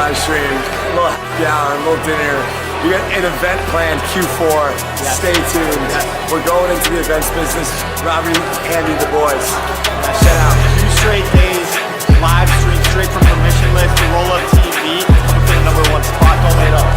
live stream, a little happy hour, a little dinner. We got an event planned, Q4. Yes. Stay tuned. Yes. We're going into the events business. Robbie, Andy, the boys. Shout out. 2 straight days, live stream straight from permissionless to Rollup TV. Coming for the #1 spot. Don't wait up.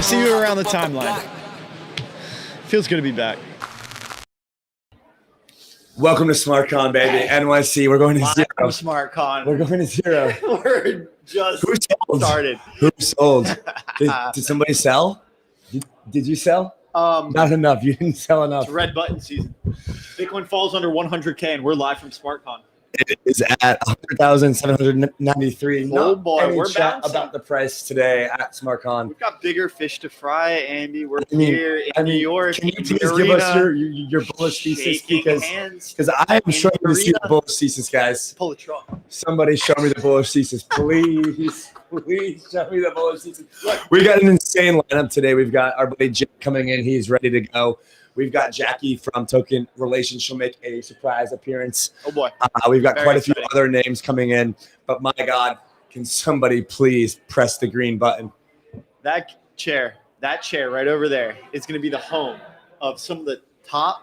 See you around the timeline. Feels good to be back. Welcome to SmartCon, baby. NYC. We're going to Live zero. from SmartCon. We're going to zero. We're just started. Who sold? Did somebody sell? Did you sell? Not enough. You didn't sell enough. It's red button season. Bitcoin falls under 100K, and we're live from SmartCon. It is at 100,793. Oh boy, we're chat bouncing. about the price today at SmartCon. We've got bigger fish to fry, Andy. We're here in New York. Can you please give us your bullish thesis? Because I am showing you to see the bullish thesis, guys. Pull the truck. Somebody show me the bullish thesis, please. Please show me the bullish thesis. We got an insane lineup today. We've got our buddy Jim coming in. He's ready to go. We've got Jackie from Token Relations. She'll make a surprise appearance. Oh, boy. We've got Very quite exciting. a few other names coming in. But, my God, can somebody please press the green button? That chair right over there is going to be the home of some of the top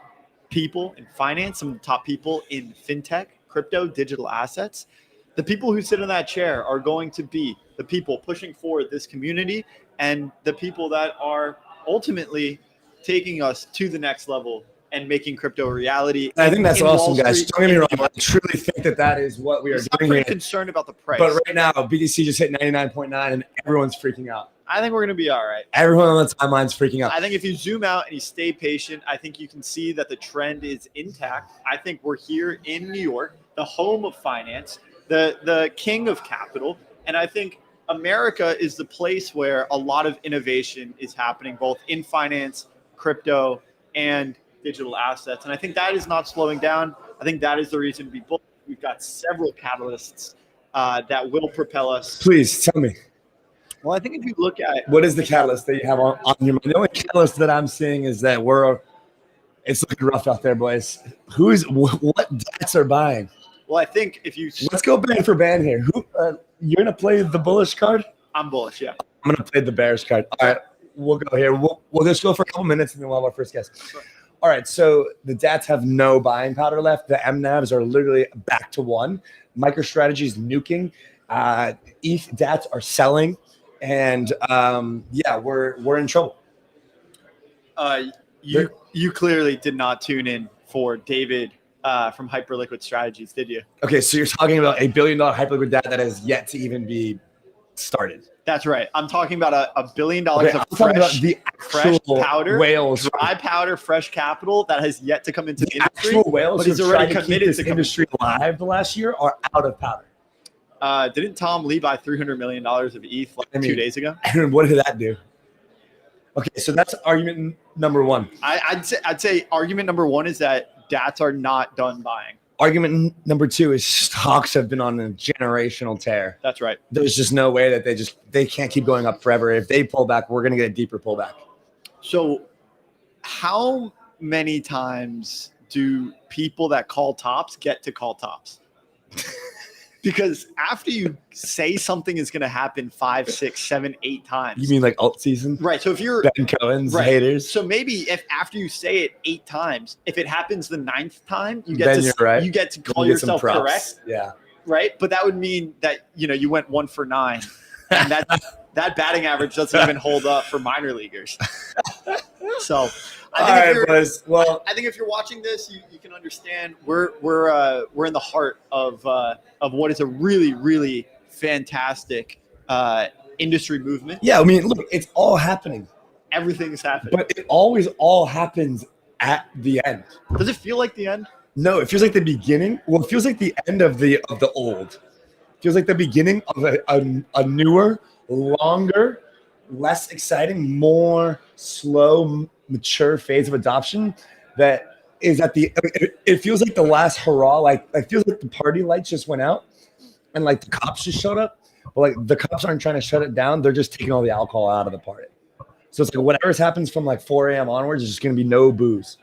people in finance, some of the top people in fintech, crypto, digital assets. The people who sit in that chair are going to be the people pushing forward this community and the people that are ultimately taking us to the next level and making crypto a reality. I think that's awesome, guys. Street, Don't get me wrong. I truly think that is what we are I'm doing pretty here. concerned about the price. But right now, BTC just hit 99.9 and everyone's freaking out. I think we're going to be all right. Everyone on the timeline's freaking out. I think if you zoom out and you stay patient, I think you can see that the trend is intact. I think we're here in New York, the home of finance, the king of capital. And I think America is the place where a lot of innovation is happening, both in finance, crypto, and digital assets. And I think that is not slowing down. I think that is the reason to be bullish. We've got several catalysts that will propel us. Please tell me. Well, I think if you look at What is the catalyst that you have on your mind? The only catalyst that I'm seeing is that it's looking rough out there, boys. What debts are buying? Well, I think if you Let's go band for band here. You're gonna play the bullish card? I'm bullish, yeah. I'm gonna play the bearish card. All right, we'll go here. We'll just go for a couple minutes and then we'll have our first guest. Sure. All right, so the DATs have no buying powder left. The MNAVs are literally back to 1. MicroStrategy is nuking. ETH DATs are selling, and yeah, we're in trouble. You clearly did not tune in for David from Hyperliquid Strategies, did you? Okay, so you're talking about $1 billion Hyperliquid DAT that has yet to even be started. That's right. I'm talking about $1 billion Okay, of I'm talking about the fresh actual powder, whales, dry powder, fresh capital that has yet to come into the industry. actual whales but who he's have already tried to keep committed this to industry alive the last year are out of powder. Didn't Tom Lee buy $300 million of ETH like 2 days ago? And what did that do? Okay, so that's argument number one. I'd say argument number one is that DATs are not done buying. Argument number 2 is stocks have been on a generational tear. That's right. There's just no way that they can't keep going up forever. If they pull back, we're going to get a deeper pullback. So how many times do people that call tops get to call tops? Because after you say something is going to happen 5, 6, 7, 8 times. You mean like alt season? Right. So if you're Ben Cohen's haters. So maybe if after you say it 8 times, if it happens the 9th time, you Then get you're right. you get to call yourself correct. Yeah. Right. But that would mean that, you went 1 for 9. And that batting average doesn't even hold up for minor leaguers. So I think if you're watching this, you can understand we're in the heart of what is a really, really fantastic industry movement. Yeah, I mean, look, it's all happening. Everything's happening. But it always all happens at the end. Does it feel like the end? No, it feels like the beginning. Well, it feels like the end of the old. It feels like the beginning of a newer, longer, less exciting, more slow, mature phase of adoption that is at the it feels like the last hurrah. Like it feels like the party lights just went out and like the cops just showed up. But like the cops aren't trying to shut it down, they're just taking all the alcohol out of the party. So it's like whatever happens from like 4 a.m. onwards is just gonna be no booze.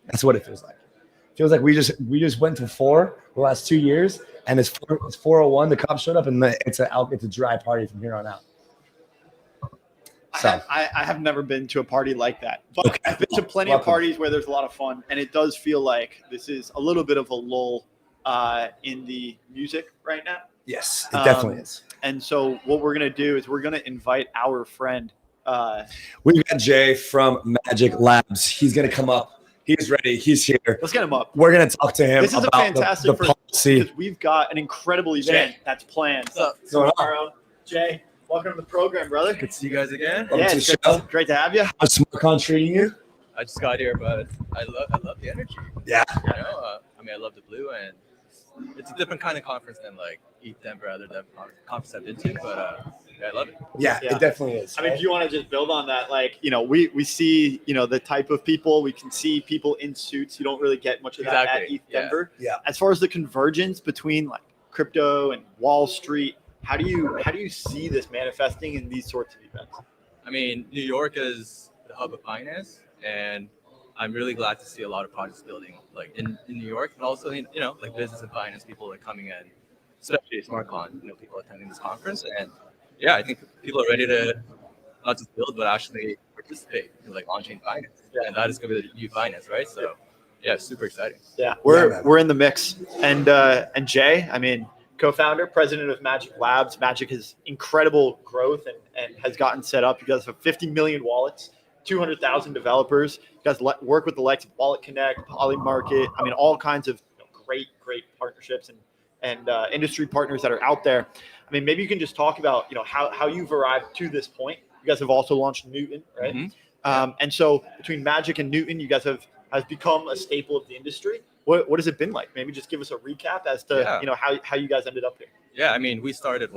That's what it feels like. It feels like we just went to 4 the last 2 years, and it's 4:01. The cops showed up, and it's a dry party from here on out. So I have never been to a party like that, but okay. I've been to plenty of parties where there's a lot of fun, and it does feel like this is a little bit of a lull in the music right now. Yes, it definitely is. And so what we're going to do is we're going to invite our friend. We've got Jay from Magic Labs. He's going to come up. He's ready. He's here. Let's get him up. We're going to talk to him this is about a fantastic the policy. Because we've got an incredible event that's planned. What's going on? Jay, welcome to the program, brother. Good to see you guys again. Welcome to the show. Great to have you. How's SmartCon treating you? I just got here, but I love the energy. Yeah. I love the blue, and it's a different kind of conference than like Denver, other conference I've been to, but I love it. Yeah, it definitely is. I mean, if you want to just build on that, like, we see, the type of people, we can see people in suits. You don't really get much of that at ETH Denver. Yeah. As far as the convergence between like crypto and Wall Street, how do you see this manifesting in these sorts of events? I mean, New York is the hub of finance, and I'm really glad to see a lot of projects building like in New York, but also in, like business and finance people like coming in, especially SmartCon, people attending this conference. And yeah, I think people are ready to not just build, but actually participate in like on-chain finance. And that is going to be the new finance, right? So yeah, super exciting. Yeah, we're in the mix. And Jay, I mean, co-founder, president of Magic Labs. Magic has incredible growth and has gotten set up. You guys have 50 million wallets, 200,000 developers. You guys work with the likes of Wallet Connect, Polymarket. I mean, all kinds of great partnerships and industry partners that are out there. I mean, maybe you can just talk about how you've arrived to this point. You guys have also launched Newton, right? Mm-hmm. And so between Magic and Newton, you guys have become a staple of the industry. What has it been like? Maybe just give us a recap as to how you guys ended up here. Yeah, I mean, we started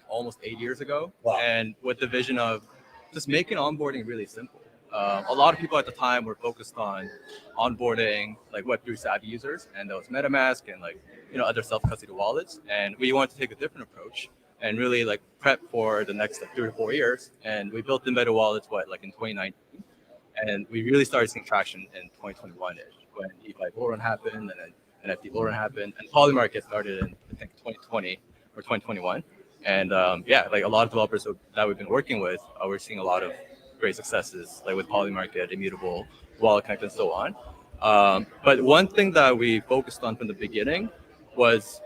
almost 8 years ago, and with the vision of just making onboarding really simple. A lot of people at the time were focused on onboarding like Web3 savvy users, and that was MetaMask and other self-custody wallets. And we wanted to take a different approach and really prep for the next 3 to 4 years. And we built embedded wallets in 2019, and we really started seeing traction in 2021ish when DeFi bull run happened, and then NFT bull run happened, and Polymarket started in I think 2020 or 2021. And a lot of developers that we've been working with, we're seeing a lot of great successes with Polymarket, Immutable, Wallet Connect, and so on. But one thing that we focused on from the beginning was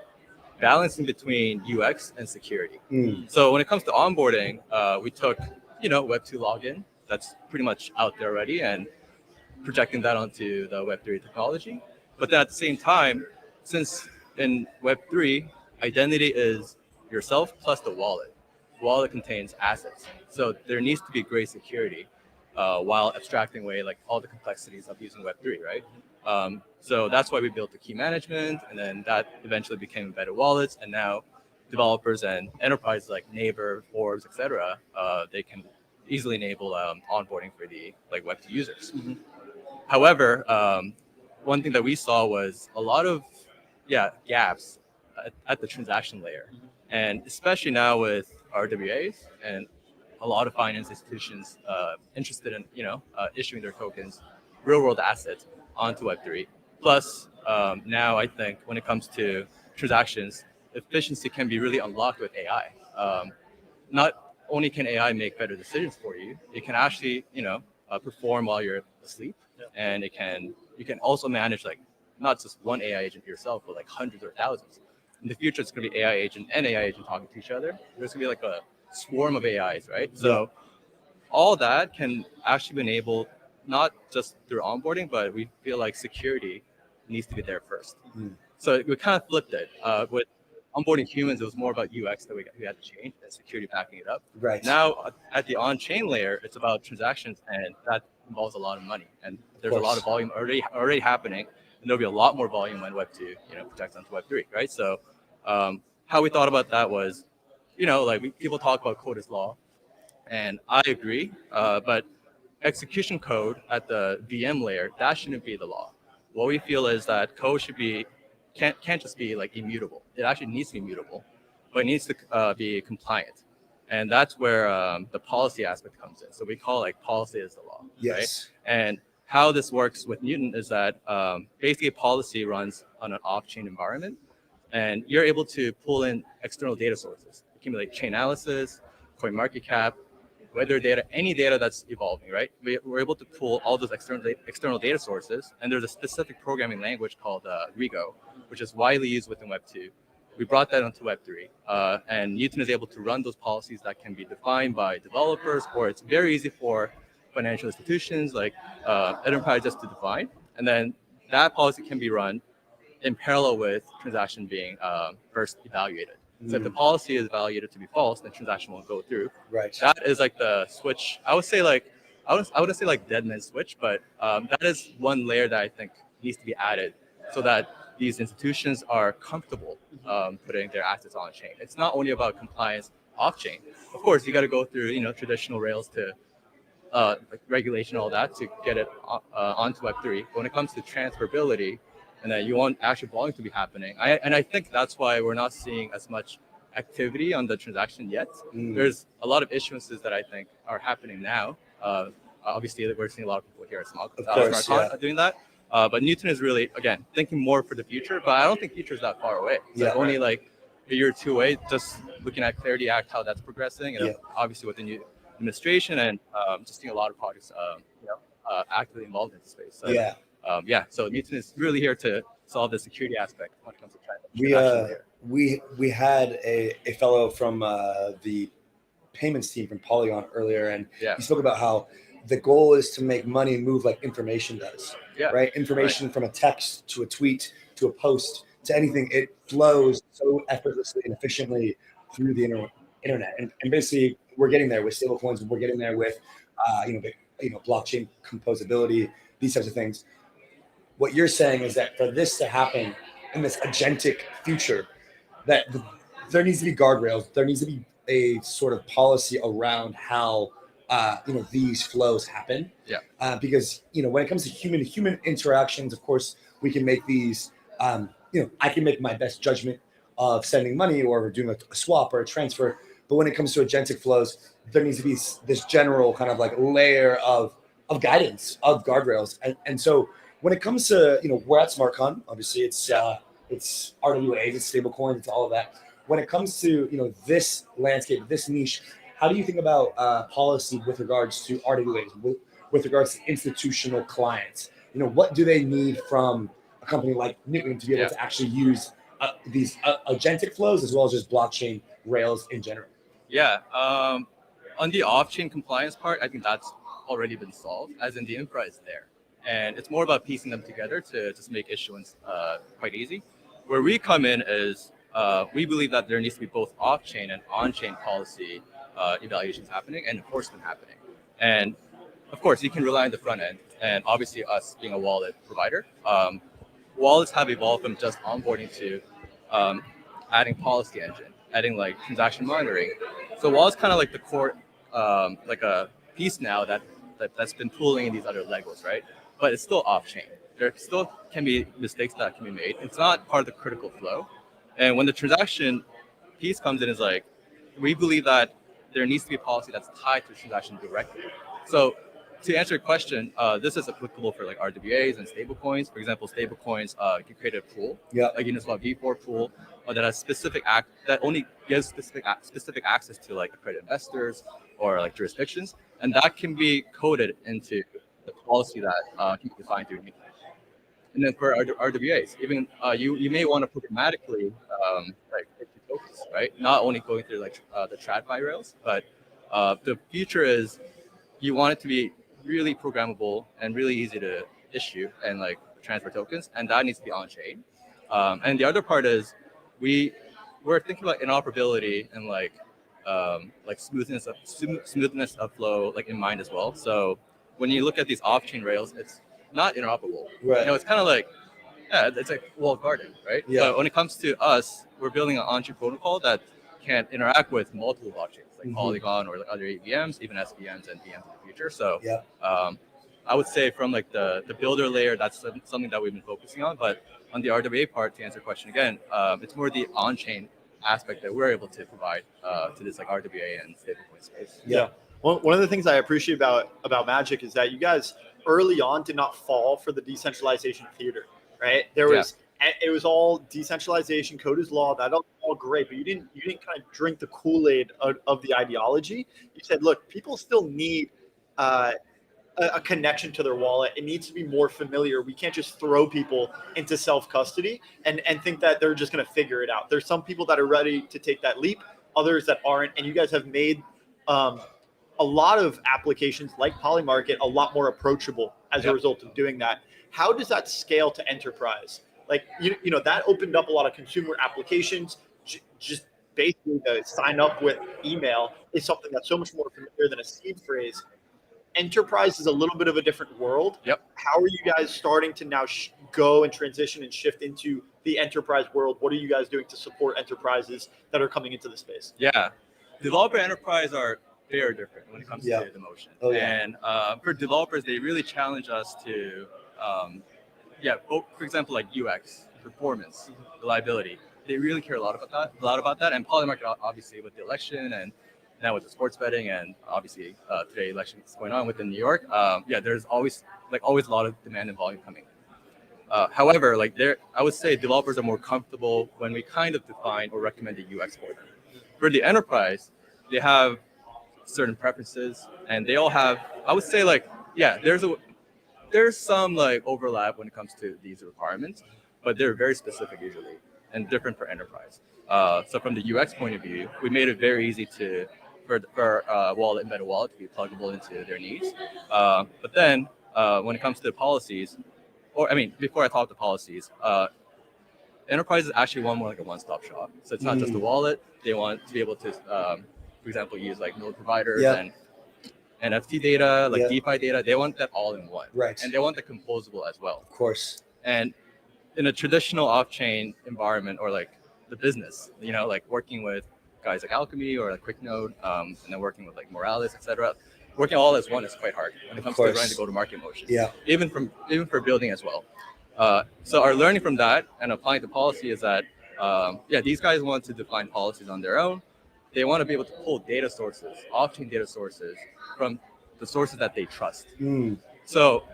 balancing between UX and security. So when it comes to onboarding, we took Web2 login that's pretty much out there already and projecting that onto the Web3 technology. But then at the same time, since in Web3, identity is yourself plus the wallet. Wallet contains assets. So there needs to be great security while abstracting away all the complexities of using Web3, right? So that's why we built the key management, and then that eventually became embedded wallets. And now developers and enterprises like Neighbor, Forbes, etc., they can easily enable onboarding for the Web2 users. Mm-hmm. However, one thing that we saw was a lot of gaps at the transaction layer. And especially now with RWAs and a lot of finance institutions interested in issuing their tokens, real world assets onto Web3. Plus, now I think when it comes to transactions, efficiency can be really unlocked with AI. Not only can AI make better decisions for you, it can actually perform while you're asleep, and you can also manage like not just one AI agent yourself, but like hundreds or thousands. In the future, it's going to be AI agent and AI agent talking to each other. There's going to be like a swarm of AIs, right? So all that can actually be enabled not just through onboarding, but we feel like security needs to be there first. So we kind of flipped it. With onboarding humans, it was more about UX that we had to change and security backing it up. Right. Now at the on-chain layer, it's about transactions, and that involves a lot of money. And there's a lot of volume already happening, and there'll be a lot more volume when Web 2 projects onto Web 3, right? So how we thought about that was, people talk about code is law, and I agree, but execution code at the VM layer, that shouldn't be the law. What we feel is that code can't just be like immutable. It actually needs to be mutable, but it needs to be compliant. And that's where the policy aspect comes in. So we call like policy is the law, right? And how this works with Newton is that basically policy runs on an off-chain environment, and you're able to pull in external data sources, accumulate chain analysis, coin market cap, weather data, any data that's evolving, right? We're able to pull all those external data sources, and there's a specific programming language called Rego, which is widely used within Web 2. We brought that onto Web 3, and Newton is able to run those policies that can be defined by developers, or it's very easy for financial institutions like enterprises to define, and then that policy can be run in parallel with transaction being first evaluated. So if the policy is evaluated to be false, then transaction won't go through. Right. That is like the switch. I would say like I wouldn't say like dead man switch, but that is one layer that I think needs to be added so that these institutions are comfortable putting their assets on chain. It's not only about compliance off chain. Of course, you got to go through traditional rails to like regulation, all that to get it onto Web3. But when it comes to transferability, and that you want actual volume to be happening. I think that's why we're not seeing as much activity on the transaction yet. There's a lot of issuances that I think are happening now. Obviously, we're seeing a lot of people here at SmartCon doing that. But Newton is really, again, thinking more for the future, but I don't think future is that far away. It's only like a year or two away, just looking at Clarity Act, how that's progressing, and obviously with the new administration and just seeing a lot of projects actively involved in the space. So, so Newton is really here to solve the security aspect when it comes to transaction. We had a fellow from the payments team from Polygon earlier, and he spoke about how the goal is to make money move like information does, right? Information from a text to a tweet to a post to anything, it flows so effortlessly and efficiently through the internet. And basically, we're getting there with stablecoins. We're getting there with blockchain composability, these types of things. What you're saying is that for this to happen in this agentic future, that there needs to be guardrails. There needs to be a sort of policy around how these flows happen. Because when it comes to human interactions, of course, we can make these. I can make my best judgment of sending money or doing a swap or a transfer. But when it comes to agentic flows, there needs to be this general kind of like layer of guidance, of guardrails, and so. When it comes to, we're at SmartCon, obviously it's RWAs, it's stablecoins, it's all of that. When it comes to, this landscape, this niche, how do you think about policy with regards to RWAs, with regards to institutional clients? What do they need from a company like Newton to be able to actually use these agentic flows as well as just blockchain rails in general? On the off-chain compliance part, I think that's already been solved, as in the infra is there. And it's more about piecing them together to just make issuance quite easy. Where we come in is we believe that there needs to be both off-chain and on-chain policy evaluations happening and enforcement happening. And of course, you can rely on the front end. And obviously, us being a wallet provider, wallets have evolved from just onboarding to adding policy engine, adding like transaction monitoring. So wallets kind of like the core, like a piece now that's been pulling in these other Legos, right? But it's still off-chain. there still can be mistakes that can be made. It's not part of the critical flow. And when the transaction piece comes in, is like, we believe that there needs to be a policy that's tied to the transaction directly. So to answer your question, this is applicable for like RWAs and stablecoins. For example, stablecoins, you can create a pool, like Uniswap V4 pool, that has specific that only gives specific access to like accredited investors or like jurisdictions, and that can be coded into the policy that can be defined through. And then for RWAs, even you may want to programmatically like tokens, right? Not only going through like the TradFi rails, but the future is you want it to be really programmable and really easy to issue and like transfer tokens, and that needs to be on chain. And the other part is we're thinking about interoperability and like smoothness of flow like in mind as well. So when you look at these off-chain rails, it's not interoperable. Right. You know, it's kind of like it's like walled garden, right? Yeah. But when it comes to us, we're building an on-chain protocol that can interact with multiple blockchains like Polygon or like other AVMs, even SVMs and VMs in the future. So I would say from like the builder layer, that's something that we've been focusing on. But on the RWA part, to answer your question again, it's more the on-chain aspect that we're able to provide to this like RWA and stablecoin space. Yeah. One of the things I appreciate about Magic is that you guys early on did not fall for the decentralization theater, right? There was it was all decentralization, code is law, that all great, but you didn't kind of drink the Kool-Aid of the ideology. You said, look, people still need a connection to their wallet. It needs to be more familiar. We can't just throw people into self-custody and think that they're just going to figure it out. There's some people that are ready to take that leap, others that aren't, and you guys have made a lot of applications like Polymarket a lot more approachable as a result of doing that. How does that scale to enterprise? Like, you know, that opened up a lot of consumer applications. Just basically the sign up with email is something that's so much more familiar than a seed phrase. Enterprise is a little bit of a different world. How are you guys starting to now go and transition and shift into the enterprise world? What are you guys doing to support enterprises that are coming into the space? Yeah, developer enterprise are very different when it comes to the motion. And for developers, they really challenge us to, for example, like UX, performance, reliability. They really care a lot about that. And Polymarket, obviously, with the election and now with the sports betting, and obviously today election is going on within New York. There's always a lot of demand and volume coming. However, I would say developers are more comfortable when we kind of define or recommend the UX for them. For the enterprise, they have certain preferences, and they all have, I would say, there's some like overlap when it comes to these requirements, but they're very specific usually and different for enterprise. So from the UX point of view, we made it very easy for embedded wallet to be pluggable into their needs. But then when it comes to the policies, before I talk about the policies, enterprises actually want more like a one-stop shop. So it's not just a wallet. They want to be able to, for example, use like node providers and NFT data, like DeFi data. They want that all in one. Right. And they want the composable as well. Of course. And in a traditional off-chain environment or like the business, you know, like working with guys like Alchemy or like QuickNode, and then working with like Morales, etc. Working all as one is quite hard when it comes to running the go-to-market motion. Yeah. Even for building as well. So our learning from that and applying the policy is that these guys want to define policies on their own. They want to be able to pull data sources, off-chain data sources, from the sources that they trust. So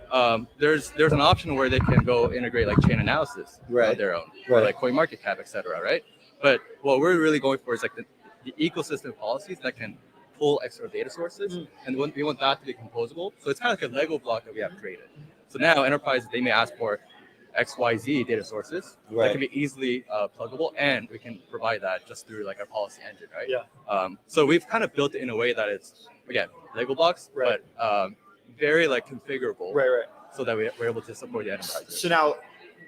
there's an option where they can go integrate like chain analysis on their own, or like CoinMarketCap, etc. Right? But what we're really going for is like the ecosystem policies that can pull extra data sources, and we want that to be composable. So it's kind of like a Lego block that we have created. So now enterprises, they may ask for XYZ data sources that can be easily pluggable, and we can provide that just through like our policy engine, right? So we've kind of built it in a way that it's, again, Lego blocks, but very like configurable, so that we're able to support the enterprise. So now,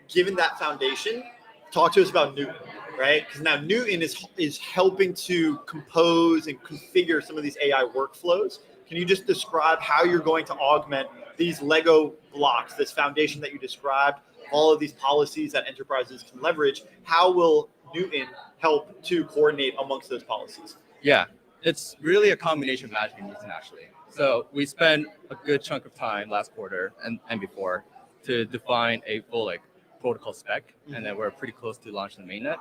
given that foundation, talk to us about Newton, right? Because now Newton is helping to compose and configure some of these AI workflows. Can you just describe how you're going to augment these Lego blocks, this foundation that you described, all of these policies that enterprises can leverage? How will Newton help to coordinate amongst those policies? Yeah, it's really a combination of Magic and Newton, actually. So we spent a good chunk of time last quarter and before to define a full like protocol spec, and then we're pretty close to launching the mainnet.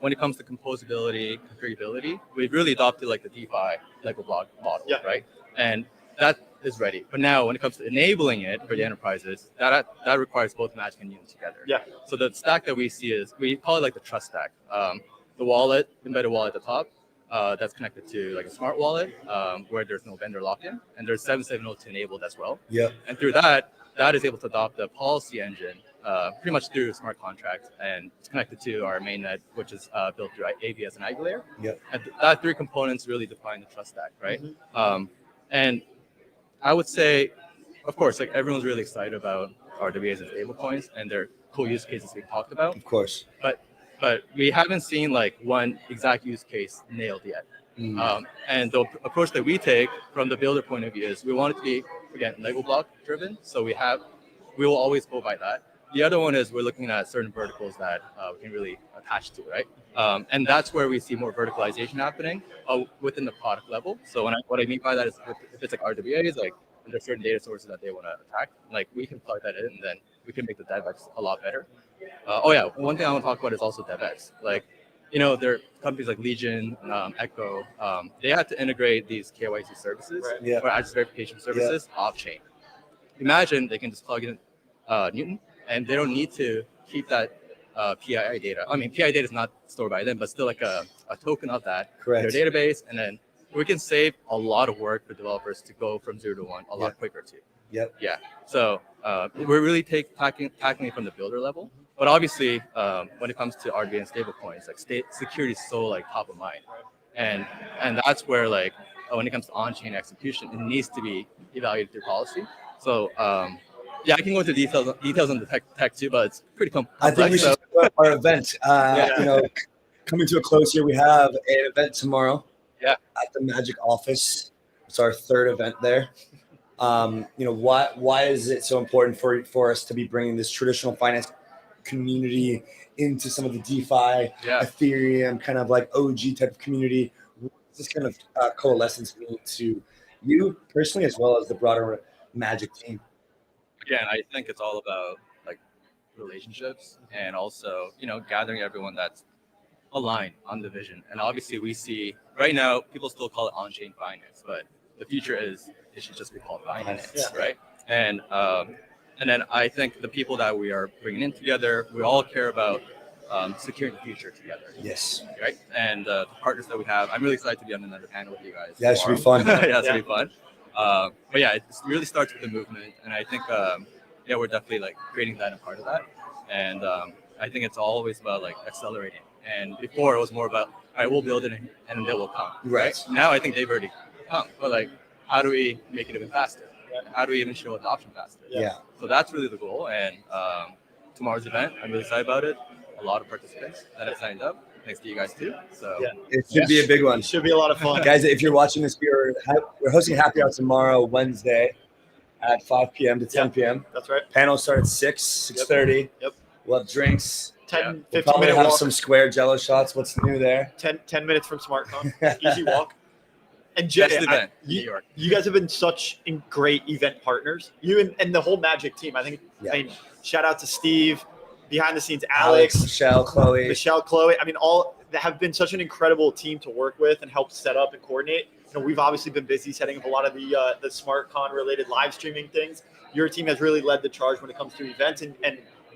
When it comes to composability, configurability, we've really adopted like the DeFi Lego block model, right? And that is ready. But now when it comes to enabling it for the enterprises, that requires both Magic and Union together. Yeah. So the stack that we see is, we call it like the trust stack. The wallet, embedded wallet at the top, that's connected to like a smart wallet, where there's no vendor lock-in, and there's 770 enabled as well. Yeah. And through that is able to adopt the policy engine pretty much through smart contracts, and it's connected to our mainnet, which is built through AVS and Eigenlayer. Yeah. And that three components really define the trust stack, right? And I would say, of course, like everyone's really excited about RWAs and stablecoins, and their cool use cases we talked about. Of course. But we haven't seen like one exact use case nailed yet. And the approach that we take from the builder point of view is we want it to be, again, Lego block driven. So we will always go by that. The other one is we're looking at certain verticals that we can really attach to, right? And that's where we see more verticalization happening within the product level. So what I mean by that is if it's like RWAs, like there's certain data sources that they want to attack, like we can plug that in, and then we can make the DevX a lot better. One thing I want to talk about is also DevX. Like, there are companies like Legion, Echo, they have to integrate these KYC services or address verification services off-chain. Imagine they can just plug in Newton, and they don't need to keep that PII data. I mean, PII data is not stored by them, but still like a token of that in their database, and then we can save a lot of work for developers to go from 0 to 1 a lot quicker too. Yep. Yeah. So we're really tackling it from the builder level. But obviously, when it comes to RWA and stablecoins, like security is so like top of mind, and that's where like when it comes to on-chain execution, it needs to be evaluated through policy. So I can go into details on the tech too, but it's pretty complex. I think we should start our event. Coming to a close here, we have an event tomorrow. Yeah. At the Magic office. It's our third event there. Why is it so important for us to be bringing this traditional finance community into some of the DeFi, Ethereum, kind of like OG type of community? What does this kind of coalescence mean to you personally, as well as the broader Magic team? Again, I think it's all about like relationships, and also, gathering everyone that's aligned on the vision. And obviously we see right now people still call it on-chain finance, but the future is it should just be called finance, right? And then I think the people that we are bringing in together, we all care about securing the future together. Yes. Right. And the partners that we have, I'm really excited to be on another panel with you guys. Yeah, it should be fun. It should be fun. But yeah, it really starts with the movement, and I think we're definitely like creating that and part of that. And I think it's always about like accelerating. And before it was more about, all right, we'll build it and they will come. Right. Now I think they've already come, but like, how do we make it even faster? How do we even show adoption faster? Yeah. So that's really the goal. And tomorrow's event, I'm really excited about it. A lot of participants that have signed up. Thanks to you guys too. So it should be a big one. It should be a lot of fun. Guys, if you're watching this, we're hosting a happy hour tomorrow, Wednesday, at 5 p.m. to 10 p.m. That's right. Panel start at 6:30. Yep. We'll have drinks. 10, We'll 15 probably minute have walk. some square Jello shots. What's new there? 10 minutes from SmartCon. Easy walk. And Jay, Best event in New York. You guys have been such great event partners. You and the whole Magic team. I mean, shout out to Steve, behind the scenes, Alex, Michelle, Chloe. I mean, all that have been such an incredible team to work with and help set up and coordinate. We've obviously been busy setting up a lot of the SmartCon related live streaming things. Your team has really led the charge when it comes to events, and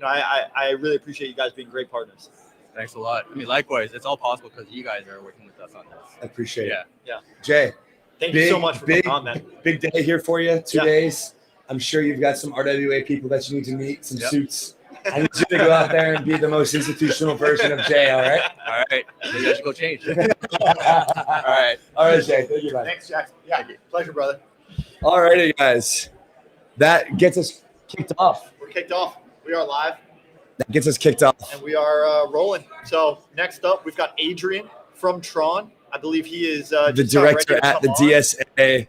I really appreciate you guys being great partners. Thanks a lot. I mean, likewise, it's all possible because you guys are working with us on this. I appreciate it. Yeah. Jay, thank you so much for coming on, man. Big day here for you. 2 days. I'm sure you've got some RWA people that you need to meet, some suits. I need you to go out there and be the most institutional version of Jay, all right? All right. Maybe I should go change. All right. All right, Jay. Thank you, man. Thanks, Jackson. Yeah, pleasure, brother. All righty, guys. That gets us kicked off. We're kicked off. We are live. That gets us kicked off. And we are rolling. So next up, we've got Adrian from Tron. I believe he is the director at the DSA.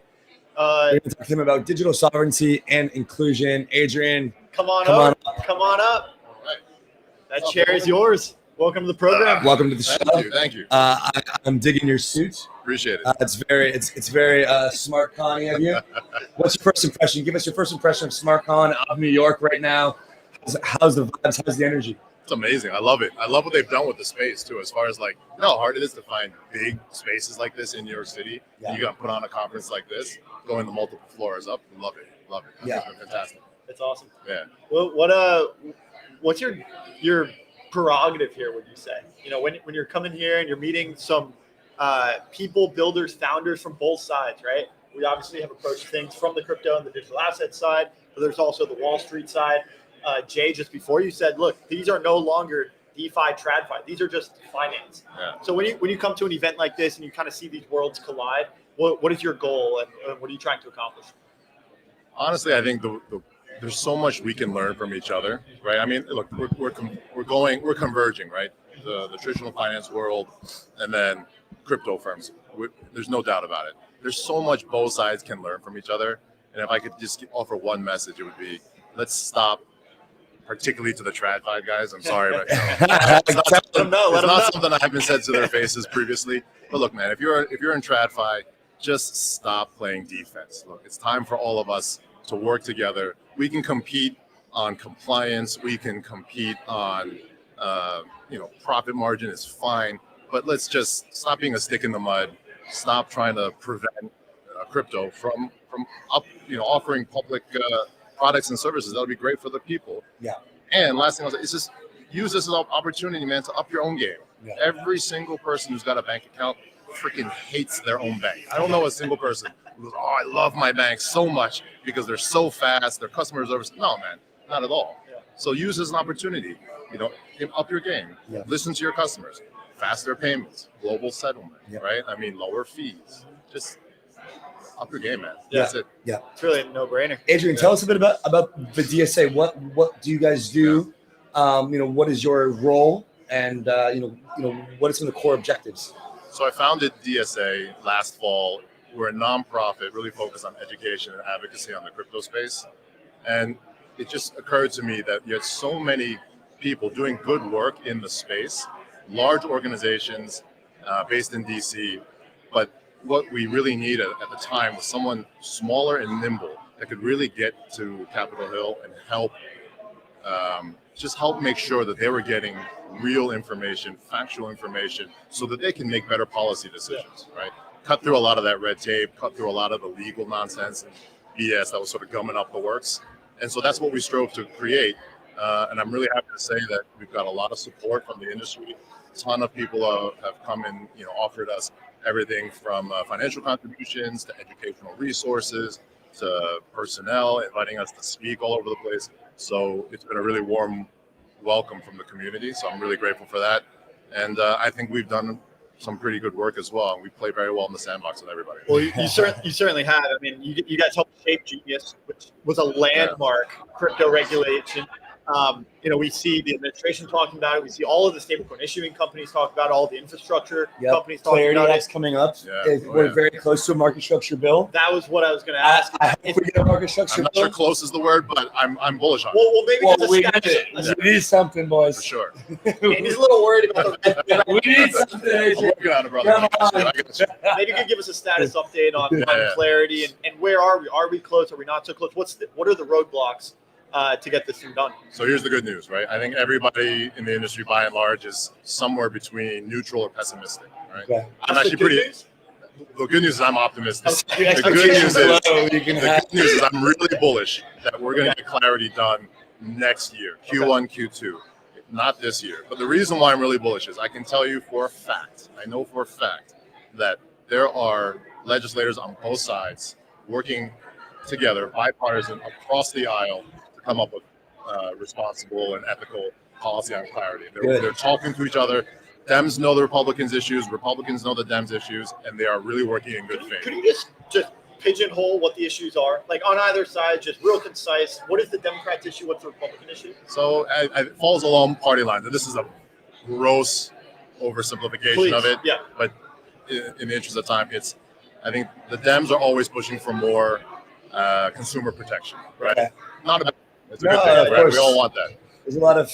We're going to talk to him about digital sovereignty and inclusion. Adrian, come on up. Come on up. All right. That chair is yours. Welcome to the program. Welcome to the show. Thank you. I'm digging your suit. Appreciate it. It's very SmartCon of you. What's your first impression? Give us your first impression of SmartCon of New York right now. How's the vibes? How's the energy? It's amazing. I love it. I love what they've done with the space too. As far as like, you know how hard it is to find big spaces like this in New York City. Yeah. You got to put on a conference like this, going to multiple floors up. Love it. Love it. Yeah. It's been fantastic. It's awesome. Yeah. Well, what's your prerogative here? Would you say? You know, when you're coming here and you're meeting some people, builders, founders from both sides, right? We obviously have approached things from the crypto and the digital asset side, but there's also the Wall Street side. Jay, just before you said, look, these are no longer DeFi, TradFi. These are just finance. Yeah. So when you come to an event like this and you kind of see these worlds collide, what is your goal and what are you trying to accomplish? Honestly, I think there's so much we can learn from each other, right? I mean, look, we're converging, right? The traditional finance world and then crypto firms. There's no doubt about it. There's so much both sides can learn from each other. And if I could just offer one message, it would be, let's stop, particularly to the TradFi guys. I'm sorry, but it's not something I haven't said to their faces previously. But look, man, if you're in TradFi, just stop playing defense. Look, it's time for all of us to work together. We can compete on compliance. We can compete on, profit margin is fine. But let's just stop being a stick in the mud. Stop trying to prevent crypto from offering public products and services. That'll be great for the people. Yeah. And last thing is just use this as an opportunity, man, to up your own game. Yeah. Every single person who's got a bank account freaking hates their own bank. I don't know a single person who goes, "Oh, I love my bank so much because they're so fast, their customer service." No, man, not at all. Yeah. So use this as an opportunity. Up your game. Yeah. Listen to your customers. Faster payments, global settlement, Yeah. right? I mean, lower fees. Just up your game, man. Yeah. That's it. Yeah. It's really a no-brainer. Adrian, tell us a bit about the DSA. What do you guys do? What is your role, and what are some of the core objectives? So I founded DSA last fall. We're a nonprofit really focused on education and advocacy on the crypto space. And it just occurred to me that you had so many people doing good work in the space, large organizations based in DC. But what we really needed at the time was someone smaller and nimble that could really get to Capitol Hill and help make sure that they were getting real information, factual information, so that they can make better policy decisions, right? Cut through a lot of that red tape, cut through a lot of the legal nonsense and BS that was sort of gumming up the works. And so that's what we strove to create. And I'm really happy to say that we've got a lot of support from the industry. A ton of people have come and offered us everything from financial contributions to educational resources to personnel, inviting us to speak all over the place. So it's been a really warm welcome from the community. So I'm really grateful for that. And I think we've done some pretty good work as well. And we play very well in the sandbox with everybody. Well, you certainly have. I mean, you guys helped shape Genius, which was a landmark crypto regulation. We see the administration talking about it. We see all of the stablecoin issuing companies talk about it, all the infrastructure companies talking Clarity about Act's it. coming up. Yeah. We're very close to a market structure bill. That was what I was going to ask. I hope we get a market structure I'm not bill. sure close is the word, but I'm bullish on it. Well, maybe Well, just we a need status. it. We need something, boys. For sure. And he's a little worried about the We need something, I'm Adrian. working on it, brother. Come on. I got you. maybe you could give us a status update on Yeah. clarity and where are we? Are we close? Are we not so close? What are the roadblocks to get this thing done? So here's the good news, right? I think everybody in the industry, by and large, is somewhere between neutral or pessimistic, right? Okay. I'm That's actually the good pretty. news? The good news is I'm optimistic. Your The good news expectations is are low. You can have- the good news is I'm really bullish that we're going to get clarity done next year, Q1, Q2, not this year. But the reason why I'm really bullish is I can tell you for a fact, I know for a fact that there are legislators on both sides working together, bipartisan, across the aisle to come up with responsible and ethical policy on clarity. They're talking to each other. Dems know the Republicans' issues. Republicans know the Dems' issues, and they are really working in good faith. Could you just pigeonhole what the issues are? Like on either side, just real concise. What is the Democrats' issue? What's the Republican issue? So it falls along party lines. And this is a gross oversimplification of it. Yeah. But in the interest of time, I think the Dems are always pushing for more consumer protection, right? Okay. Not a bad, it's a No, good of thing, right? course. We all want that. There's a lot of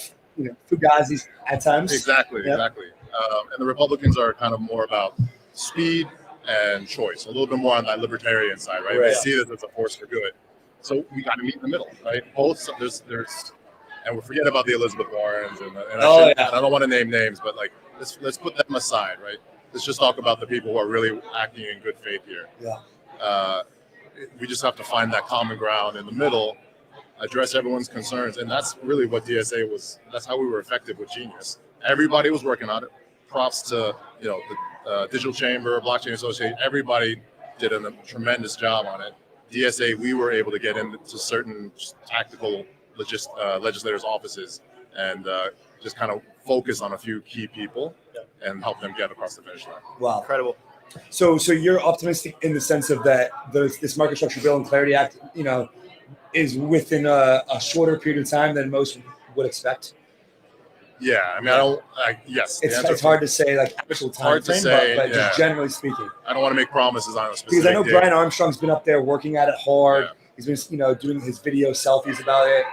fugazis at times. Exactly. And the Republicans are kind of more about speed and choice, a little bit more on that libertarian side, right? They see this as a force for good. So we got to meet in the middle, right? Both there's and we forget about the Elizabeth Warrens and I don't want to name names, but like let's put them aside, right? Let's just talk about the people who are really acting in good faith here. We just have to find that common ground in the middle, address everyone's concerns, and that's really what DSA was. That's how we were effective with Genius. Everybody was working on it. Props to the Digital Chamber, Blockchain Association. Everybody did a tremendous job on it. DSA, we were able to get into certain tactical legislators' offices and just kind of focus on a few key people and help them get across the finish line. Wow, incredible. So you're optimistic in the sense of that this Market Structure Bill and Clarity Act, is within a shorter period of time than most would expect. Yeah, I mean, yes. It's hard to say like actual time frame, but just generally speaking. I don't want to make promises on a specific because I know date. Brian Armstrong's been up there working at it hard. He's been, doing his video selfies about it.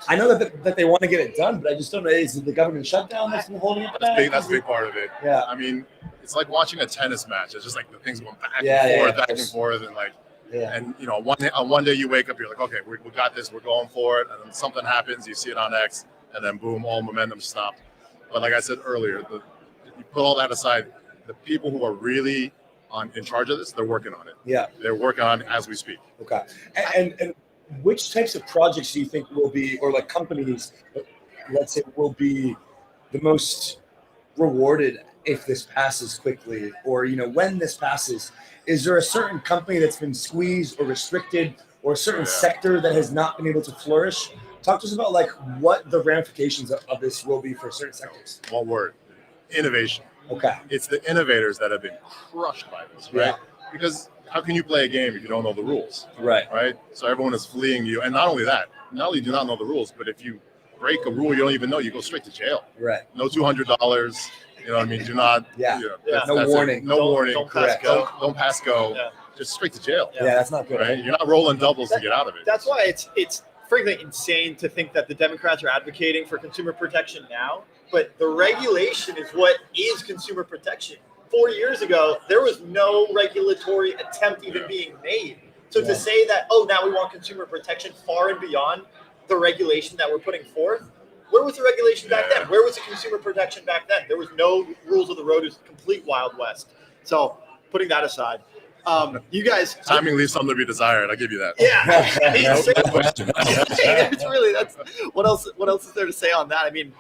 I know that they want to get it done, but I just don't know. Is it the government shutdown that's been holding it back? That's a big part of it. Yeah. I mean, it's like watching a tennis match. It's just like the things going back and forth, and like. Yeah. And one day you wake up, you're like, okay, we got this, we're going for it, and then something happens, you see it on X, and then boom, all momentum stopped. But like I said earlier, you put all that aside, the people who are really in charge of this, they're working on it. Yeah, they're working on it as we speak. Okay, and which types of projects do you think will be, or like companies, let's say, will be the most rewarded if this passes quickly, or when this passes? Is there a certain company that's been squeezed or restricted, or a certain sector that has not been able to flourish? Talk to us about like what the ramifications of this will be for certain sectors. One word: innovation. Okay. It's the innovators that have been crushed by this, right? Because how can you play a game if you don't know the rules? Right. So everyone is fleeing you, and not only that, not only do you not know the rules, but if you break a rule you don't even know, you go straight to jail. Right. No $200. You know what I mean? Do not. No warning. No warning. Don't pass go. Don't pass go. Yeah. Just straight to jail. Yeah, that's not good. Right? You're not rolling doubles to get out of it. That's why it's frankly insane to think that the Democrats are advocating for consumer protection now, but the regulation is what is consumer protection. 4 years ago, there was no regulatory attempt even being made. So to say that, now we want consumer protection far and beyond the regulation that we're putting forth. Where was the regulation back then? Where was the consumer protection back then? There was no rules of the road. It was complete Wild West. So putting that aside, you guys. Timing leaves something to be desired. I'll give you that. Yeah. It's really, that's what else is there to say on that? I mean,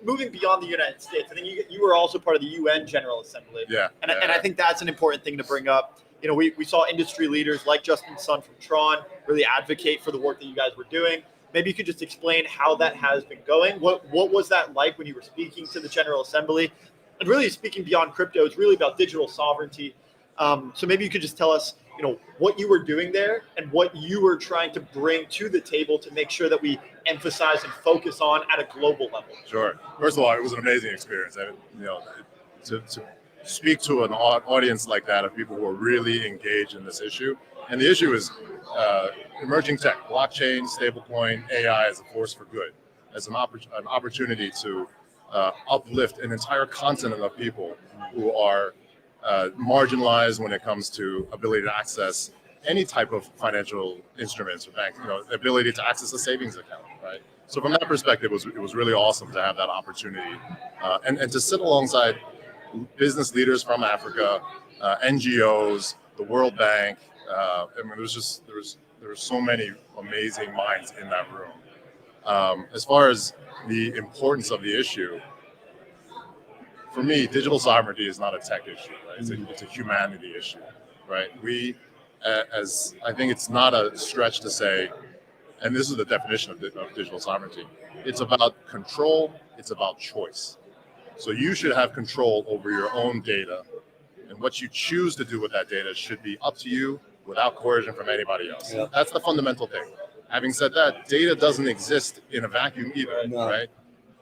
moving beyond the United States, I think you were also part of the UN General Assembly. And I think that's an important thing to bring up. We saw industry leaders like Justin Sun from Tron really advocate for the work that you guys were doing. Maybe you could just explain how that has been going. What was that like when you were speaking to the General Assembly? And really speaking beyond crypto, it's really about digital sovereignty. So maybe you could just tell us, what you were doing there and what you were trying to bring to the table to make sure that we emphasize and focus on at a global level. Sure. First of all, it was an amazing experience. To speak to an audience like that of people who are really engaged in this issue. And the issue is emerging tech, blockchain, stablecoin, AI as a force for good, as an opportunity to uplift an entire continent of people who are marginalized when it comes to ability to access any type of financial instruments or bank, ability to access a savings account, right? So from that perspective, it was really awesome to have that opportunity and to sit alongside business leaders from Africa, NGOs, the World Bank. There were so many amazing minds in that room. As far as the importance of the issue, for me, digital sovereignty is not a tech issue, right? It's a humanity issue, right? I think it's not a stretch to say, and this is the definition of digital sovereignty, it's about control, it's about choice. So you should have control over your own data, and what you choose to do with that data should be up to you without coercion from anybody else. Yeah. That's the fundamental thing. Having said that, data doesn't exist in a vacuum either, right?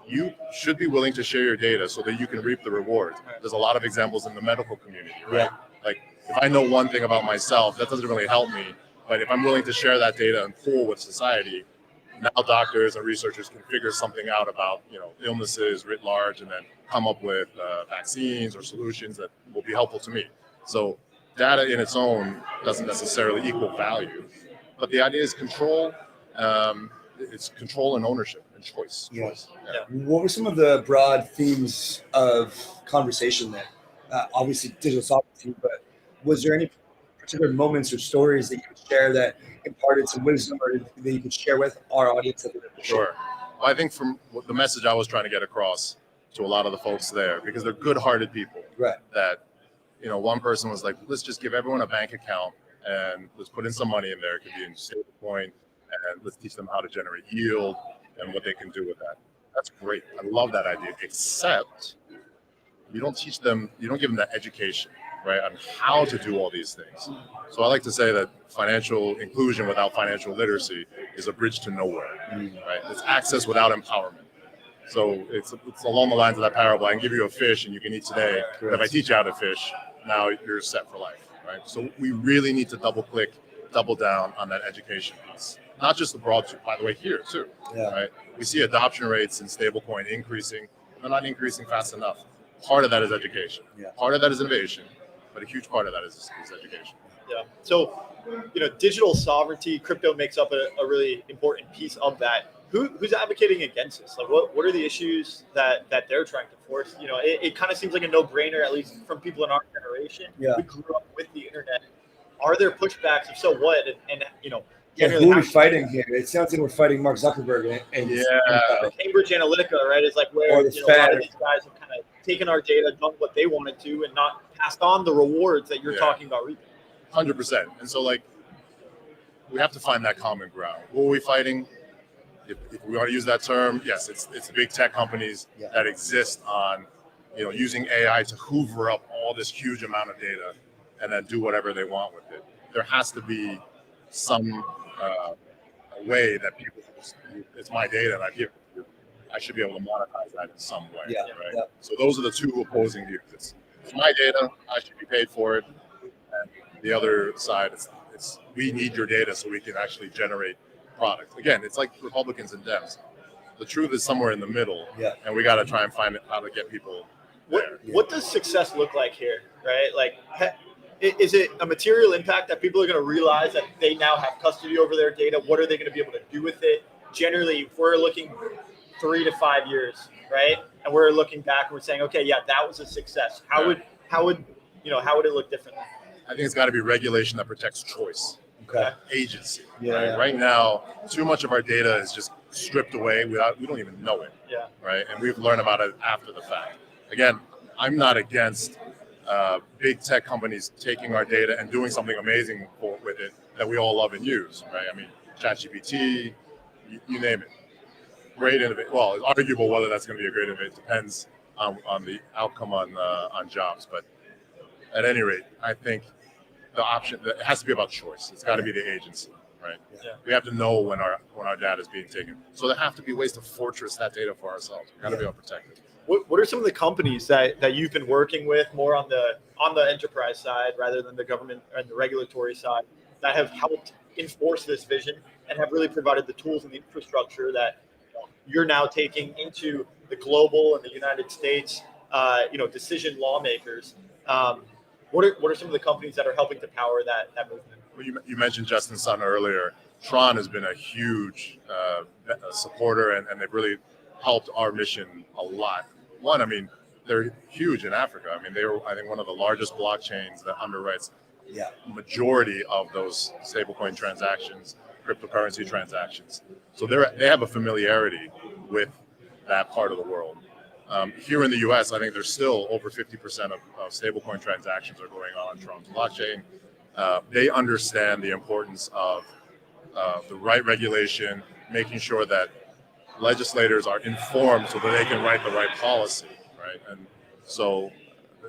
You should be willing to share your data so that you can reap the reward. There's a lot of examples in the medical community, right? Like if I know one thing about myself, that doesn't really help me. But if I'm willing to share that data and pool with society, now doctors and researchers can figure something out about illnesses writ large, and then come up with vaccines or solutions that will be helpful to me. So data in its own doesn't necessarily equal value, but the idea is control. It's control and ownership and choice. Yeah. Yeah. What were some of the broad themes of conversation there? Obviously, digital sovereignty, but was there any particular moments or stories that you could share that imparted some wisdom, or that you could share with our audience? Sure. Well, I think from the message I was trying to get across to a lot of the folks there, because they're good-hearted people, Right. that one person was like, let's just give everyone a bank account and let's put in some money in there. It could be in stablecoin, and let's teach them how to generate yield and what they can do with that. That's great. I love that idea, except you don't teach them, you don't give them that education, right, on how to do all these things. So I like to say that financial inclusion without financial literacy is a bridge to nowhere, right? It's access without empowerment. So it's along the lines of that parable. I can give you a fish and you can eat today, but if I teach you how to fish, now you're set for life, right? So we really need to double down on that education piece. Not just the broad, by the way, here too, right? We see adoption rates in stablecoin increasing. They're not increasing fast enough. Part of that is education. Part of that is innovation, but a huge part of that is education. Yeah. So, digital sovereignty, crypto makes up a really important piece of that. Who's advocating against this? Like, what are the issues that they're trying to force? It kind of seems like a no-brainer, at least from people in our generation. Yeah. We grew up with the internet. Are there pushbacks? If so, what? And who are we fighting here? It sounds like we're fighting Mark Zuckerberg and Cambridge Analytica, right? Is like where or a lot of these guys have kind of taken our data, done what they wanted to, and not passed on the rewards that you're talking about reaping. 100%. And so, we have to find that common ground. What are we fighting? If we want to use that term, yes, it's big tech companies that exist on, using AI to hoover up all this huge amount of data and then do whatever they want with it. There has to be some way that people, it's my data and I should be able to monetize that in some way, right? So those are the two opposing views. It's my data, I should be paid for it. And the other side, it's we need your data so we can actually generate product. Again, it's like Republicans and Dems. The truth is somewhere in the middle, and we got to try and find how to get people there. What does success look like here, right? Like, is it a material impact that people are going to realize that they now have custody over their data? What are they going to be able to do with it? Generally, if we're looking 3 to 5 years, right, and we're looking back and we're saying, okay, that was a success. How would it look differently? I think it's got to be regulation that protects choice. Agency. Yeah. Right now, too much of our data is just stripped away we don't even know it. Right. And we've learned about it after the fact. Again, I'm not against big tech companies taking our data and doing something amazing with it that we all love and use. Right. I mean, ChatGPT, you name it. Great innovation. Well, it's arguable whether that's going to be a great innovation. Depends on the outcome on jobs. But at any rate, I think the option, it has to be about choice. It's got to be the agency, right? We have to know when our data is being taken. So there have to be ways to fortress that data for ourselves. We've got to be able to protect it. What are some of the companies that you've been working with more on the enterprise side rather than the government and the regulatory side that have helped enforce this vision and have really provided the tools and the infrastructure that you're now taking into the global and the United States, decision lawmakers? What are some of the companies that are helping to power that movement? Well, you mentioned Justin Sun earlier. Tron has been a huge supporter, and they've really helped our mission a lot. One, I mean, they're huge in Africa. I mean, they were, I think, one of the largest blockchains that underwrites majority of those stablecoin transactions, cryptocurrency transactions. So they have a familiarity with that part of the world. Here in the U.S., I think there's still over 50% of stablecoin transactions are going on Tron's blockchain. They understand the importance of the right regulation, making sure that legislators are informed so that they can write the right policy, right? And so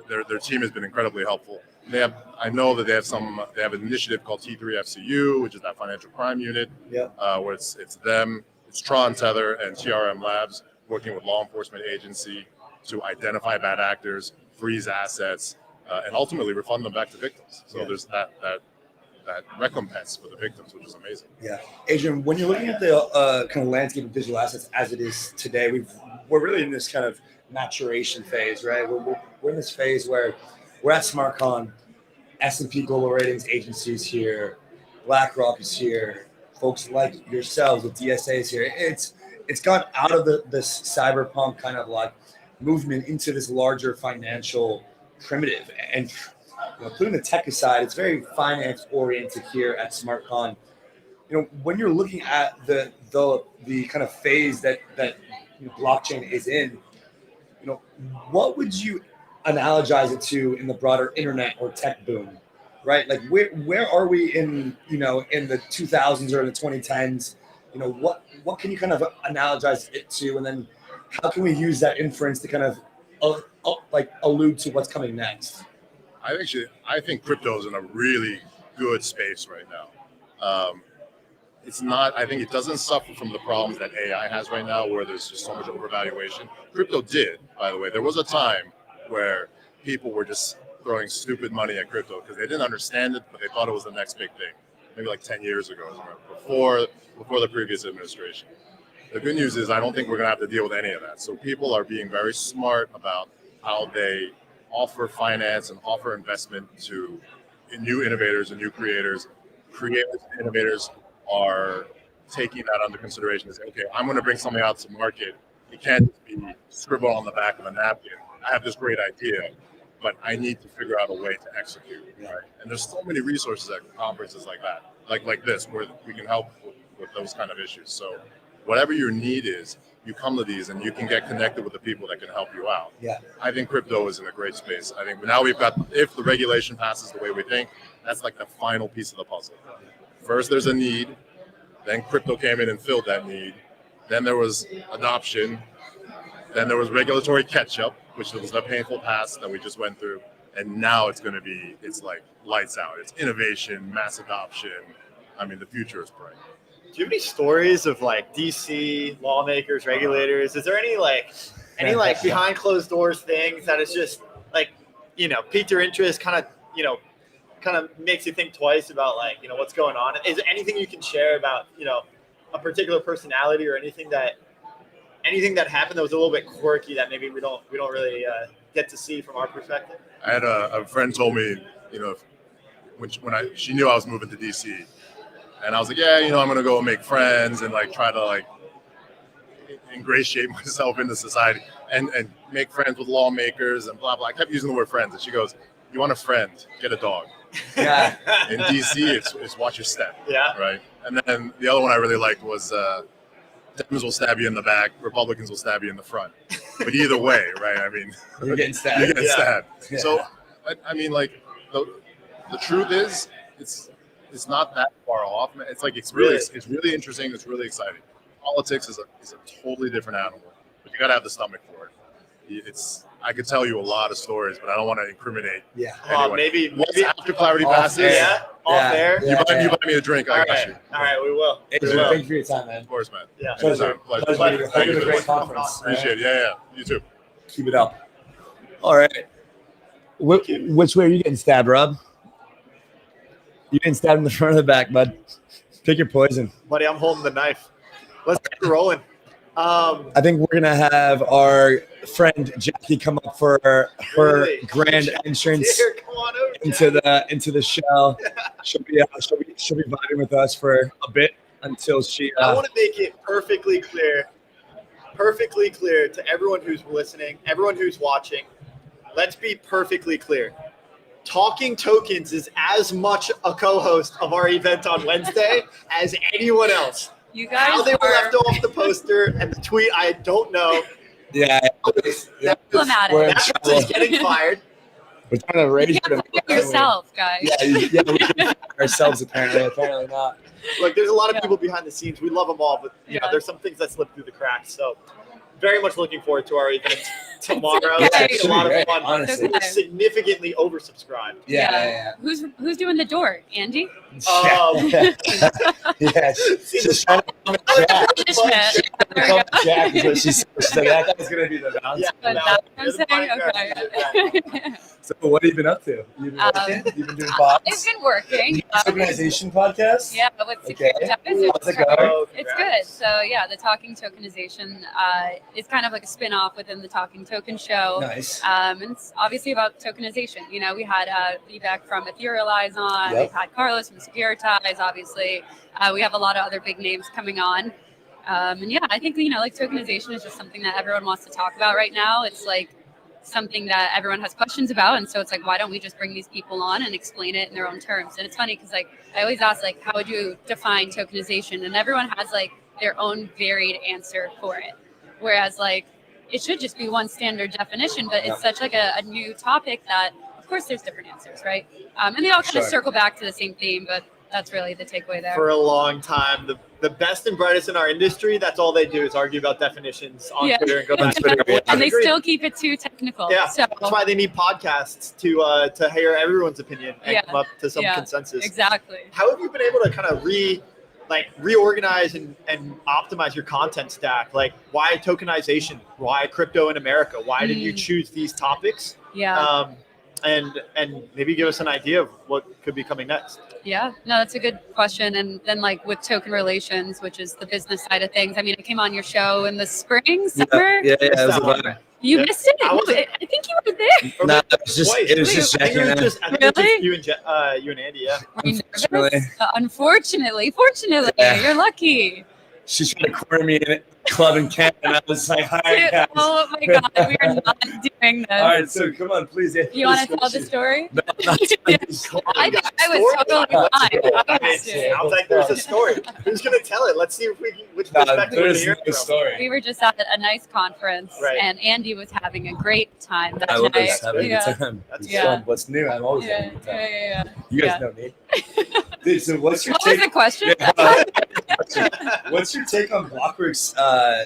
their team has been incredibly helpful. I know that they have an initiative called T3FCU, which is that financial crime unit, where it's them, it's Tron, Tether, and TRM Labs working with law enforcement agency to identify bad actors, freeze assets, and ultimately refund them back to victims. So there's that recompense for the victims, which is amazing. Yeah, Adrian, when you're looking at the kind of landscape of digital assets as it is today, we're really in this kind of maturation phase, right? We're in this phase where we're at SmartCon, S&P Global Ratings agencies here, BlackRock is here, folks like yourselves with DSA is here. It's gone out of this cyberpunk kind of like movement into this larger financial primitive, and putting the tech aside, it's very finance oriented here at SmartCon. When you're looking at the kind of phase that blockchain is in, what would you analogize it to in the broader internet or tech boom, right? Like where are we in in the 2000s or the 2010s? What can you kind of analogize it to, and then how can we use that inference to kind of allude to what's coming next? I think crypto is in a really good space right now. It's not. I think it doesn't suffer from the problems that AI has right now, where there's just so much overvaluation. Crypto did, by the way. There was a time where people were just throwing stupid money at crypto because they didn't understand it, but they thought it was the next big thing. Maybe like 10 years ago, before the previous administration. The good news is I don't think we're going to have to deal with any of that. So people are being very smart about how they offer finance and offer investment to new innovators and new creators. Creators and innovators are taking that under consideration and say, okay, I'm going to bring something out to market. It can't just be scribbled on the back of a napkin. I have this great idea, but I need to figure out a way to execute. Right? And there's so many resources at conferences like that, like this, where we can help with those kind of issues. So whatever your need is, you come to these and you can get connected with the people that can help you out. Yeah. I think crypto is in a great space. I think now we've got, if the regulation passes the way we think, that's like the final piece of the puzzle. First, there's a need. Then crypto came in and filled that need. Then there was adoption. Then there was regulatory catch-up, which was the painful pass that we just went through. And now it's like lights out. It's innovation, mass adoption. I mean, the future is bright. Do you have any stories of like DC lawmakers, regulators? Is there any behind closed doors things that is just like, piqued your interest, kind of makes you think twice about what's going on? Is there anything you can share about, a particular personality or anything that happened that was a little bit quirky that maybe we don't really get to see from our perspective? I had a friend told me, she knew I was moving to DC. And I was like, yeah, I'm going to go make friends and try to ingratiate myself into society and make friends with lawmakers and blah, blah. I kept using the word friends. And she goes, you want a friend, get a dog. Yeah. In DC, it's watch your step. Yeah. Right. And then the other one I really liked was Dems will stab you in the back, Republicans will stab you in the front. But either way, right? I mean, You're getting stabbed. You're getting stabbed. Yeah. So, I mean, the truth is, it's not that far off. It's really interesting. It's really exciting. Politics is a totally different animal, but you got to have the stomach for it. I could tell you a lot of stories, but I don't want to incriminate. Yeah. Maybe after clarity passes. Off there. You buy me a drink. I got you. All right, we will. Thank you for your time, man. Of course, man. Yeah. Pleasure. Pleasure. Thank you for a great conference. Appreciate it. Yeah. You too. Keep it up. All right. Which way are you getting stabbed, Rob? You getting stabbed in the front or the back, bud? Pick your poison. Buddy, I'm holding the knife. Let's get rolling. I think we're gonna have our friend Jackie come up for her grand entrance into the show. She'll be vibing with us for a bit until she. I want to make it perfectly clear to everyone who's listening, everyone who's watching. Let's be perfectly clear. Talking Tokens is as much a co-host of our event on Wednesday as anyone else. You guys How they were left off the poster and the tweet, I don't know. Yeah. Diplomatic. That's getting fired. We're trying to raise You can't fire yourself, guys. Yeah, we can fire ourselves apparently not. Look, there's a lot of people behind the scenes. We love them all, but there's some things that slip through the cracks. So very much looking forward to our event. tomorrow. Okay. It's a lot of fun. Honestly. We're significantly oversubscribed. Yeah. Who's doing the door? Andy? Yeah. She's trying to come Management. There we go. Jack is what she's like, that guy's gonna be the bouncer. Yeah. But that's what I'm saying? Okay. So what have you been up to? You've been working? You've been doing pods? I've been working. Tokenization podcast? Yeah, with Okay. Securitize. How's it going? It's good. So yeah, the Talking Tokenization is kind of like a spin-off within the Talking Token show. Nice. And it's obviously about tokenization. You know, we had feedback from Etherealize on. Yep. We've had Carlos from Securitize, obviously. We have a lot of other big names coming on. And yeah, I think, like tokenization is just something that everyone wants to talk about right now. It's like something that everyone has questions about. And so it's like, why don't we just bring these people on and explain it in their own terms? And it's funny because like, I always ask like, how would you define tokenization? And everyone has like their own varied answer for it. Whereas like, it should just be one standard definition, but it's such like a new topic that of course there's different answers, right? And they all kind of circle back to the same theme, but that's really the takeaway there. For a long time, the best and brightest in our industry, that's all they do is argue about definitions on Twitter and go back to Twitter. And they still keep it too technical. Yeah, so, that's why they need podcasts to hear everyone's opinion and come up to some consensus. Exactly. How have you been able to kind of reorganize and optimize your content stack? Like, why tokenization? Why crypto in America? Why did you choose these topics? Yeah. And maybe give us an idea of what could be coming next. Yeah, no, that's a good question. And then like with token relations, which is the business side of things. I mean, I came on your show in the spring, summer. Yeah, it was about You missed it? I think you were there. No, it was just I think it was checking in. just Really? you and Andy, yeah. Were you nervous? Unfortunately. Unfortunately, fortunately, you're lucky. She's trying to corner me in a club in Canada, and I was like, hi, Dude, guys. oh my God, we are not doing this. All right, so come on, please. You want to tell the story? No, not I think I was totally fine. I'll take there's a story. Who's going to tell it? Let's see if which perspective we there's hear no from. story. We were just at a nice conference, Right. and Andy was having a great time that I was night. having a good time. That's Yeah. Fun. What's new? I'm always having a good time. Yeah. You guys know me. Dude, so what's your What was take? the question? What's your take on Blockworks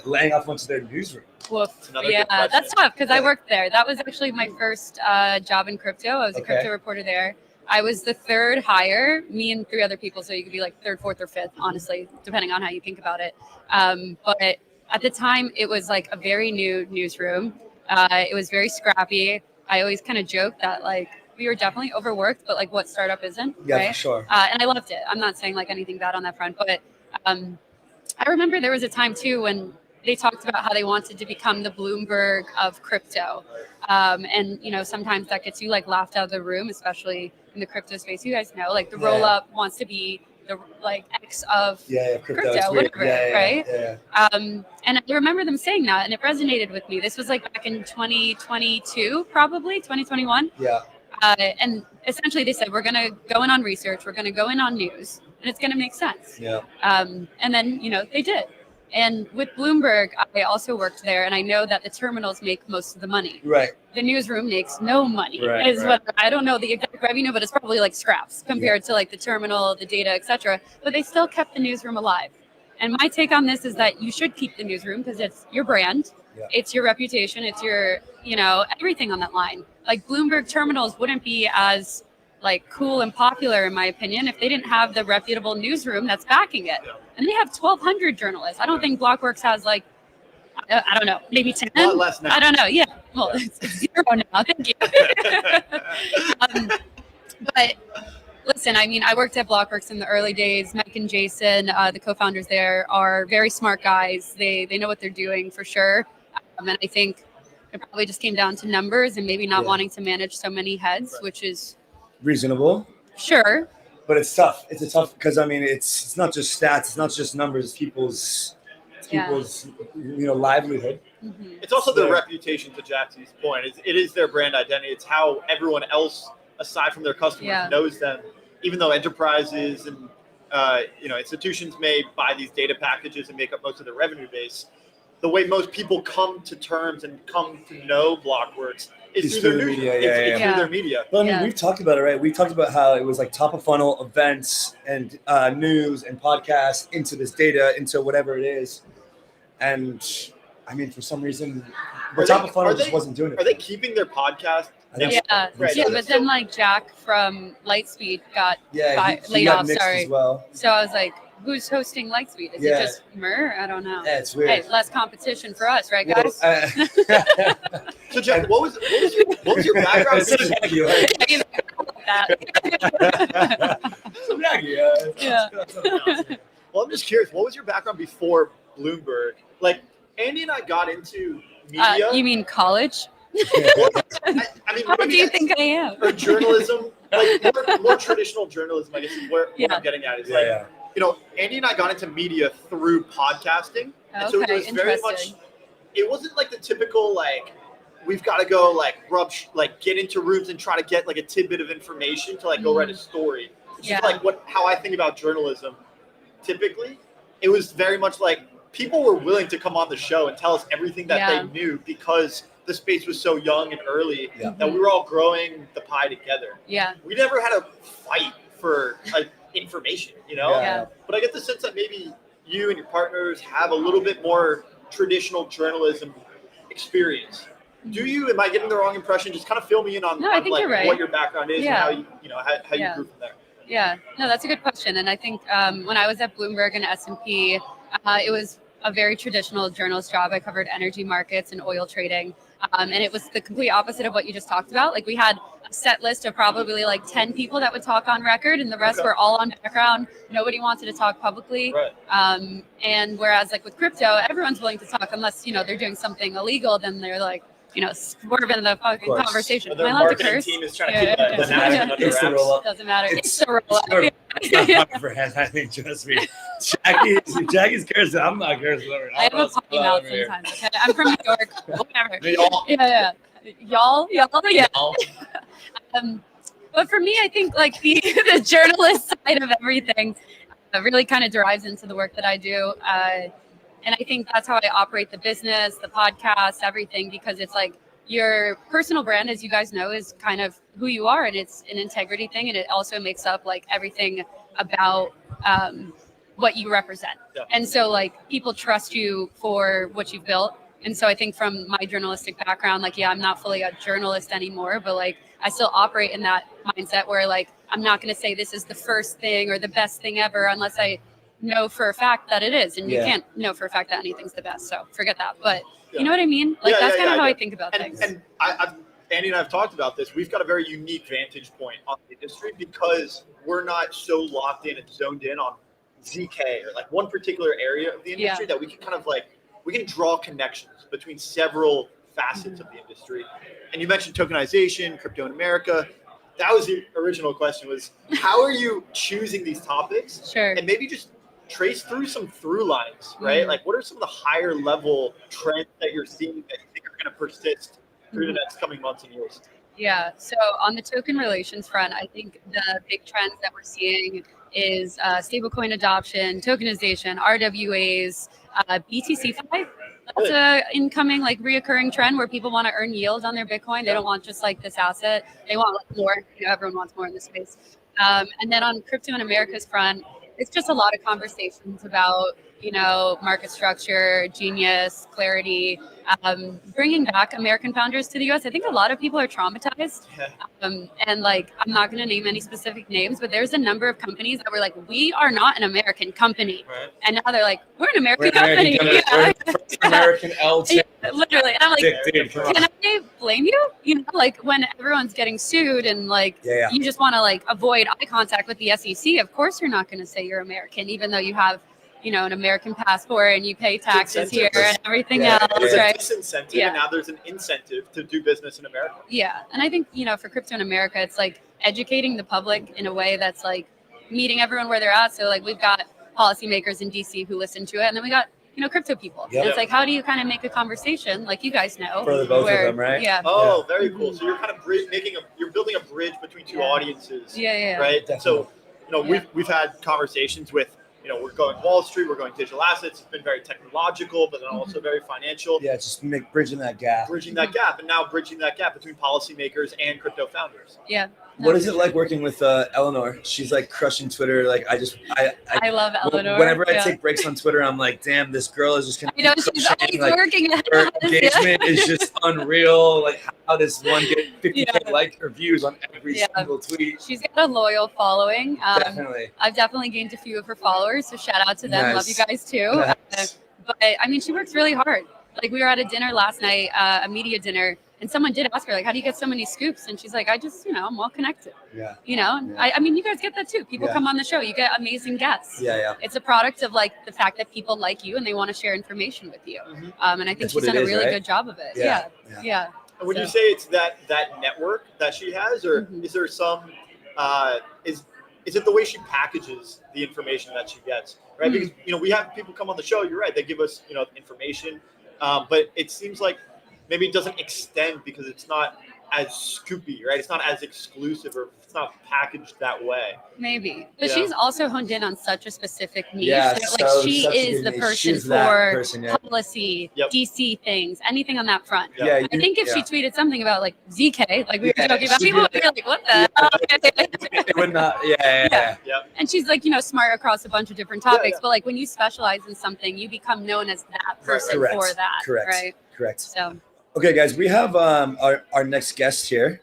laying off onto their newsroom? Woof. Another good Yeah, question. that's tough because I worked there. That was actually my first job in crypto. I was a Okay. crypto reporter there. I was the third hire, me and 3 other people. So you could be like third, fourth, or fifth, honestly, depending on how you think about it. But at the time, it was like a very new newsroom. It was very scrappy. I always kind of joke that like we were definitely overworked, but like what startup isn't, Yeah, right? for sure. And I loved it. I'm not saying like anything bad on that front, but I remember there was a time too when they talked about how they wanted to become the Bloomberg of crypto. And, sometimes that gets you like laughed out of the room, especially in the crypto space. You guys know, like the Rollup wants to be the like X of Crypto, it's weird. whatever, right? Yeah. And I remember them saying that, and it resonated with me. This was like back in 2022, probably 2021. Yeah. And essentially they said, we're going to go in on research, we're going to go in on news, and it's going to make sense. Yeah. And then, they did. And with Bloomberg, I also worked there, and I know that the terminals make most of the money. Right. The newsroom makes no money. Right. What I don't know the exact revenue, but it's probably like scraps compared to like the terminal, the data, etc. But they still kept the newsroom alive. And my take on this is that you should keep the newsroom because it's your brand, it's your reputation, it's your, everything on that line. Like Bloomberg terminals wouldn't be as like cool and popular, in my opinion, if they didn't have the reputable newsroom that's backing it. And they have 1,200 journalists. I don't think Blockworks has like, I don't know, maybe 10. A lot less now. I don't know. Yeah. Well, it's 0 now. Thank you. But listen, I mean, I worked at Blockworks in the early days. Mike and Jason, the co-founders there, are very smart guys. They know what they're doing for sure. And I think it probably just came down to numbers and maybe not wanting to manage so many heads, which is reasonable. Sure. But it's tough. It's a tough because I mean it's not just stats, it's not just numbers, it's people's livelihood. Mm-hmm. It's also their reputation, to Jackie's point. It is their brand identity. It's how everyone else, aside from their customers, knows them. Even though enterprises and institutions may buy these data packages and make up most of their revenue base, the way most people come to terms and come to know Blockworks is through their media. It's through their media. Well, I mean, we've talked about it, right? We talked about how it was like top of funnel events and news and podcasts into this data, into whatever it is. And I mean, for some reason, But Top of Funnel just wasn't doing it. Are they keeping their podcast? Yeah, Right. yeah, but then like Jack from Lightspeed got he laid got off. mixed Sorry. as well. So I was like, who's hosting Lightspeed? Is it Yeah. just Mur? I don't know. Yeah, it's weird. Hey, less competition for us, right, guys? So Jack, what was your background? Yeah. Well, I'm just curious. What was your background before Bloomberg? Like Andy and I got into media. You mean college? I mean, What do maybe you that's- think I am? or journalism, like more traditional journalism, I guess is what I'm getting at. Is like, you know, Andy and I got into media through podcasting. And so it Okay, was very much, interesting. it wasn't like the typical, like, we've got to go, like, get into rooms and try to get, like, a tidbit of information to, like, go write a story. It's just, like, how I think about journalism. Typically, it was very much like people were willing to come on the show and tell us everything that they knew because the space was so young and early that we were all growing the pie together. Yeah. We never had a fight for information, you know? Yeah. But I get the sense that maybe you and your partners have a little bit more traditional journalism experience. Do you? Am I getting the wrong impression? Just kind of fill me in on, No, I think like, you're right. what your background is and how you grew from there. Yeah, no, that's a good question. And I think when I was at Bloomberg and S&P, it was a very traditional journalist job. I covered energy markets and oil trading. And it was the complete opposite of what you just talked about. Like we had a set list of probably like 10 people that would talk on record and the rest were all on background. Nobody wanted to talk publicly. Right. And whereas like with crypto, everyone's willing to talk unless, you know, they're doing something illegal, then they're like, you know, swerving the fucking conversation. Their Am I allowed to marketing curse? team is trying to keep the announcement under It's the wraps. roll-up. Doesn't matter. It's It's the roll-up. I think, trust me. Jackie's cursing. I'm not cursing. I have a potty mouth sometimes. Okay? I'm from New York. Whatever. Y'all. Yeah. Y'all. Yeah. But for me, I think like the journalist side of everything really kind of derives into the work that I do. And I think that's how I operate the business, the podcast, everything, because it's like your personal brand, as you guys know, is kind of who you are. And it's an integrity thing. And it also makes up like everything about what you represent. Yeah. And so like people trust you for what you've built. And so I think from my journalistic background, like, yeah, I'm not fully a journalist anymore, but like I still operate in that mindset where like I'm not going to say this is the first thing or the best thing ever unless I know for a fact that it is. And you can't know for a fact that anything's the best. So forget that. But you know what I mean? Like that's kind of how I think about things. And Andy and I have talked about this. We've got a very unique vantage point on the industry because we're not so locked in and zoned in on ZK or like one particular area of the industry that we can kind of like, we can draw connections between several facets of the industry. And you mentioned tokenization, crypto in America. That was the original question, was how are you choosing these topics? Sure. And maybe just trace through some through lines, right? Like what are some of the higher level trends that you're seeing that you think are going to persist through the next coming months and years? Yeah. So on the token relations front, I think the big trends that we're seeing is stablecoin adoption, tokenization, RWAs, BTC5. That's a incoming like reoccurring trend where people want to earn yield on their Bitcoin. They don't want just like this asset. They want like more. You know, everyone wants more in this space. And then on crypto in America's front, it's just a lot of conversations about, you know, market structure, genius, clarity, bringing back American founders to the US. I think a lot of people are traumatized. And like, I'm not going to name any specific names, but there's a number of companies that were like, we are not an American company. Right. And now they're like, we're an American company. We're the first American LT. Yeah, literally. And I'm like, Dude, come on. can I blame you? You know, like when everyone's getting sued and like you just want to like avoid eye contact with the SEC. Of course, you're not going to say you're American, even though you have, you know, an American passport and you pay taxes here and everything else, There's right? a disincentive, and now there's an incentive to do business in America. Yeah, and I think, you know, for crypto in America, it's like educating the public in a way that's like meeting everyone where they're at. So like we've got policymakers in DC who listen to it, and then we got, you know, crypto people. Yep. And it's like, how do you kind of make a conversation, like you guys know, For the both of them, right? Yeah. Oh, very cool. So you're kind of you're building a bridge between two audiences. Yeah. Right. Definitely. So, you know, we've had conversations with, you know, we're going Wall Street, we're going digital assets. It's been very technological, but then also very financial. Yeah, just bridging that gap. Bridging that gap, and now bridging that gap between policymakers and crypto founders. Yeah. What is it like working with Eleanor? She's like crushing Twitter. Like I love Eleanor. Whenever I yeah. take breaks on Twitter, I'm like, damn, this girl is just gonna. I know keep she's crushing. always Like, working at her us, yeah. engagement is just unreal. Like, how does one get 50K Yeah. like or views on every Yeah. single tweet? She's got a loyal following. Definitely. I've definitely gained a few of her followers, so shout out to them. Nice. Love you guys too. Nice. But I mean, she works really hard. Like we were at a dinner last night, a media dinner, and someone did ask her, like, how do you get so many scoops? And she's like, I just, I'm well connected. Yeah. And I mean, you guys get that too. People Yeah. come on the show, you get amazing guests. Yeah. It's a product of like the fact that people like you and they want to share information with you. Mhm. And I think That's she's what done it a is, really right? good job of it. Yeah. Yeah. And when you So- say it's that network that she has, or Mhm. is there some is it the way she packages the information that she gets, right? Mhm. Because we have people come on the show. You're right; they give us information, but it seems like maybe it doesn't extend because it's not as scoopy, right? It's not as exclusive, or it's not packaged that way. Maybe, but Yeah. she's also honed in on such a specific niche. Yeah, that, so she such a is good the niche. person She's that for person, yeah. policy, Yep. DC things, anything on that front. Yeah. I think if she tweeted something about like ZK, like we were Yeah, joking about, she'd people be would be like, "What the?" hell? It would not. Yeah. And she's like, smart across a bunch of different Yeah, topics. yeah. But like when you specialize in something, you become known as that person Correct. for that. Correct. Right. Correct. So Okay, guys, we have our next guest here.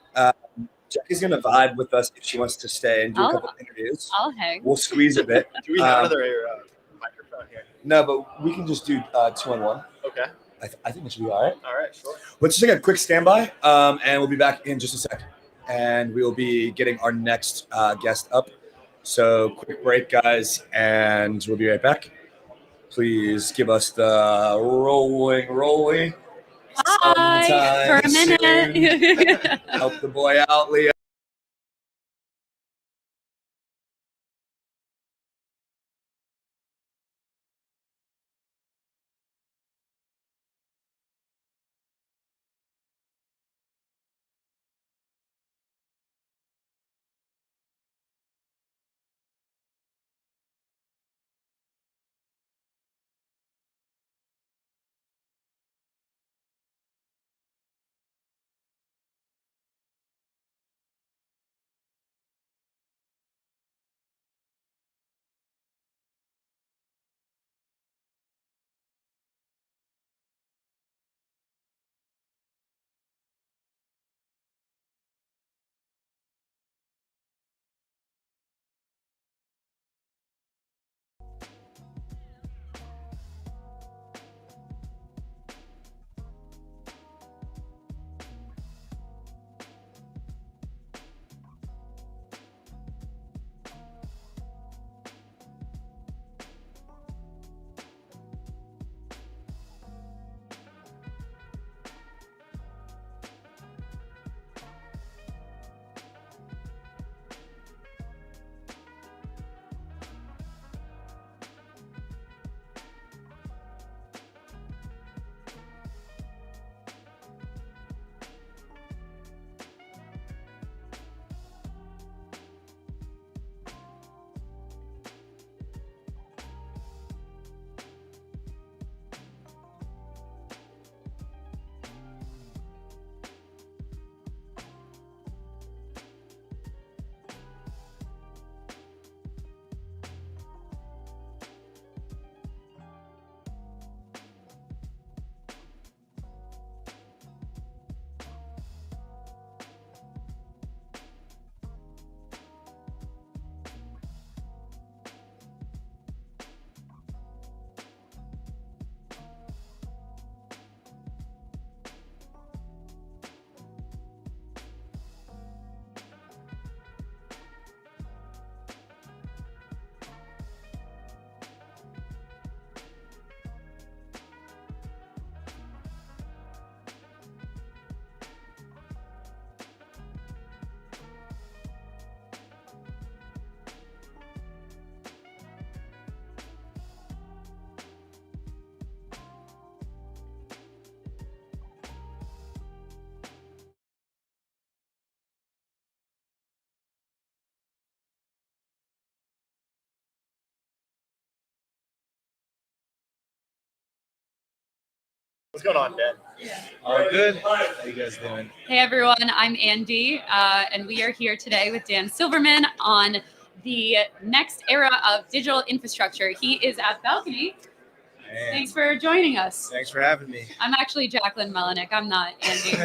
Jackie's gonna vibe with us if she wants to stay and do a couple interviews. I'll hang. We'll squeeze a bit. Do we have another microphone here? No, but we can just do 2-on-1. Okay. I think it should be all right. All right. Sure. Let's just take a quick standby, and we'll be back in just a sec. And we'll be getting our next guest up. So quick break, guys, and we'll be right back. Please give us the rolling. Hi for a Sometime minute. Help the boy out, Leo. What's going on, Dan? All good. How you guys doing? Hey everyone, I'm Andy, and we are here today with Dan Silverman on the next era of digital infrastructure. He is at Balcony. Man, Thanks for joining us. thanks for having me. I'm actually Jacqueline Melinek. I'm not Andy.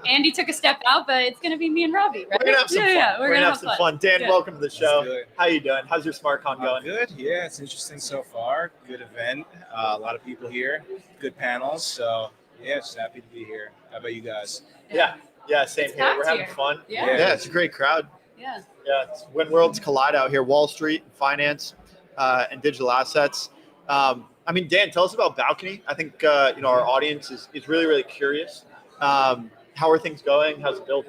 Andy took a step out, but it's going to be me and Robbie, right? We're gonna have some fun. Yeah, We're gonna have some fun. Dan, Yeah. welcome to the show. Let's do it. How you doing? How's your SmartCon going? Good. Yeah, it's interesting so far. Good event. A lot of people here. Good panels. So yeah, just happy to be here. How about you guys? Yeah, same It's here. We're packed having here. fun. Yeah. Yeah, it's a great crowd. Yeah. Yeah, it's when worlds collide out here. Wall Street, finance, and digital assets. I mean, Dan, tell us about Balcony. I think our audience is really, really curious. How are things going? How's it built?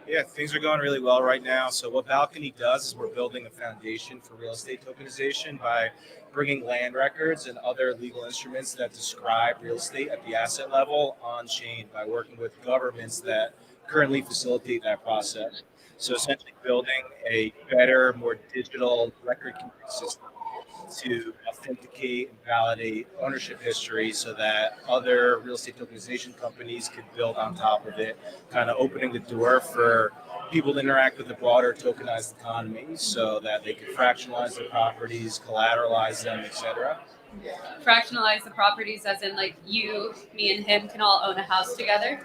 Yeah, things are going really well right now. So what Balcony does is we're building a foundation for real estate tokenization by bringing land records and other legal instruments that describe real estate at the asset level on chain by working with governments that currently facilitate that process. So essentially building a better, more digital record keeping system to authenticate and validate ownership history so that other real estate tokenization companies could build on top of it, kind of opening the door for people to interact with the broader tokenized economy so that they could fractionalize their properties, collateralize them, etc. Fractionalize the properties as in like you, me, and him can all own a house together.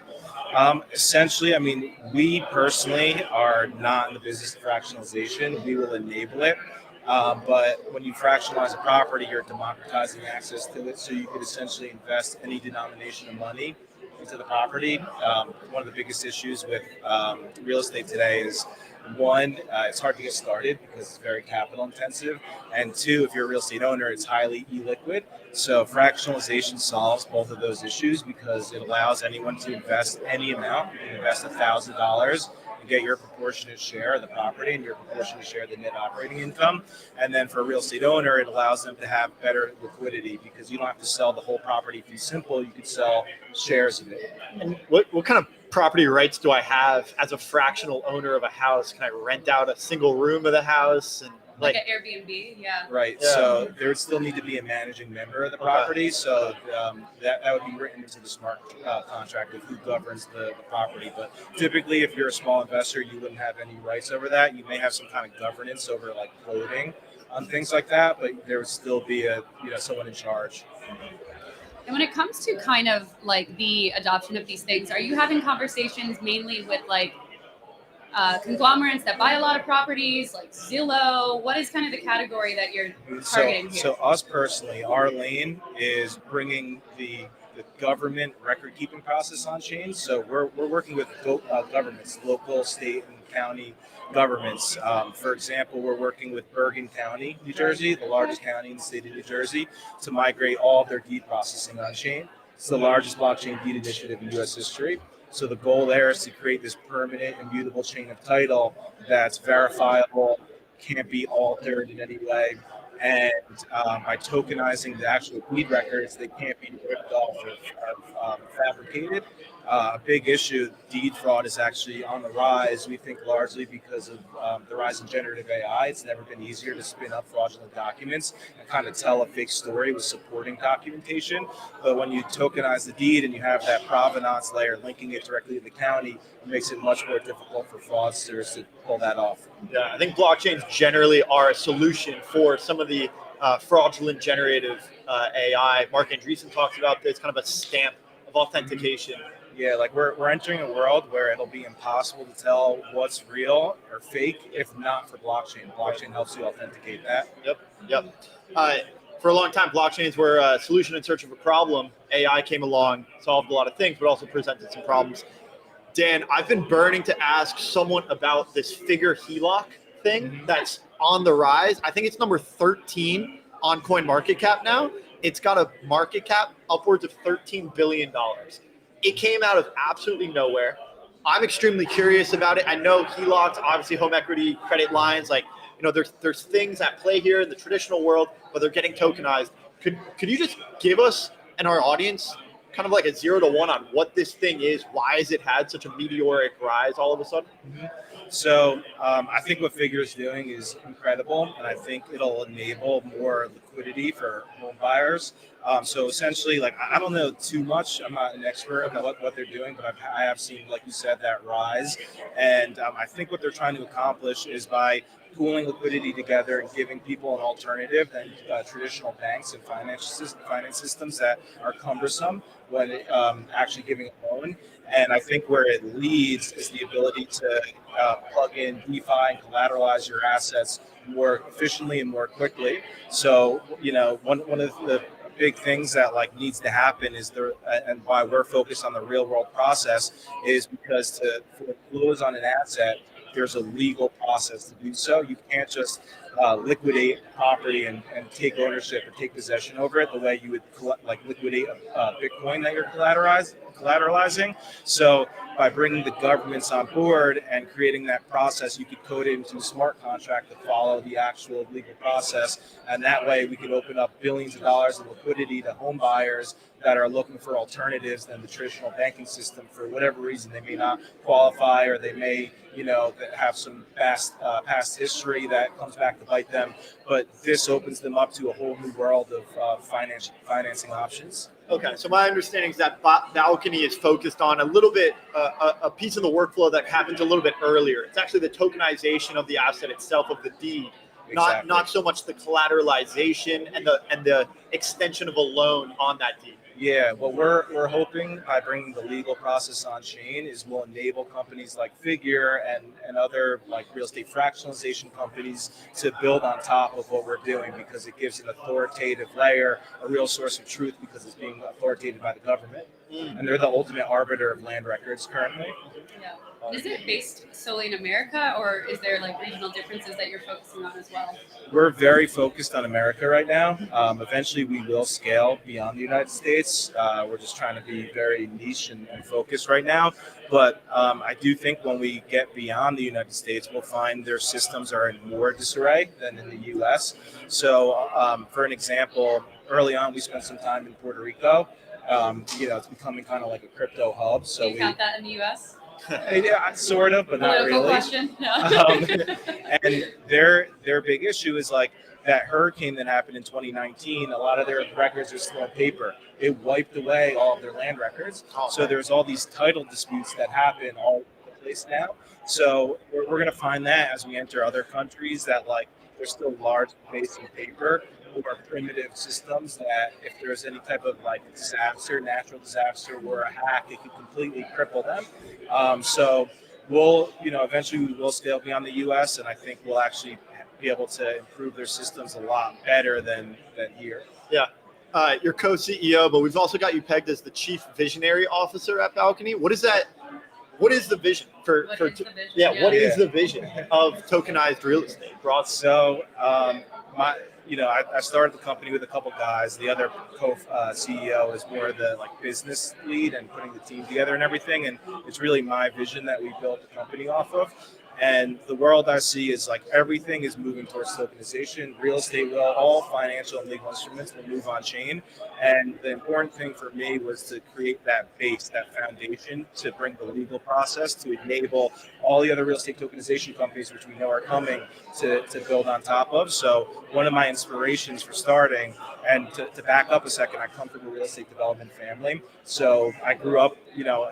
Essentially, I mean, we personally are not in the business of fractionalization. We will enable it. But when you fractionalize a property, you're democratizing access to it. So you could essentially invest any denomination of money into the property. One of the biggest issues with real estate today is one, it's hard to get started because it's very capital intensive. And two, if you're a real estate owner, it's highly illiquid. So fractionalization solves both of those issues because it allows anyone to invest any amount. You can invest $1,000 and get your proportionate share of the property and your proportionate share of the net operating income. And then for a real estate owner, it allows them to have better liquidity because you don't have to sell the whole property fee simple. You could sell shares of it. And what kind of property rights do I have as a fractional owner of a house? Can I rent out a single room of the house and Like an Airbnb, yeah. Right. Yeah. So there would still need to be a managing member of the property. So that would be written into the smart contract of who governs the property. But typically, if you're a small investor, you wouldn't have any rights over that. You may have some kind of governance over like voting on things like that, but there would still be someone in charge. And when it comes to kind of like the adoption of these things, are you having conversations mainly with like conglomerates that buy a lot of properties, like Zillow? What is kind of the category that you're targeting here? So us personally, our lane is bringing the government record keeping process on chain. So we're working with governments, local, state, and county governments. For example, we're working with Bergen County, New Jersey, the largest county in the state of New Jersey, to migrate all of their deed processing on chain. It's the largest blockchain deed initiative in U.S. history. So the goal there is to create this permanent, immutable chain of title that's verifiable, can't be altered in any way. And by tokenizing the actual deed records, they can't be ripped off or fabricated. A big issue, deed fraud is actually on the rise, we think largely because of the rise in generative AI. It's never been easier to spin up fraudulent documents and kind of tell a fake story with supporting documentation. But when you tokenize the deed and you have that provenance layer linking it directly to the county, it makes it much more difficult for fraudsters to pull that off. Yeah, I think blockchains generally are a solution for some of the fraudulent generative AI. Mark Andreessen talks about this, kind of a stamp of authentication. Yeah, like we're entering a world where it'll be impossible to tell what's real or fake if not for blockchain. Blockchain helps you authenticate that. Yep. For a long time, blockchains were a solution in search of a problem. AI came along, solved a lot of things, but also presented some problems. Dan, I've been burning to ask someone about this figure HELOC thing that's on the rise. I think it's number 13 on CoinMarketCap now. It's got a market cap upwards of $13 billion. It came out of absolutely nowhere. I'm extremely curious about it. I know HELOCs, obviously home equity credit lines, there's things at play here in the traditional world, but they're getting tokenized. Could you just give us and our audience kind of like a 0 to 1 on what this thing is? Why has it had such a meteoric rise all of a sudden? So I think what Figure is doing is incredible, and I think it'll enable more liquidity for home buyers. So essentially, like, I don't know too much. I'm not an expert about what they're doing, but I have seen, like you said, that rise. And I think what they're trying to accomplish is by pooling liquidity together and giving people an alternative than traditional banks and finance systems that are cumbersome when actually giving a loan. And I think where it leads is the ability to plug in DeFi and collateralize your assets more efficiently and more quickly. So, one of the big things that like needs to happen is and why we're focused on the real world process is because to foreclose on an asset, there's a legal process to do so. You can't just liquidate property and take ownership and take possession over it the way you would liquidate a Bitcoin that you're collateralizing. So by bringing the governments on board and creating that process, you could code it into a smart contract to follow the actual legal process. And that way we could open up billions of dollars of liquidity to home buyers that are looking for alternatives than the traditional banking system for whatever reason. They may not qualify, or they may, have some past history that comes back to bite them. But this opens them up to a whole new world of financing options. Okay, so my understanding is that Balcony is focused on a little bit a piece of the workflow that happens a little bit earlier. It's actually the tokenization of the asset itself, of the deed, Exactly. not so much the collateralization and the extension of a loan on that deed. Yeah, what we're hoping by bringing the legal process on chain is will enable companies like Figure and other like real estate fractionalization companies to build on top of what we're doing, because it gives an authoritative layer, a real source of truth, because it's being authoritated by the government. And they're the ultimate arbiter of land records currently. Yeah. Is it based solely in America, or is there like regional differences that you're focusing on as well? We're very focused on America right now. Eventually, we will scale beyond the United States. We're just trying to be very niche and focused right now. But I do think when we get beyond the United States, we'll find their systems are in more disarray than in the U.S. So, for an example, early on, we spent some time in Puerto Rico. It's becoming kind of like a crypto hub. So you count that in the U.S.? Yeah, sort of, but not Political really. Question. No. And their big issue is like that hurricane that happened in 2019. A lot of their records are still on paper. It wiped away all of their land records. So there's all these title disputes that happen all over the place now. So we're going to find that as we enter other countries, that like there's still large base of paper or primitive systems that if there's any type of like disaster, natural disaster, or a hack, it could completely cripple them. So we'll, eventually we will scale beyond the U.S. and I think we'll actually be able to improve their systems a lot better than here. Yeah. You're co-CEO, but we've also got you pegged as the chief visionary officer at Balcony. What is that? What is the vision for What is the vision? what is the vision of tokenized real estate? So I started the company with a couple guys. The other co-CEO is more the like business lead and putting the team together and everything. And it's really my vision that we built the company off of. And the world I see is like everything is moving towards tokenization. Real estate will, all financial and legal instruments will move on chain. And the important thing for me was to create that base, that foundation, to bring the legal process to enable all the other real estate tokenization companies, which we know are coming, to build on top of. So one of my inspirations for starting, and to back up a second, I come from a real estate development family. So I grew up,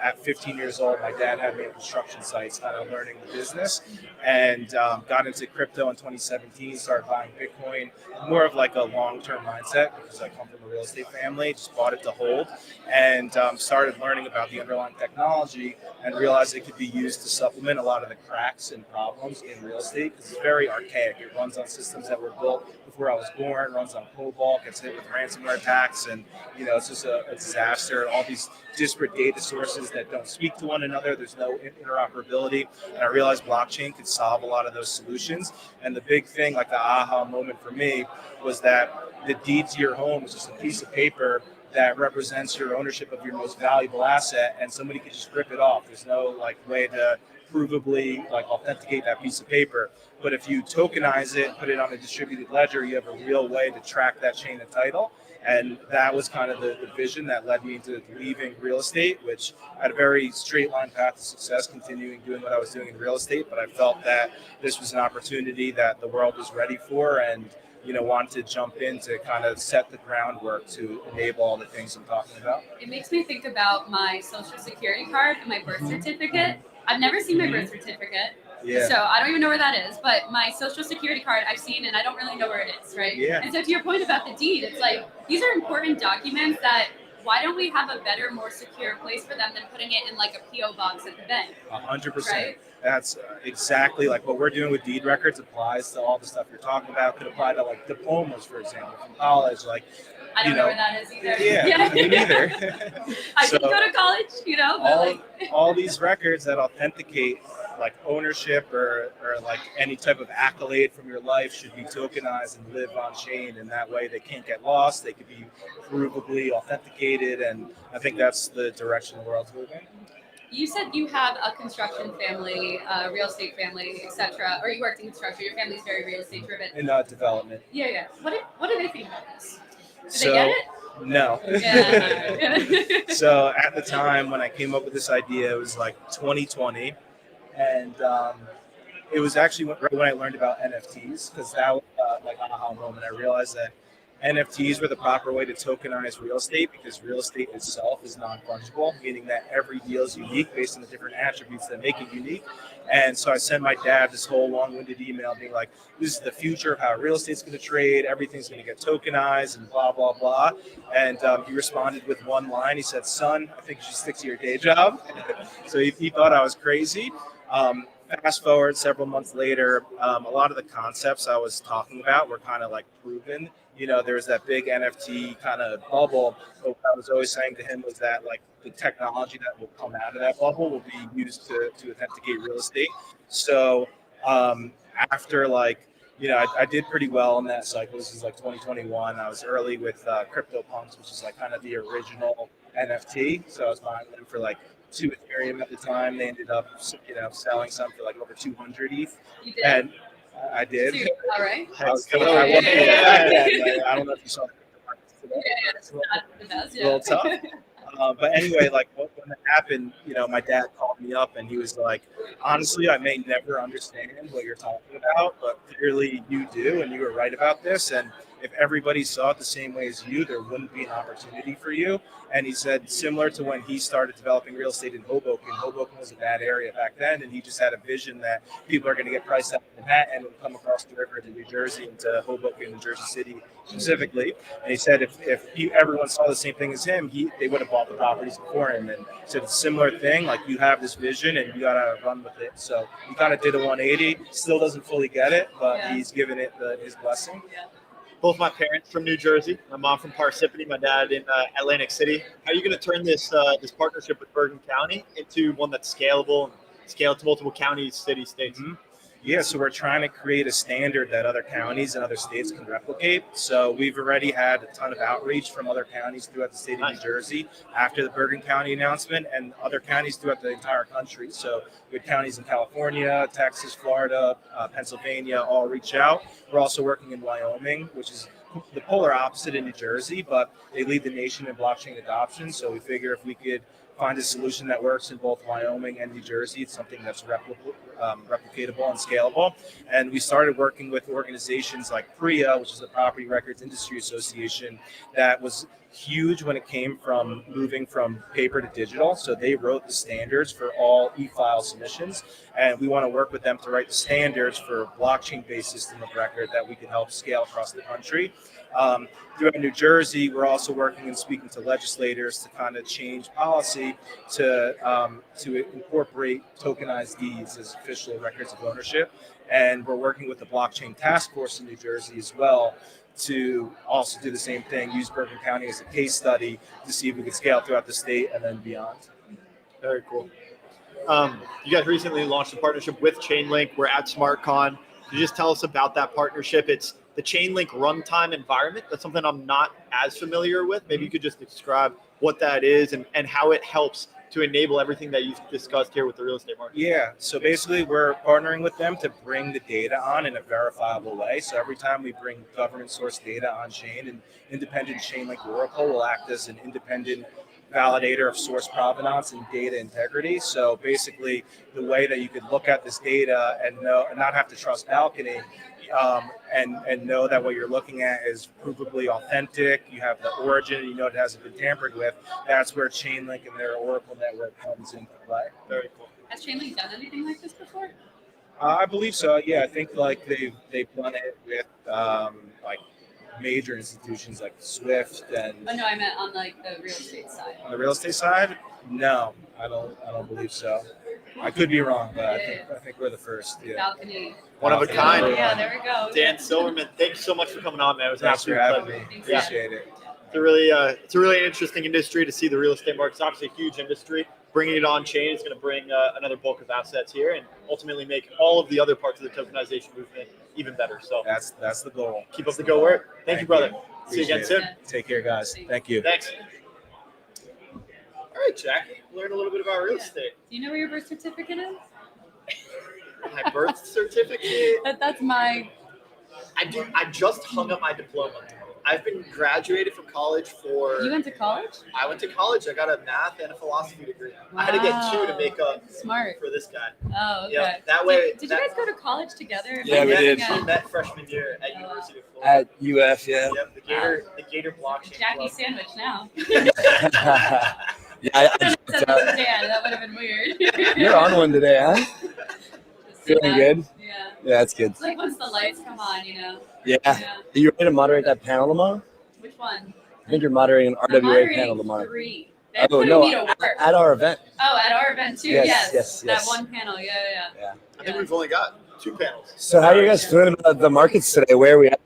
at 15 years old, my dad had me at construction sites, kind of learning the business, and got into crypto in 2017, started buying Bitcoin, more of like a long-term mindset because I come from a real estate family, just bought it to hold, and started learning about the underlying technology and realized it could be used to supplement a lot of the cracks and problems in real estate because it's very archaic. It runs on systems that were built before I was born, runs on COBOL, gets hit with ransomware attacks, and it's just a disaster. All these disparate data sources that don't speak to one another. There's no interoperability. And I realized blockchain could solve a lot of those solutions. And the big thing, like the aha moment for me, was that the deed to your home is just a piece of paper that represents your ownership of your most valuable asset, and somebody could just rip it off. There's no way to provably authenticate that piece of paper. But if you tokenize it, put it on a distributed ledger, you have a real way to track that chain of title. And that was kind of the vision that led me into leaving real estate, which I had a very straight line path to success, continuing doing what I was doing in real estate. But I felt that this was an opportunity that the world was ready for, and wanted to jump in to kind of set the groundwork to enable all the things I'm talking about. It makes me think about my social security card and my birth certificate. I've never seen my birth certificate. Yeah. So I don't even know where that is, but my social security card I've seen and I don't really know where it is, right? Yeah. And so to your point about the deed, it's like, these are important documents that why don't we have a better, more secure place for them than putting it in like a P.O. box at the bank? 100%. Right? That's exactly like what we're doing with deed records applies to all the stuff you're talking about. Could apply to like diplomas, for example, from college. Like, I don't know where that is either. Yeah, me neither. I So, didn't go to college, but all these records that authenticate like ownership or like any type of accolade from your life should be tokenized and live on chain, and that way they can't get lost. They could be provably authenticated, and I think that's the direction the world's moving. You said you have a construction family, real estate family, etc. Or you worked in construction. Your family's very real estate driven. In development. Yeah. What do they think about this? Do So, they get it? No. Yeah. So at the time when I came up with this idea, it was like 2020, and it was actually right when I learned about NFTs, because that was like an aha moment. I realized that NFTs were the proper way to tokenize real estate, because real estate itself is non-fungible, meaning that every deal is unique based on the different attributes that make it unique. And so I sent my dad this whole long-winded email being like, this is the future of how real estate's going to trade. Everything's going to get tokenized and blah, blah, blah. And he responded with one line. He said, son, I think you should stick to your day job. So he thought I was crazy. Fast forward several months later, a lot of the concepts I was talking about were kind of like proven. There was that big NFT kind of bubble. But what I was always saying to him was that like the technology that will come out of that bubble will be used to authenticate real estate. So after I did pretty well in that cycle. This is like 2021. I was early with CryptoPunks, which is like kind of the original NFT. So I was buying them for like 2 Ethereum at the time. They ended up, selling some for like over 200 ETH. You did. And I did. All right. I was Yeah. I don't know if you saw the today. Yeah, it's not the best. A little tough. But anyway, like when that happened, my dad called me up and he was like, honestly, I may never understand what you're talking about, but clearly you do, and you were right about this. And if everybody saw it the same way as you, there wouldn't be an opportunity for you. And he said, similar to when he started developing real estate in Hoboken. Hoboken was a bad area back then, and he just had a vision that people are going to get priced out of Manhattan and come across the river to New Jersey and to Hoboken and Jersey City specifically. And he said if everyone saw the same thing as him, they would have bought the properties before him. And said, it's a similar thing, like you have this vision and you got to run with it. So he kind of did a 180, still doesn't fully get it, but he's given it his blessing. Yeah. Both my parents from New Jersey. My mom from Parsippany. My dad in Atlantic City. How are you going to turn this partnership with Bergen County into one that's scalable and scale to multiple counties, cities, states? Mm-hmm. Yeah, so we're trying to create a standard that other counties and other states can replicate. So we've already had a ton of outreach from other counties throughout the state of New Jersey after the Bergen County announcement, and other counties throughout the entire country. So we had counties in California, Texas, Florida, Pennsylvania all reach out. We're also working in Wyoming, which is the polar opposite in New Jersey, but they lead the nation in blockchain adoption. So we figure if we could find a solution that works in both Wyoming and New Jersey, it's something that's replicatable and scalable. And we started working with organizations like PRIA, which is the Property Records Industry Association, that was huge when it came from moving from paper to digital. So they wrote the standards for all e-file submissions, and we want to work with them to write the standards for blockchain-based system of record that we can help scale across the country. Throughout New Jersey, we're also working and speaking to legislators to kind of change policy to incorporate tokenized deeds as official records of ownership. And we're working with the Blockchain Task Force in New Jersey as well to also do the same thing, use Bergen County as a case study to see if we could scale throughout the state and then beyond. Very cool. You guys recently launched a partnership with Chainlink. We're at SmartCon. Can you just tell us about that partnership? It's the Chainlink runtime environment. That's something I'm not as familiar with. Maybe you could just describe what that is and how it helps to enable everything that you've discussed here with the real estate market? Yeah, so basically we're partnering with them to bring the data on in a verifiable way. So every time we bring government source data on chain, an independent chain like Oracle will act as an independent validator of source provenance and data integrity. So basically the way that you could look at this data and know and not have to trust balcony, and know that what you're looking at is provably authentic, you have the origin, you know it hasn't been tampered with, that's where Chainlink and their Oracle network comes into play. Very cool. Has Chainlink done anything like this before? I believe so. Yeah, I think like they've done it with like major institutions like Swift and Oh no, I meant on like the real estate side. on the real estate side. No, I don't believe so. I could be wrong, but I think we're the first. Yeah. Balcony. One of a kind. Yeah, there we go. Dan Silverman, thank you so much for coming on, man. It was an Thanks for absolute having pleasure. me. Yeah. Appreciate it. It's a really interesting industry to see the real estate market. It's obviously a huge industry. Bringing it on chain is going to bring another bulk of assets here and ultimately make all of the other parts of the tokenization movement even better. So That's the goal. keep up the good work. Thank you, brother. See you again Appreciate soon. it. Take care, guys. Thank you. Thanks. All right, Jackie. Learn a little bit about real estate. Do you know where your birth certificate is? My birth certificate. That's my. I just hung up my diploma. I've been graduated from college for. You went to college? I went to college. I got a math and a philosophy degree. I had to get 2 to make up Smart. for this guy. Oh, okay. Yeah, that way. Did you guys go to college together? Yeah, we did. We met freshman year at University of Florida. At UF, yeah. Yep, the Gator blockchain Jackie club. sandwich now. Yeah, I Said jumped that out. to Dan. That would have been weird. You're on one today, huh? Feeling good? Yeah. Yeah, that's good. It's like once the lights come on, Yeah. Yeah. Are you ready to moderate that panel tomorrow? Which one? I think you're moderating an I'm RWA moderating panel tomorrow. 3. They're Oh, putting no, me to work. at our event. Oh, at our event too. Yes, Yes. That yes. one panel. Yeah. Yeah. I think we've only got 2 panels. So how are you guys feeling about the markets today? Where are we at?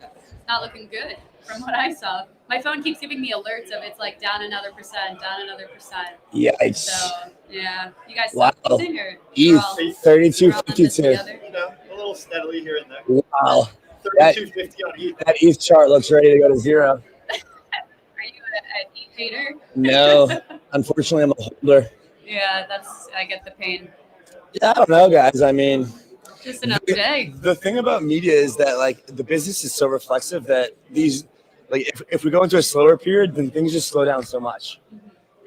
Not looking good from what I saw. My phone keeps giving me alerts of it's like down another percent, down another percent. Yikes. So yeah, you guys Wow. saw anything or ETH, we're all in this 32.52. together? You know, a little steadily here and there. Wow. 32.50 on ETH. That ETH chart looks ready to go to 0. Are you an ETH hater? No, unfortunately, I'm a holder. Yeah, I get the pain. Yeah, I don't know, guys. I mean, Just another day. the thing about media is that like the business is so reflexive that these, like, if we go into a slower period, then things just slow down so much,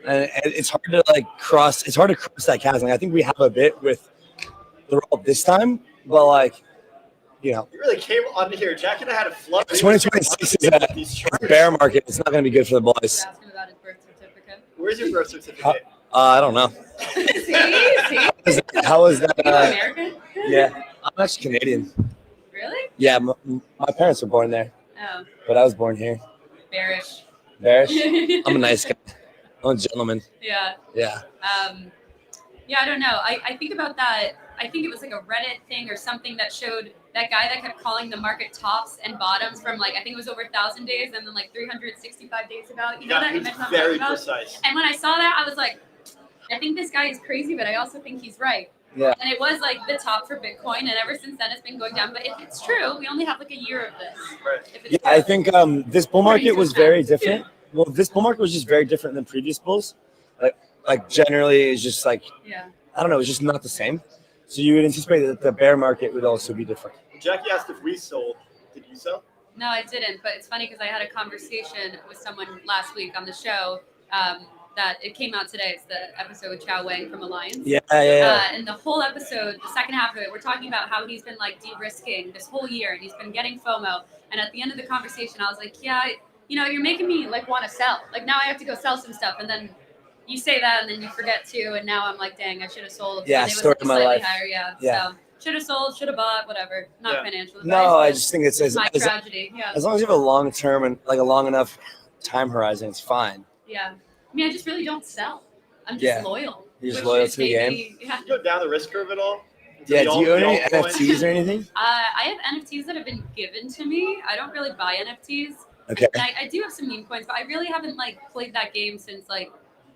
and it's hard to cross that chasm. Like, I think we have a bit with the Rollup this time, but like, you know, You really came on here. Jack and I had a flood. 2026 is a bear market. It's not going to be good for the boys. Asking about his birth certificate. Where's your birth certificate? I don't know. See? How was that? You American? Yeah, I'm actually Canadian. Really? Yeah, my parents were born there, Oh, but I was born here. bearish. Bearish. I'm a nice guy. I'm a gentleman. Yeah. Yeah. Yeah, I don't know. I think about that. I think it was like a Reddit thing or something that showed that guy that kept calling the market tops and bottoms from like, I think it was over 1,000 days and then like 365 days about. You know that It's image I'm very talking about? precise. And when I saw that, I was like, I think this guy is crazy, but I also think he's right. Yeah. And it was like the top for Bitcoin, and ever since then it's been going down. But if it's true, we only have like a year of this. Right. If it's Yeah, true. I think this bull market was very different. Well, this bull market was just very different than previous bulls. Like generally, it's just like, Yeah. I don't know, it's just not the same. So you would anticipate that the bear market would also be different. Jackie asked if we sold. Did you sell? No, I didn't. But it's funny because I had a conversation with someone last week on the show that it came out today. It's the episode with Chao Wang from Alliance. Yeah. And the whole episode, the second half of it, we're talking about how he's been like de-risking this whole year and he's been getting FOMO. And at the end of the conversation, I was like, yeah, you're making me like want to sell. Like now I have to go sell some stuff. And then you say that and then you forget to. And now I'm like, dang, I should have sold. Yeah, when it was story of my slightly life. higher. Yeah. Yeah. So should have sold, should have bought, whatever. Not Yeah. financial advice. No, I but just think it's as my tragedy. Yeah. long as you have a long term and like a long enough time horizon, it's fine. Yeah. I mean, I just really don't sell. I'm just Yeah. loyal. You're just which loyal is to the game. maybe- Yeah. Did you go down the risk curve at all? Yeah. Do you own any altcoins? NFTs or anything? I have NFTs that have been given to me. I don't really buy NFTs. Okay. And I do have some meme coins, but I really haven't like played that game since like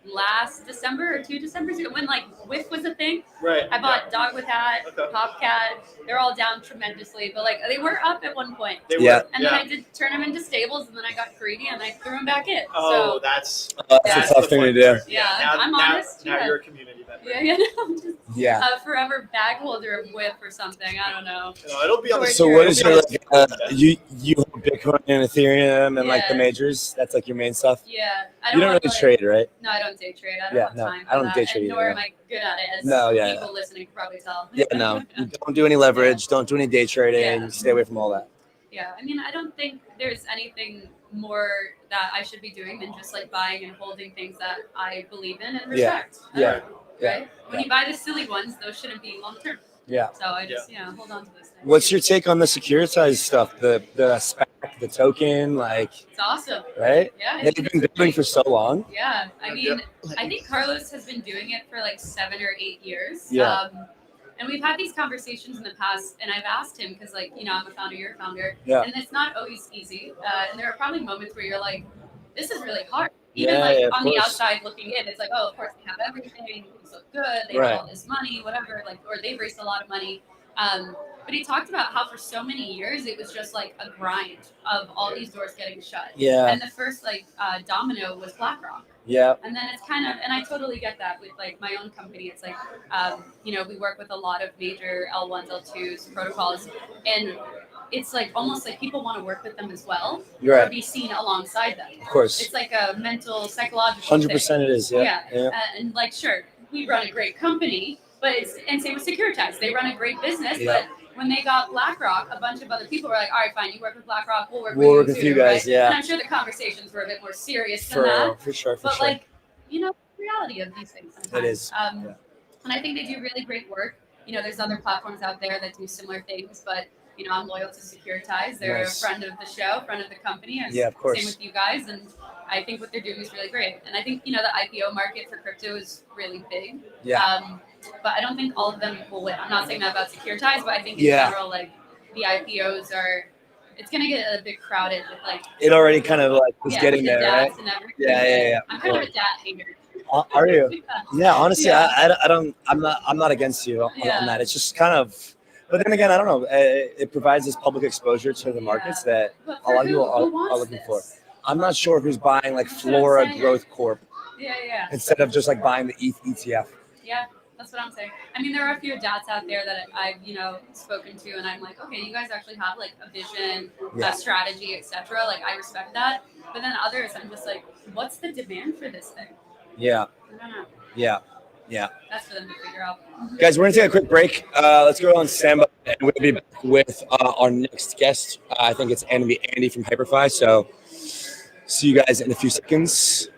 last December or 2 Decembers ago when like WIF was a thing. Right. I bought Dog with Hat, Okay. Popcat. They're all down tremendously, but like they were up at one point. They Yeah. were. And then I did turn them into stables, and then I got greedy and I threw them back in. Oh, So that's That's a tough the thing to fun do. part. Yeah, Now, I'm now, honest, Now yeah. you're a community member. yeah, I'm just Yeah. a forever bag holder of WIF or something. I don't know. No, it'll be on the. So what is it'll your be on like? the- You hold Bitcoin and Ethereum and like the Yeah. majors. That's like your main stuff. Yeah, I You don't have, really like- trade, right? No, I don't day trade. I don't Yeah, have no, time. I don't for day that, trade and either, nor yeah. am I good at it, as No, yeah, people listening can probably tell. Yeah, no. You don't do any leverage. Don't do any day trading. Yeah. Stay away from all that. Yeah, I mean, I don't think there's anything more that I should be doing than just like buying and holding things that I believe in and Yeah. respect. Yeah. Right? When you buy the silly ones, those shouldn't be long term. Yeah. So I just, hold on to those things. What's your take on the securitized stuff? The SPAC, the token, like, It's awesome. right? Yeah. They've been building for so long. Yeah. I mean, I think Carlos has been doing it for like 7 or 8 years. Yeah. And we've had these conversations in the past, and I've asked him because, like, I'm a founder, you're a founder, Yeah. and it's not always easy. And there are probably moments where you're like, this is really hard. Even Yeah, like yeah, of on the course. outside looking in, it's like, oh, of course they have everything, things look good, they Right. have all this money, whatever, like, or they've raised a lot of money. But he talked about how for so many years it was just like a grind of all these doors getting shut. Yeah. And the first like domino was BlackRock. Yeah. And then it's kind of, and I totally get that with like my own company. It's like, we work with a lot of major L1s, L2s, protocols, and it's like almost like people want to work with them as well, You're or right. be seen alongside them. Of course. It's like a mental, psychological 100% it is. Yeah. thing. And like, sure, we run a great company, but and same with Securitize. They run a great business, Yeah. but when they got BlackRock, a bunch of other people were like, all right, fine, you work with BlackRock, we'll work We'll work with with you you too, guys, right? yeah. And I'm sure the conversations were a bit more serious than that. For sure. But like, the reality of these things sometimes. It is. And I think they do really great work. There's other platforms out there that do similar things, but I'm loyal to Securitize. They're Nice. a friend of the show, friend of the company. And Yeah, of course. Same with you guys. And I think what they're doing is really great. And I think, the IPO market for crypto is really big. Yeah. But I don't think all of them will win. I'm not saying that about Securitize, but I think in Yeah. general, like the IPOs it's going to get a bit crowded with like. It already kind of like was getting with the there, right? DATs and everything. Yeah. I'm kind of a DAT hater. Are you? Yeah, honestly, Yeah. I'm not against you on Yeah. that. It's just kind of, but then again, I don't know. It provides this public exposure to the markets that But a lot of who people are wants looking for. this? I'm not sure who's buying like That's what I'm Flora saying. Growth Corp Yeah. instead of just like buying the ETH ETF. Yeah, that's what I'm saying. I mean, there are a few DATs out there that I've, spoken to, and I'm like, okay, you guys actually have like a vision, Yeah. a strategy, etc. Like, I respect that. But then others, I'm just like, what's the demand for this thing? Yeah, I don't know. yeah. That's for them to figure out. Guys, we're gonna take a quick break. Let's go on standby, and we'll be back with our next guest. I think it's Andy from Hyperfi. So, see you guys in a few seconds.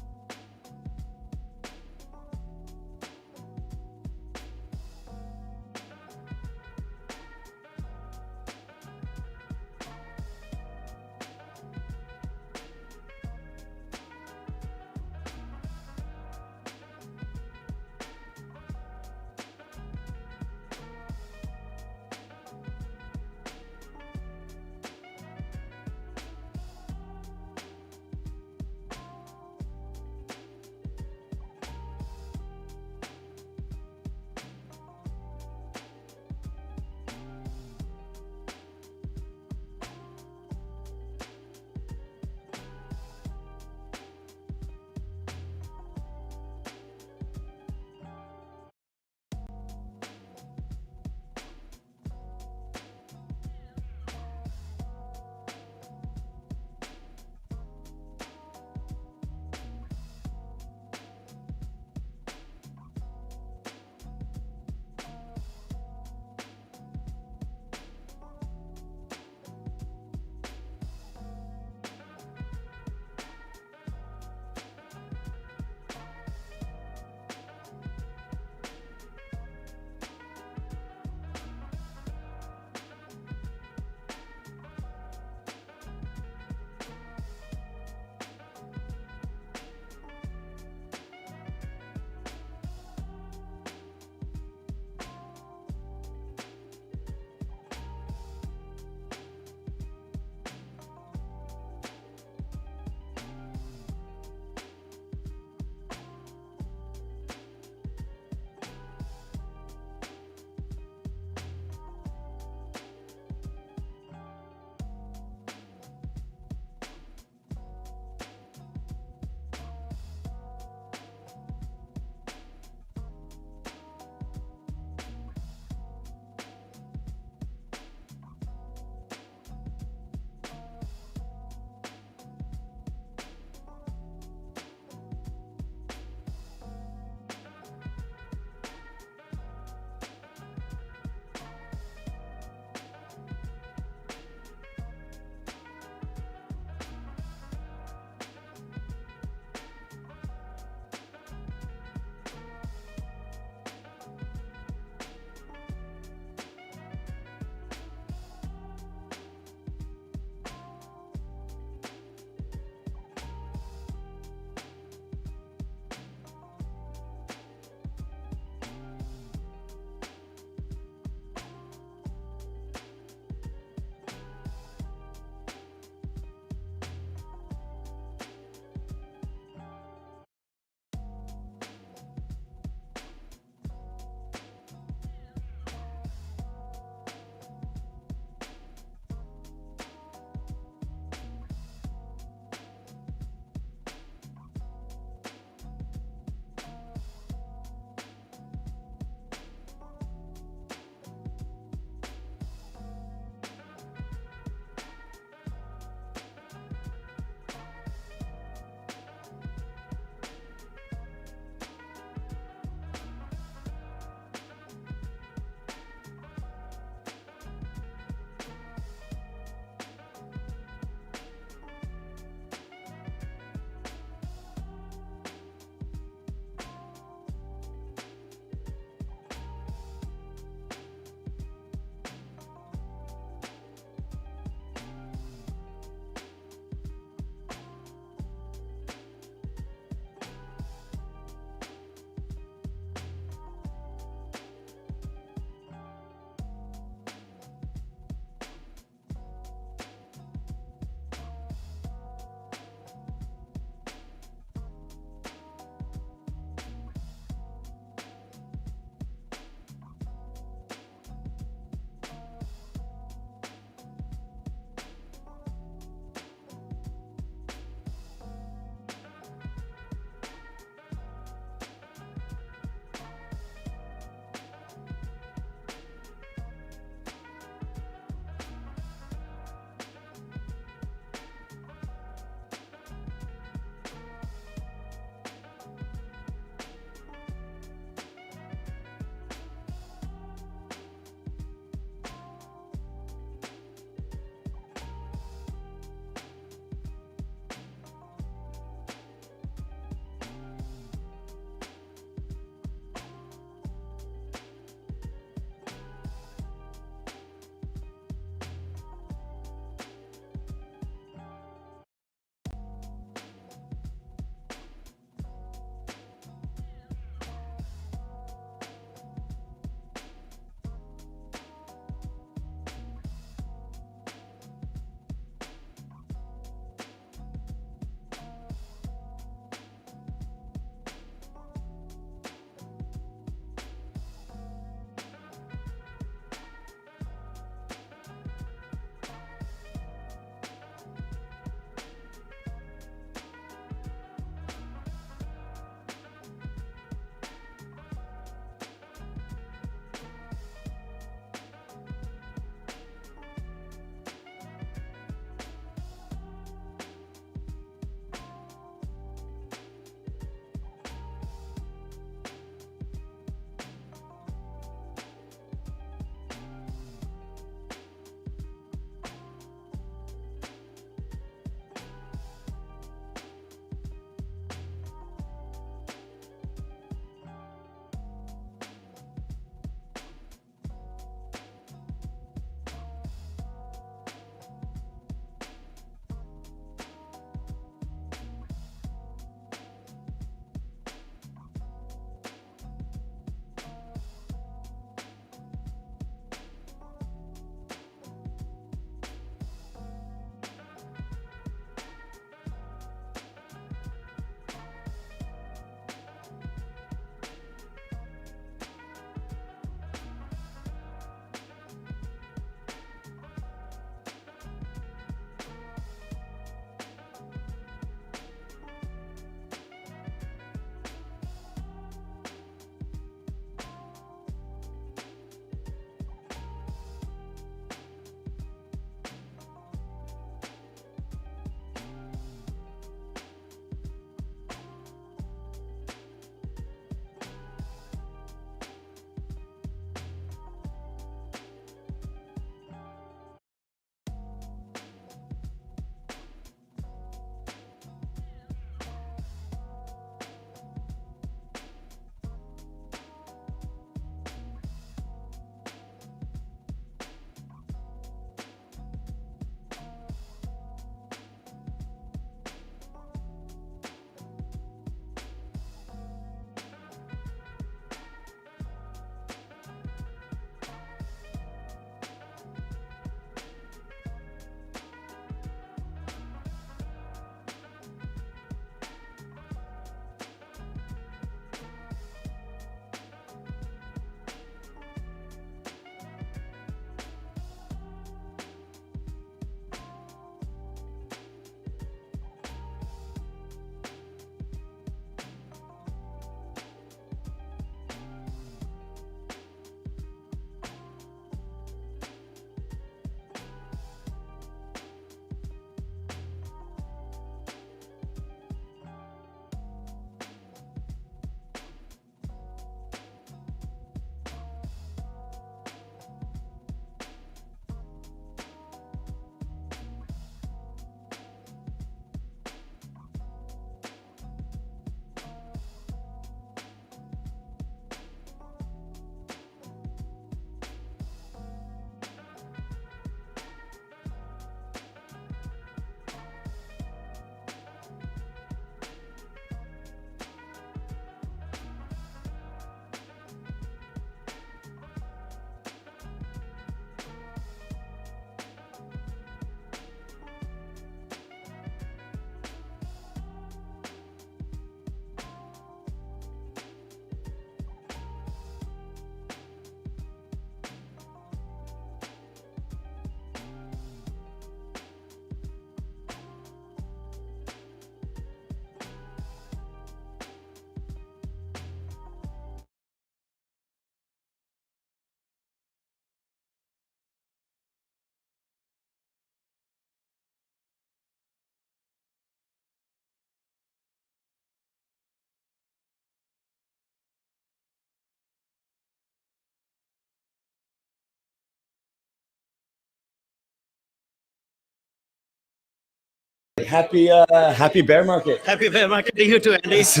Happy bear market. Happy bear market to you too, Andy. So,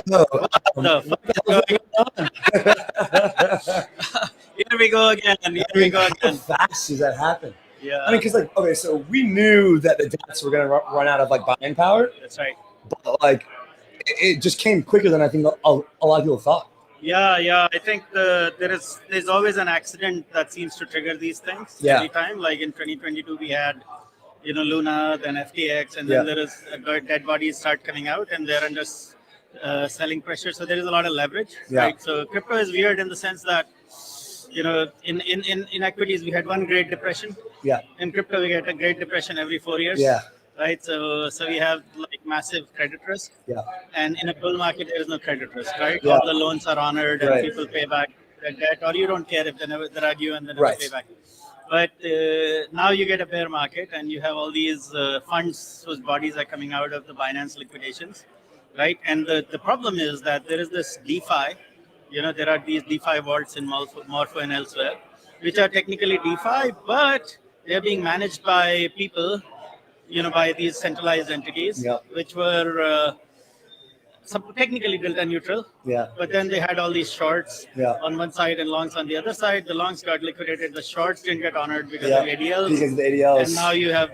The fuck is going on? Here we go again. How fast does that happen? Yeah, I mean, because like, okay, so we knew that the debts were gonna run out of like buying power, that's right. but like, it just came quicker than I think a lot of people thought. Yeah. I think there's always an accident that seems to trigger these things every time. Like in 2022, we had Luna, then FTX, and then there is dead bodies start coming out, and they're under selling pressure. So there is a lot of leverage, right? So crypto is weird in the sense that in equities we had one Great Depression. Yeah. In crypto we get a Great Depression every 4 years. Yeah. Right. So we have like massive credit risk. Yeah. And in a bull market there is no credit risk, right? Yeah. All the loans are honored and people pay back their debt, or you don't care if they drag you and they never pay back. But now you get a bear market and you have all these funds whose bodies are coming out of the Binance liquidations, right? And the problem is that there is this DeFi. There are these DeFi vaults in Morpho and elsewhere, which are technically DeFi, but they're being managed by people, by these centralized entities, which were technically delta neutral. Yeah. But then they had all these shorts on one side and longs on the other side. The longs got liquidated. The shorts didn't get honored because of ADLs. Because of the ADLs. And now you have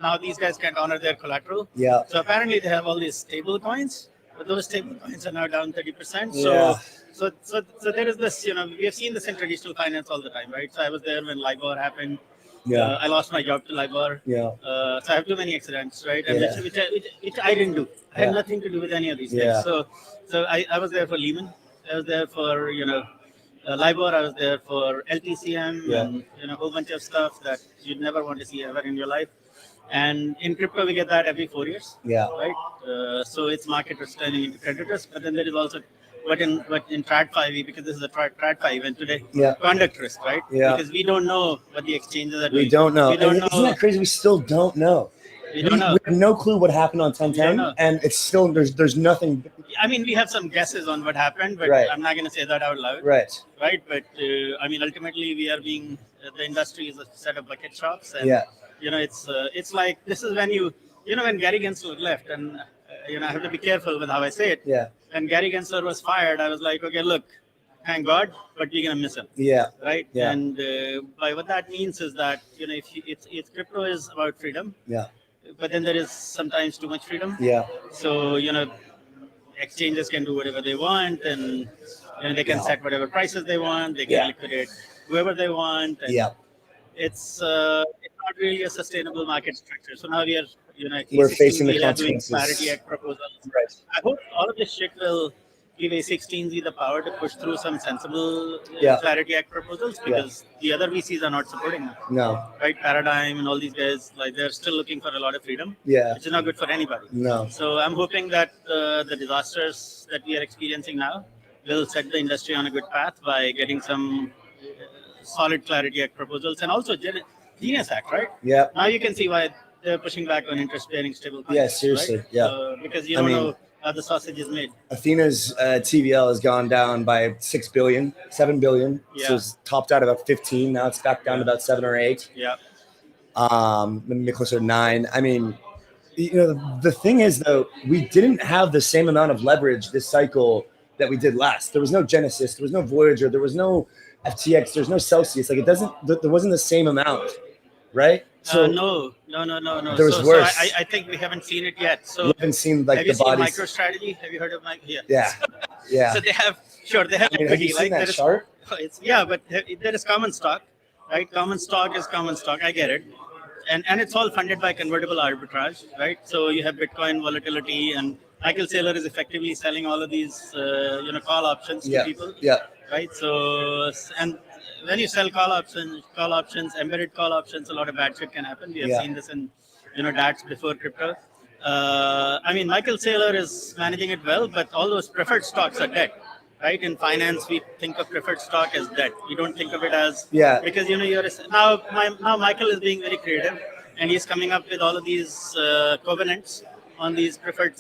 now these guys can't honor their collateral. Yeah. So apparently they have all these stable coins, but those stable coins are now down 30%. So there is this, we have seen this in traditional finance all the time, right? So I was there when LIBOR happened. Yeah. I lost my job to LIBOR. Yeah. So I have too many accidents, right? And which I didn't do. I had nothing to do with any of these things. So I was there for Lehman. I was there for LIBOR. I was there for LTCM and a whole bunch of stuff that you'd never want to see ever in your life. And in crypto, we get that every 4 years. Yeah. Right. So it's market risk turning into credit risk, but then there is also what in TradFi, because this is a TradFi event today. Yeah. Conduct risk, right? Yeah. Because we don't know what the exchanges are doing. We don't know. Isn't that crazy? We still don't know. We have no clue what happened on 1010, and it's still there's nothing. I mean, we have some guesses on what happened, but I'm not going to say that out loud. Right. But I mean, ultimately, we are being the industry is a set of bucket shops, and it's like this is when when Gary Gensler left, and I have to be careful with how I say it. Yeah. When Gary Gensler was fired, I was like, okay, look, thank God, but we're gonna miss him. Yeah. Right. Yeah. And by what that means is that if crypto is about freedom. Yeah. But then there is sometimes too much freedom. Yeah. So exchanges can do whatever they want, and they can set whatever prices they want. They can liquidate whoever they want. And it's not really a sustainable market structure. So now we are, we're facing the consequences. Clarity Act proposals. Right. I hope all of this shit will give A16Z the power to push through some sensible Clarity Act proposals, because the other VCs are not supporting them. No. Right? Paradigm and all these guys, they're still looking for a lot of freedom. Yeah. Which is not good for anybody. No. So I'm hoping that the disasters that we are experiencing now will set the industry on a good path by getting some solid Clarity Act proposals, and also Genius Act, right? Yeah. Now you can see why they're pushing back on interest-bearing stable coins. Yeah, seriously. Right? Yeah. Because you don't know how the sausage is made. Athena's TVL has gone down by 7 billion. Yeah. So it's topped out about 15. Now it's back down to about 7 or 8. Yeah. Maybe closer to 9. I mean, the thing is, though, we didn't have the same amount of leverage this cycle that we did last. There was no Genesis. There was no Voyager. There was no FTX. There's no Celsius. Like there wasn't the same amount, right? So no. There was worse. So I think we haven't seen it yet. So we haven't seen have you seen MicroStrategy? Have you heard of Yeah. So they have equity. Have you seen that chart? But there is common stock, right? Common stock is common stock. I get it, and it's all funded by convertible arbitrage, right? So you have Bitcoin volatility, and Michael Saylor is effectively selling all of these, call options to people. Yeah. Right. So and when you sell call options, embedded call options, a lot of bad shit can happen. We have seen this in, DATs before crypto. I mean, Michael Saylor is managing it well, but all those preferred stocks are dead, right? In finance, we think of preferred stock as dead. We don't think of it as because now Michael is being very creative, and he's coming up with all of these covenants on these preferred,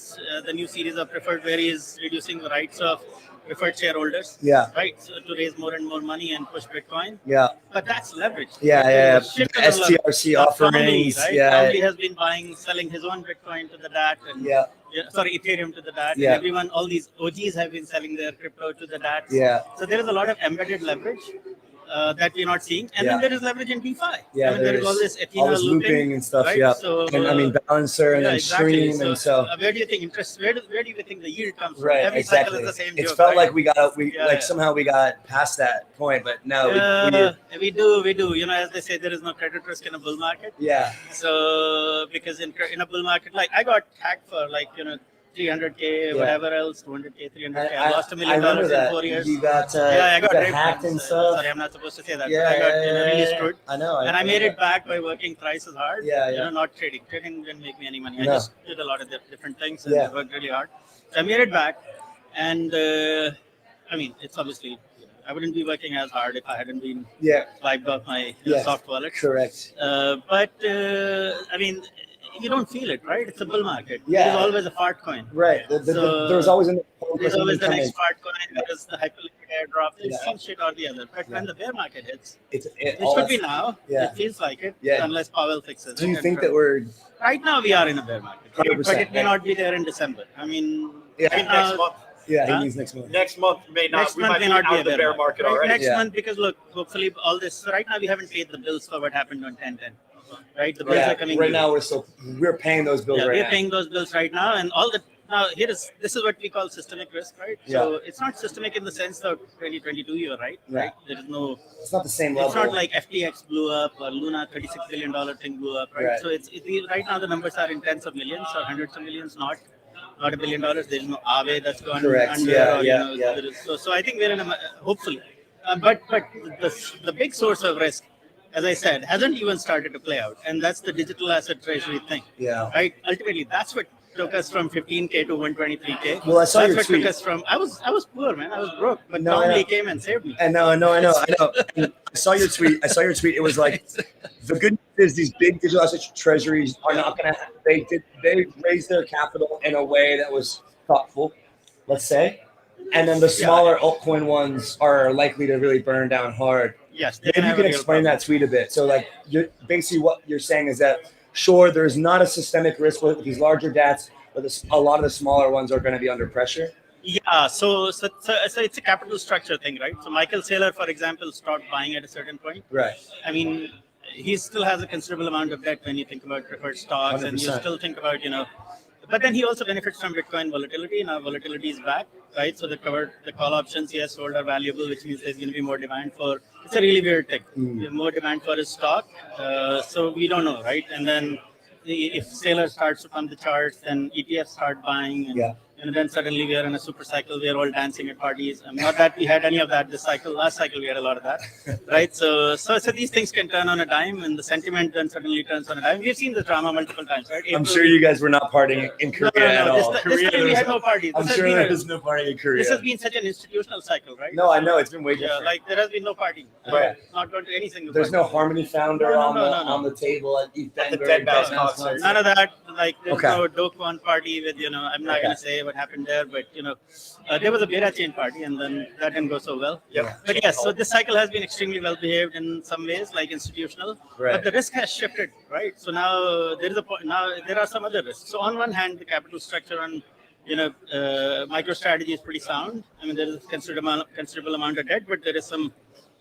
the new series of preferred, where he is reducing the rights of preferred shareholders. Yeah. Right. So to raise more and more money and push Bitcoin. Yeah. But that's leverage. Yeah. Shit The ton of leverage. STRC offerings. Right? Yeah. Family has been selling his own Bitcoin to the DAT and Ethereum to the DAT. Yeah. And all these OGs have been selling their crypto to the DAT. Yeah. So there is a lot of embedded leverage that we're not seeing. And then there is leverage in DeFi. Yeah. There is all this Athena looping and stuff. Right? Yeah. So, And Balancer and then Stream. And so where do you think where do you think the yield comes from? Right, Every exactly. cycle is the same It's joke, felt right? like somehow we got past that point, but no, we do. As they say, there is no credit risk in a bull market. Yeah. So because in a bull market, like I got tagged for 300K, whatever else, 200K, 300K. I lost $1 million in 4 years. You got I got hacked and stuff. Sorry, I'm not supposed to say that. But I got really screwed. I know. And I made it back by working thrice as hard. Yeah. Not trading. Trading didn't make me any money. I No. just did a lot of different things and worked really hard. So I made it back, and it's obviously. I wouldn't be working as hard if I hadn't been wiped off my soft wallet. Correct. But you don't feel it, right? It's a bull market. Yeah. There's always a fart coin. Right. There's always the next fart coin. There's the hyperliquid airdrop. There's some shit or the other. But when the bear market hits, it should be now. Yeah. It feels like it, Yeah. unless Powell fixes it. Do you think that we're right now we are in a bear market, 100%, but it may not be there in December. Next month. he means next month. Next month may not. Next We month might may be not out be of the bear market already. Next month, because look, hopefully all this. So right now we haven't paid the bills for what happened on 10/10. Right, the bills are coming. Right now we're paying those bills right now. We're paying those bills right now, and this is what we call systemic risk, right? So it's not systemic in the sense that 2022 you're right. Right. There is no. It's not the same level. It's not like FTX blew up or Luna $36 billion thing blew up, right? So it's right now the numbers are in tens of millions or hundreds of millions, not $1 billion. There is no Aave that's gone under. So I think we're in a hopefully, but the big source of risk, as I said, hasn't even started to play out, and that's the digital asset treasury thing. Yeah. Right. Ultimately, that's what took us from 15K to 123K. Well, I saw your tweet. Took us from. I was poor, man. I was broke, but Tom Lee came and saved me. I know. I saw your tweet. It was like the good news is these big digital asset treasuries are not going to. They raised their capital in a way that was thoughtful, let's say, and then the smaller altcoin ones are likely to really burn down hard. Yes, maybe you can explain that tweet a bit. So, basically, what you're saying is that sure, there's not a systemic risk with these larger DATs, but a lot of the smaller ones are going to be under pressure. Yeah, so it's a capital structure thing, right? So Michael Saylor, for example, stopped buying at a certain point. Right. I mean, he still has a considerable amount of debt when you think about preferred stocks, 100%. And you still think about But then he also benefits from Bitcoin volatility. Now volatility is back, right? So the call options he has sold are valuable, which means there's going to be more demand for. It's a really weird thing. More demand for his stock. So we don't know, right? And then if Saylor starts to pump the charts, then ETFs start buying. And then suddenly we are in a super cycle. We are all dancing at parties. Not that we had any of that this cycle. Last cycle we had a lot of that, right? So these things can turn on a dime, and the sentiment then suddenly turns on a dime. We've seen this drama multiple times, right? I'm sure you guys were not partying in Korea at all. This time we had no parties. I'm sure there was no partying in Korea. This has been such an institutional cycle, right? No, I know it's been way different. Like there has been no party. Right. Not going to any single. There's no Harmony founder on the table at the Dead Mouse concert. None of that. Like there's no Do Kwon party with I'm not going to say what happened there, but there was a Beta Chain party, and then that didn't go so well. But yes, so this cycle has been extremely well behaved in some ways, like institutional. But the risk has shifted, right? So now there is a point. Now there are some other risks. So on one hand, the capital structure on MicroStrategy is pretty sound. I mean, there is a considerable amount of debt, but there is some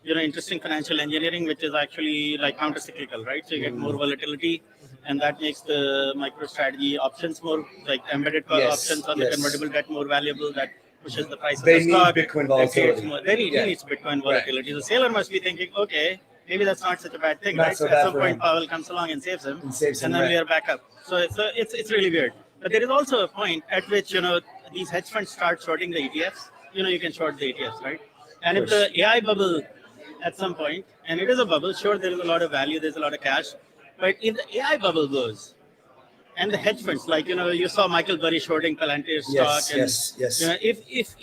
interesting financial engineering, which is actually like counter-cyclical, right? So you get more volatility, and that makes the MicroStrategy options more like embedded options on the convertible debt more valuable. That pushes the price of the stock. They need Bitcoin volatility. They need Bitcoin volatility. The Saylor must be thinking, okay, maybe that's not such a bad thing, right? So at some point, Powell comes along and saves him, and then we are back up. So it's really weird. But there is also a point at which these hedge funds start shorting the ETFs. You can short the ETFs, right? And if the AI bubble at some point, and it is a bubble, sure, there is a lot of value, there's a lot of cash. But if the AI bubble goes, and the hedge funds, like you saw Michael Burry shorting Palantir's stock, and if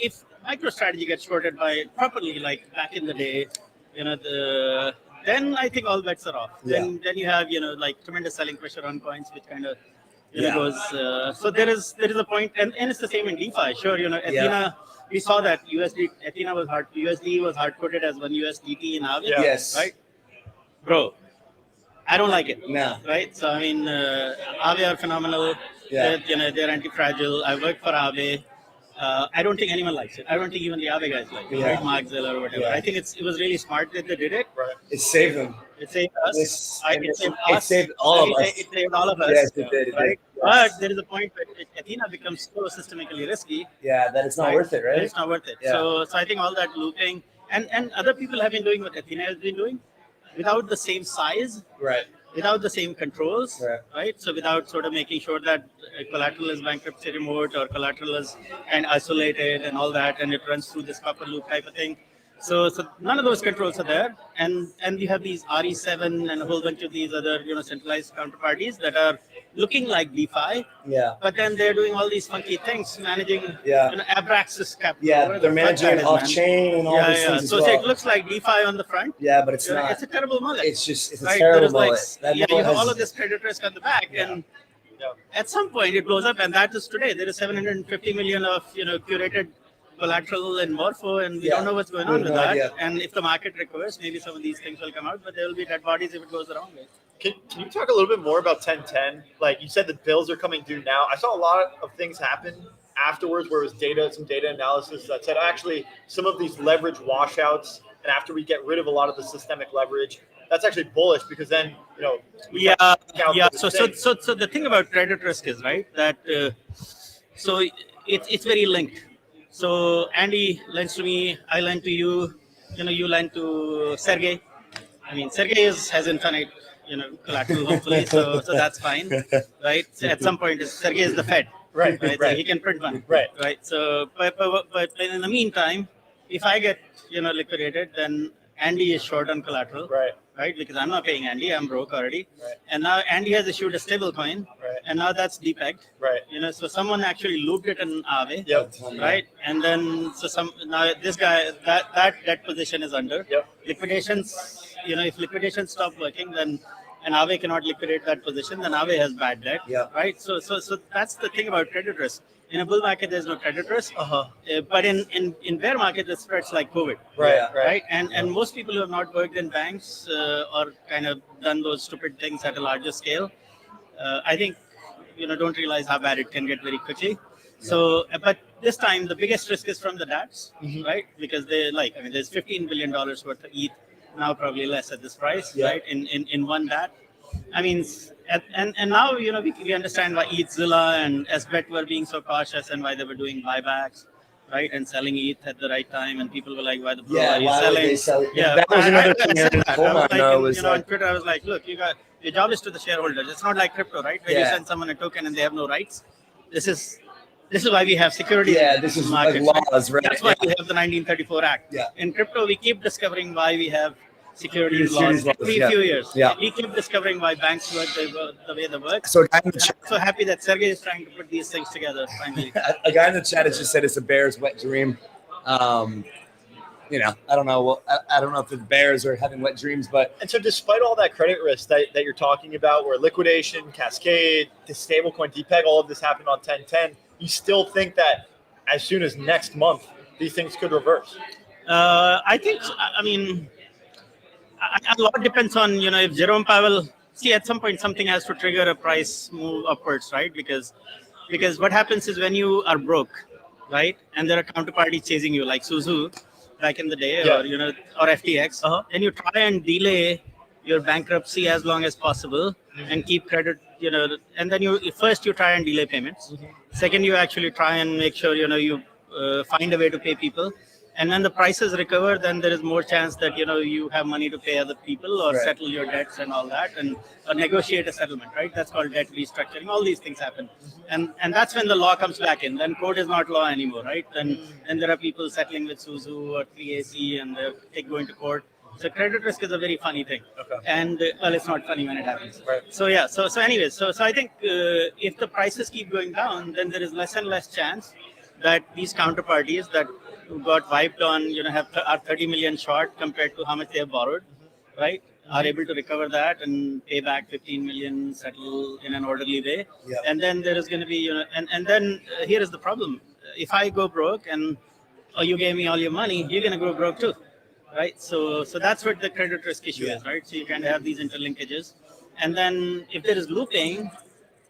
MicroStrategy gets shorted by properly, like back in the day, then I think all bets are off. Then you have like tremendous selling pressure on coins, which kind of goes. So there is a point, and it's the same in DeFi. Sure, Athena we saw that Athena was USD was hard coded as one USDT in Aave. Yeah. Yes. Right, bro. I don't like it. No. Right. So I mean, Aave are phenomenal. Yeah. They're anti-fragile. I work for Aave. I don't think anyone likes it. I don't think even the Aave guys like it. Yeah. Right, Mark Zeller or whatever. Yeah. I think it was really smart that they did it. Right. It saved them. It saved us. It saved all of us. It saved all of us. Yes, it did. It Right? did. But there is a point where Athena becomes so systemically risky. Yeah, that it's not right? worth it, right? It's not worth it. Yeah. So I think all that looping and other people have been doing what Athena has been doing without the same size, Right. without the same controls, Right. So without sort of making sure that collateral is bankruptcy remote or collateral is and isolated and all that, and it runs through this copper loop type of thing. So none of those controls are there, and you have these RE7 and a whole bunch of these other centralized counterparties that are looking like DeFi, Yeah. but then they're doing all these funky things, managing Abraxas capital. Yeah, they're managing off chain and all these things. So as well. it looks like DeFi on the front. Yeah, but it's not. It's a terrible mullet. It's just a right? terrible There is mullet. That you mullet have all has- of this credit risk on the back, and at some point it blows up, and that is today. There is 750 million of curated collateral in Morpho, and we don't know what's going on with that. idea. And if the market recovers, maybe some of these things will come out, but there will be dead bodies if it goes the wrong way. Can you talk a little bit more about 1010? Like you said, the bills are coming due now. I saw a lot of things happen afterwards where it was some data analysis that said actually some of these leverage washouts, and after we get rid of a lot of the systemic leverage, that's actually bullish because then, Yeah. So the thing about credit risk is that so it's very linked. So Andy lends to me, I lend to you, you lend to Sergey. I mean, Sergey has infinite, collateral hopefully, so that's fine, right? So at some point, Sergey is the Fed, Right. So he can print one, right? So, but in the meantime, if I get liquidated, then Andy is short on collateral, right? Because I'm not paying Andy, I'm broke already, and now Andy has issued a stable coin, and now that's depegged, so someone actually looped it in Aave, right? And then now this guy that position is under liquidations. If liquidations stop working, then and Aave cannot liquidate that position, then Aave has bad debt, right? So that's the thing about credit risk. In a bull market, there's no credit risk, but in bear market, it spreads like COVID, right? And most people who have not worked in banks or kind of done those stupid things at a larger scale, I think don't realize how bad it can get very quickly. So, but this time the biggest risk is from the DATs, right? Because there's $15 billion worth of ETH now, probably less at this price, right? In one DAT. I mean, and now we understand why ETHZilla and SBET were being so cautious and why they were doing buybacks, right? And selling ETH at the right time, and people were like, "Why the are you selling?" That was another thing. On Twitter, I was like, "Look, your job is to the shareholders. It's not like crypto, right? Where you send someone a token and they have no rights. This is why we have security. This is markets, like laws, right? That's why we have the 1934 Act. In crypto, we keep discovering why we have security laws every few years. We keep discovering why banks work the way they work. So I'm so happy that Sergey is trying to put these things together finally. A guy in the chat has just said it's a bear's wet dream. I don't know. I don't know if the bears are having wet dreams, but and so despite all that credit risk that you're talking about, where liquidation, Cascade, the stablecoin, DPEG, all of this happened on 1010, you still think that as soon as next month these things could reverse? I think. I mean. A lot depends on, if Jerome Powell, at some point something has to trigger a price move upwards, right? Because what happens is when you are broke, right, and there are counterparties chasing you like Suzu back in the day, or FTX, then you try and delay your bankruptcy as long as possible and keep credit, and then you try and delay payments. Second, you actually try and make sure, you find a way to pay people. And when the prices recover, then there is more chance that you have money to pay other people or settle your debts and all that, and negotiate a settlement, right? That's called debt restructuring. All these things happen, and that's when the law comes back in. Then code is not law anymore, right? And there are people settling with Suzu or 3AC, and they're going to court. So credit risk is a very funny thing, and it's not funny when it happens. So anyways, so I think if the prices keep going down, then there is less and less chance that these counterparties that got wiped on, are 30 million short compared to how much they have borrowed, right? Are able to recover that and pay back 15 million, settle in an orderly way. And then there is going to be, and then here is the problem. If I go broke and oh, you gave me all your money, you're going to go broke too, right? So that's what the credit risk issue is, right? So you kind of have these interlinkages. And then if there is looping,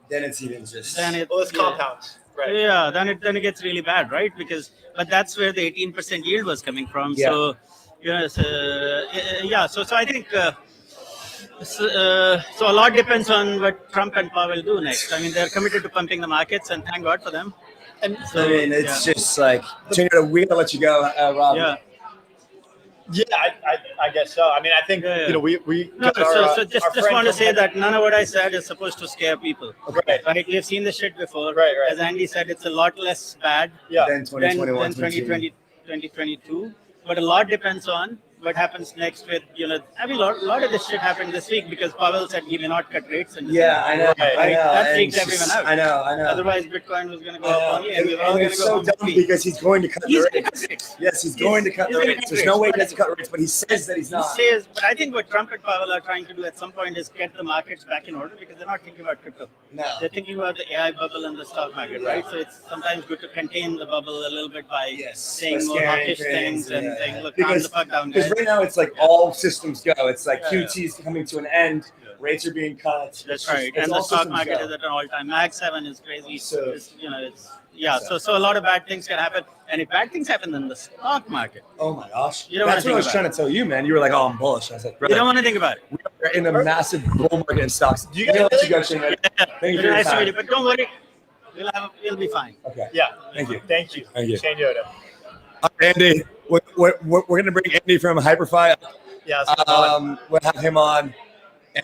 then it's even just... Then it's compounds. Right. Yeah, then it gets really bad, right? But that's where the 18% yield was coming from. Yeah. So, So I think so a lot depends on what Trump and Powell do next. I mean, they're committed to pumping the markets, and thank God for them. And so, I mean, it's just like, we're gonna let you go, Rob. Yeah. Yeah, I guess so. I mean, I think we. No, just want to say that none of what I said is supposed to scare people. Right. Right. We've seen this shit before. Right. As Andy said, it's a lot less bad. Than 2021, than 2022. But a lot depends on what happens next with, I mean, a lot of this shit happened this week because Powell said he may not cut rates. And I know. That freaked everyone out. I know. Otherwise, Bitcoin was going to go up only, and we were all going to go so dumb because he's going to cut the rates. Yes, he's going to cut the rates. There's no way he doesn't cut rates, but he says that he's not. But I think what Trump and Powell are trying to do at some point is get the markets back in order because they're not thinking about crypto. No. They're thinking about the AI bubble and the stock market, right? So it's sometimes good to contain the bubble a little bit by saying more hawkish things and saying, look, calm the fuck down, guys. Because right now it's like all systems go. It's like QT is coming to an end. Rates are being cut. That's right. And the stock market is at an all-time. Mag 7 is crazy. So, so a lot of bad things can happen. And if bad things happen in the stock market, oh my gosh, that's what I was trying to tell you, man. You were like, "Oh, I'm bullish." I was like, "You don't want to think about it." We are in a massive bull market in stocks. You gotta let you go, Shane. Thank you for your time. But don't worry, we'll be fine. Okay. Yeah. Thank you. Thank you. Shane Yoda. Andy, we're gonna bring Andy from HyperFi. Yeah. We'll have him on.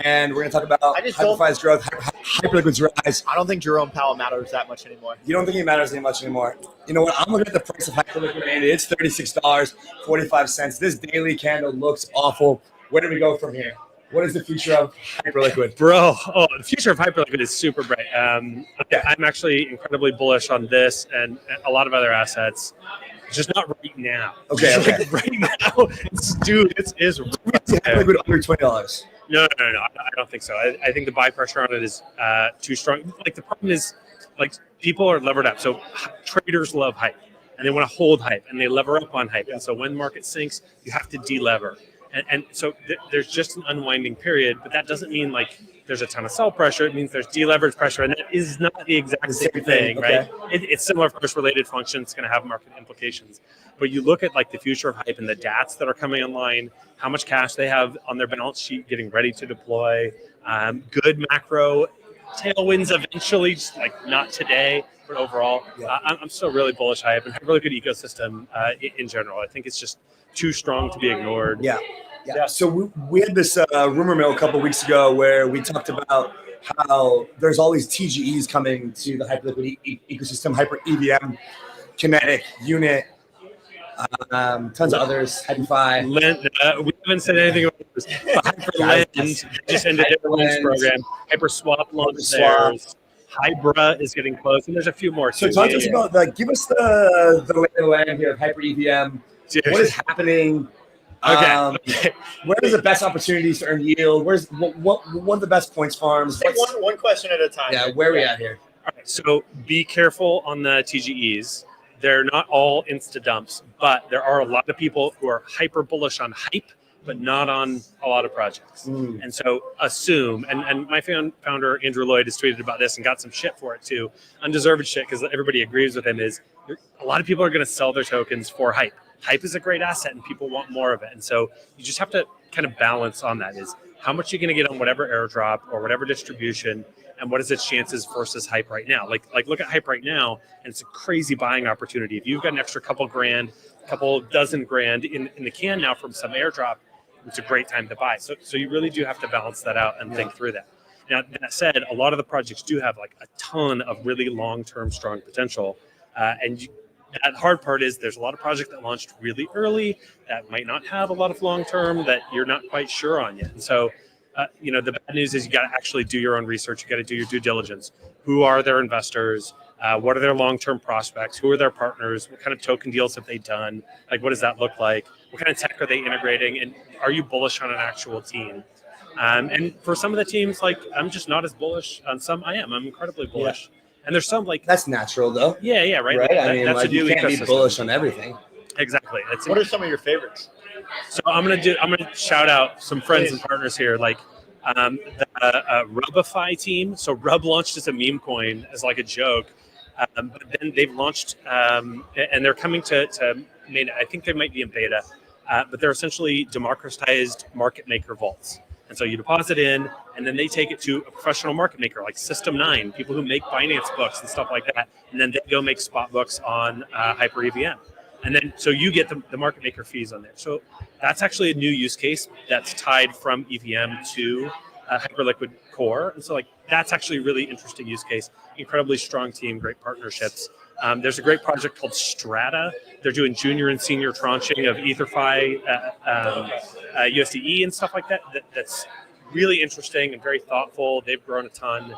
And we're going to talk about HyperFi's growth, Hyperliquid's rise. I don't think Jerome Powell matters that much anymore. You don't think he matters that much anymore? You know what? I'm looking at the price of Hyperliquid, and it's $36.45. This daily candle looks awful. Where do we go from here? What is the future of Hyperliquid? Bro, the future of Hyperliquid is super bright. I'm actually incredibly bullish on this and a lot of other assets. Just not right now. Okay. Right now, it is Hyperliquid under $20. No. I don't think so. I think the buy pressure on it is too strong. Like the problem is, like people are levered up. So traders love hype, and they want to hold hype, and they lever up on hype. And so when the market sinks, you have to delever. And so there's just an unwinding period, but that doesn't mean like there's a ton of sell pressure. It means there's deleverage pressure, and that is not the exact same thing, right? It's similar, of course, related function. It's going to have market implications. But you look at like the future of hype and the DATs that are coming online, how much cash they have on their balance sheet getting ready to deploy, good macro tailwinds eventually, just like not today, but overall. I'm still really bullish hype and have a really good ecosystem in general. I think it's just too strong to be ignored. Yeah. So we had this rumor mill a couple of weeks ago where we talked about how there's all these TGEs coming to the Hyperliquid ecosystem, Hyper EVM, Kinetic, Unit, tons of others, HyperFi. We haven't said anything about this. HyperLend just ended their launch program. HyperSwap launched theirs. Hybra is getting close, and there's a few more. So talk to us about, give us the lay of the land here of Hyper EVM. What is happening? Okay. Where is the best opportunities to earn yield? What are the best points farms? One question at a time. Yeah, where are we at here? All right, so be careful on the TGEs. They're not all insta dumps, but there are a lot of people who are hyper bullish on hype, but not on a lot of projects. And so assume, and my founder, Andrew Lloyd, has tweeted about this and got some shit for it too. Undeserved shit, because everybody agrees with him, is a lot of people are going to sell their tokens for hype. Hype is a great asset and people want more of it. And so you just have to kind of balance on that, is how much you're going to get on whatever airdrop or whatever distribution, and what is its chances versus hype right now. Like look at hype right now, and it's a crazy buying opportunity. If you've got an extra couple dozen grand in the can now from some airdrop, it's a great time to buy. So you really do have to balance that out and think through that. Now, that said, a lot of the projects do have like a ton of really long-term strong potential. That hard part is there's a lot of projects that launched really early that might not have a lot of long-term that you're not quite sure on yet. And so, the bad news is you got to actually do your own research. You got to do your due diligence. Who are their investors? What are their long-term prospects? Who are their partners? What kind of token deals have they done? Like, what does that look like? What kind of tech are they integrating? And are you bullish on an actual team? And for some of the teams, like, I'm just not as bullish. On some, I'm incredibly bullish. And there's some, like, that's natural though. Yeah, right. I mean, that's a new ecosystem. You can't be bullish on everything. Exactly. What are some of your favorites? So I'm gonna shout out some friends and partners here, like the Rubify team. So Rub launched as a meme coin as like a joke, but then they've launched and they're coming to main. I think they might be in beta, but they're essentially democratized market maker vaults. And so you deposit in, and then they take it to a professional market maker like System 9, people who make Binance books and stuff like that, and then they go make spot books on Hyper EVM. And then so you get the market maker fees on there. So that's actually a new use case that's tied from EVM to Hyperliquid Core. And so like that's actually a really interesting use case. Incredibly strong team, great partnerships. There's a great project called Strata. They're doing junior and senior tranching of EtherFi, USDE and stuff like that. That's really interesting and very thoughtful. They've grown a ton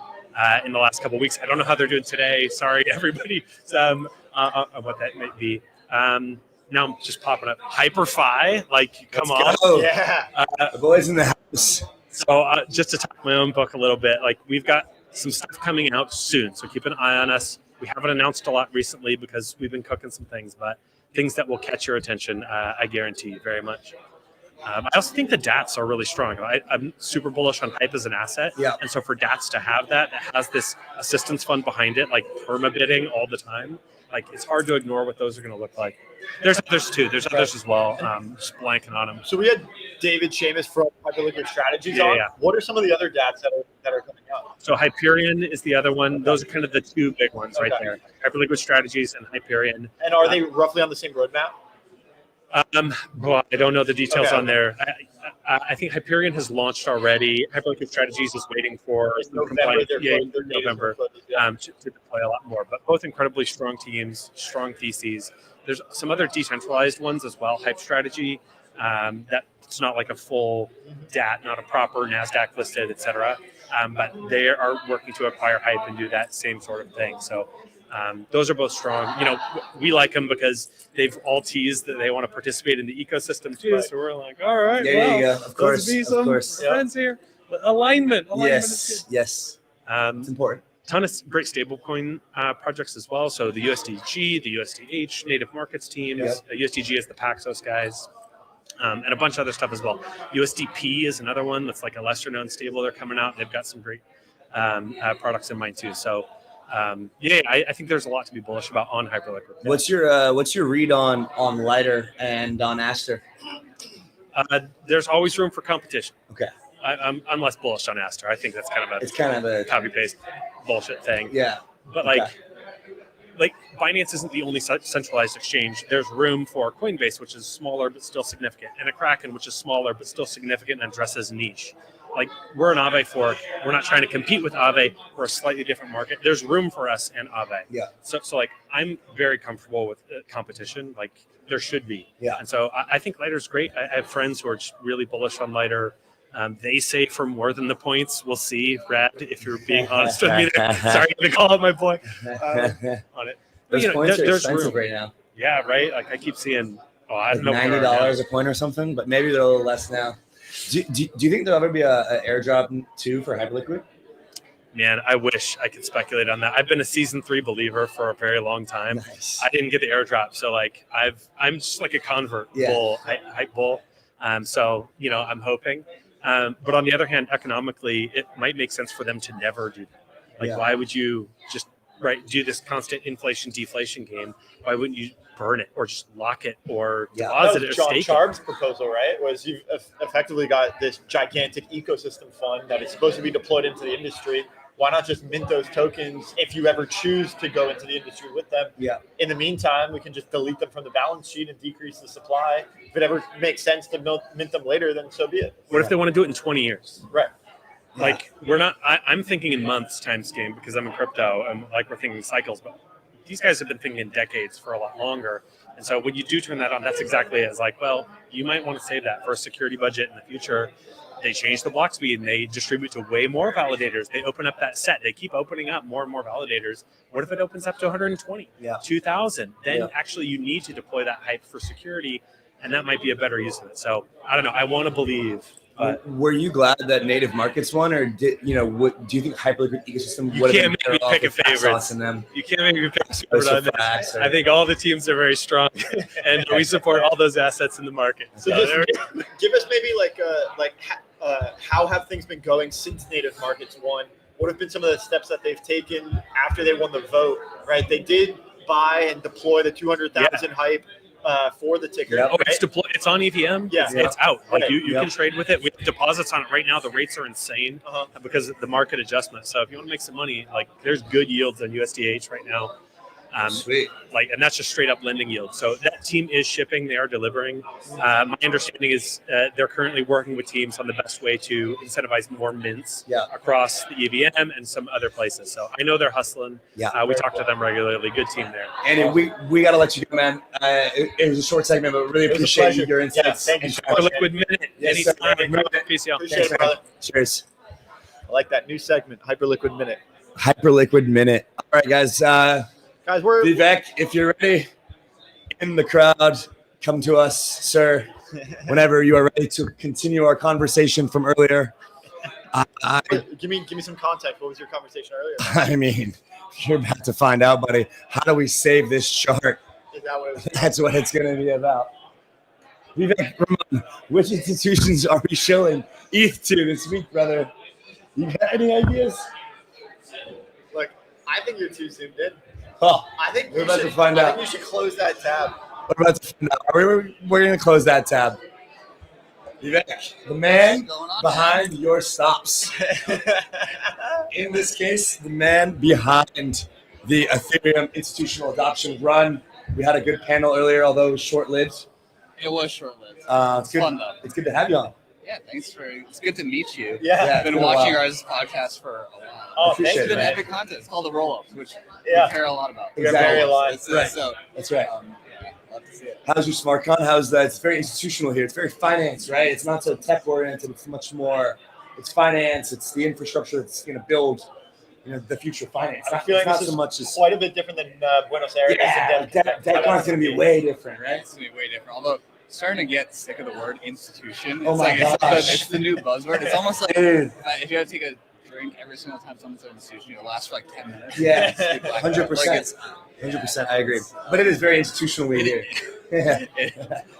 in the last couple of weeks. I don't know how they're doing today. Sorry, everybody, what that might be. Now I'm just popping up. HyperFi, like, come on. Yeah. The boys in the house. So just to talk my own book a little bit, like we've got some stuff coming out soon. So keep an eye on us. We haven't announced a lot recently because we've been cooking some things, but things that will catch your attention, I guarantee you very much. I also think the DATs are really strong. I'm super bullish on Hype as an asset. Yeah. And so for DATs to have that has this assistance fund behind it, like perma bidding all the time, like it's hard to ignore what those are going to look like. There's others too. There's others as well. Just blanking on them. So we had David Seamus from Hyperliquid Strategies on. Yeah. What are some of the other DATs that are coming up? So Hyperion is the other one. Those are kind of the two big ones right there. Hyperliquid Strategies and Hyperion. And are they roughly on the same roadmap? Well, I don't know the details on there. I think Hyperion has launched already. Hyperliquid Strategies is waiting for November to deploy a lot more. But both incredibly strong teams, strong theses. There's some other decentralized ones as well. Hype Strategy, that's not like a full DAT, not a proper NASDAQ listed, etc. But they are working to acquire Hype and do that same sort of thing. So those are both strong. You know, we like them because they've all teased that they want to participate in the ecosystem too. Right. So we're like, all right, there you go. Of course, be some friends here. Alignment yes, is good. It's important. Ton of great stablecoin projects as well. So the USDG, the USDH, native markets teams. USDG is the Paxos guys. And a bunch of other stuff as well. USDP is another one that's like a lesser known stable. They're coming out. They've got some great products in mind too. So I think there's a lot to be bullish about on Hyperliquid. What's your read on Lighter and on Aster? There's always room for competition. Okay. I'm less bullish on Aster. I think that's kind of a copy paste bullshit thing. Yeah. But like Binance isn't the only centralized exchange. There's room for Coinbase, which is smaller but still significant, and a Kraken, which is smaller but still significant and addresses niche. Like we're an Aave fork. We're not trying to compete with Aave. We're a slightly different market. There's room for us and Aave. Yeah. So like I'm very comfortable with competition. Like there should be. Yeah. And so I think Lighter's great. I have friends who are just really bullish on Lighter. They say for more than the points. We'll see, Brad, if you're being honest with me there. Sorry to call out my boy on it. But, Those points are there's expensive room right now. Yeah, right? Like I keep seeing, I don't know. $90 a coin or something, but maybe they're a little less now. Do you think there'll ever be an airdrop too for Hyperliquid? Man, I wish I could speculate on that. I've been a season 3 believer for a very long time. Nice. I didn't get the airdrop, so like I'm just like a convert bull, hype bull. So I'm hoping. But on the other hand, economically, it might make sense for them to never do that. Like, why would you just do this constant inflation deflation game? Why wouldn't you burn it or just lock it or deposit it or stake it? John Charb's proposal, right, was you've effectively got this gigantic ecosystem fund that is supposed to be deployed into the industry. Why not just mint those tokens if you ever choose to go into the industry with them? Yeah. In the meantime, we can just delete them from the balance sheet and decrease the supply. If it ever makes sense to mint them later, then so be it. What if they want to do it in 20 years? Right. Like I'm thinking in months time scheme because I'm in crypto and like we're thinking cycles, but these guys have been thinking in decades for a lot longer. And so when you do turn that on, that's exactly it. It's like, well, you might want to save that for a security budget in the future. They change the block speed and they distribute to way more validators. They open up that set. They keep opening up more and more validators. What if it opens up to 120, 2,000? Then actually you need to deploy that hype for security, and that might be a better use of it. So I don't know. I want to believe But were you glad that native markets won, or do you think Hyperliquid ecosystem you would have can't been make me pick a favorite. in them? You can't make me pick a favorite on this. I think all the teams are very strong, and we support all those assets in the market. So just give us maybe how have things been going since native markets won? What have been some of the steps that they've taken after they won the vote? Right, they did buy and deploy the 200,000 hype for the ticker. Oh, right? it's deployed. It's on EVM. Yeah, it's out. Like right. you can trade with it. We have deposits on it right now. The rates are insane because of the market adjustment. So if you want to make some money, like there's good yields on USDH right now. Sweet. And that's just straight up lending yield. So that team is shipping. They are delivering. My understanding is they're currently working with teams on the best way to incentivize more mints across the EVM and some other places. So I know they're hustling. Yeah. We talk to them regularly. Good team there. And we got to let you go, man. It was a short segment, but really appreciate your insights. Thank you so much. Hyperliquid Minute. Anytime. Peace out. Appreciate it, brother. Cheers. I like that new segment, Hyperliquid Minute. Hyperliquid Minute. All right, guys. Guys, we're Vivek, if you're ready in the crowd, come to us, sir. Whenever you are ready to continue our conversation from earlier. Give me some context. What was your conversation earlier? I mean, you're about to find out, buddy. How do we save this chart? Is that what it was? That's what it's going to be about. Vivek, Ramon, which institutions are we showing ETH to this week, brother? You got any ideas? Look, I think you're too zoomed in. Oh, I think we're about to find out. I think you should close that tab. We're about to find out. We're going to close that tab. Vivek, the man behind your stops. In this case, the man behind the Ethereum institutional adoption run. We had a good panel earlier, although it was short-lived. It was short-lived. It's good. Fun though. It's good to have you on. Yeah, it's good to meet you. Yeah, I've been watching your guys' podcast for a while. Oh, Appreciate It's been it, man. epic content. It's called the Rollup, which we Yeah. care a lot about. We're very aligned. Right. So, That's right. yeah, love to see it. How's your SmartCon? How's that? It's very institutional here. It's very finance, right? It's not so tech oriented. It's much more. It's finance. It's the infrastructure that's going to build, the future of finance. I feel like it's this not is so much as quite a bit different than Buenos Aires. yeah. DevCon's going to be way different, right? It's going to be way different. Although, starting to get sick of the word institution. Oh my gosh. It's the new buzzword. It's almost like Dude. if you have to take a drink every single time someone says institution, it'll last for like 10 minutes. Yeah, It's too blacked out. 100%. 100%. I agree. But it is very institutionally here. Yeah.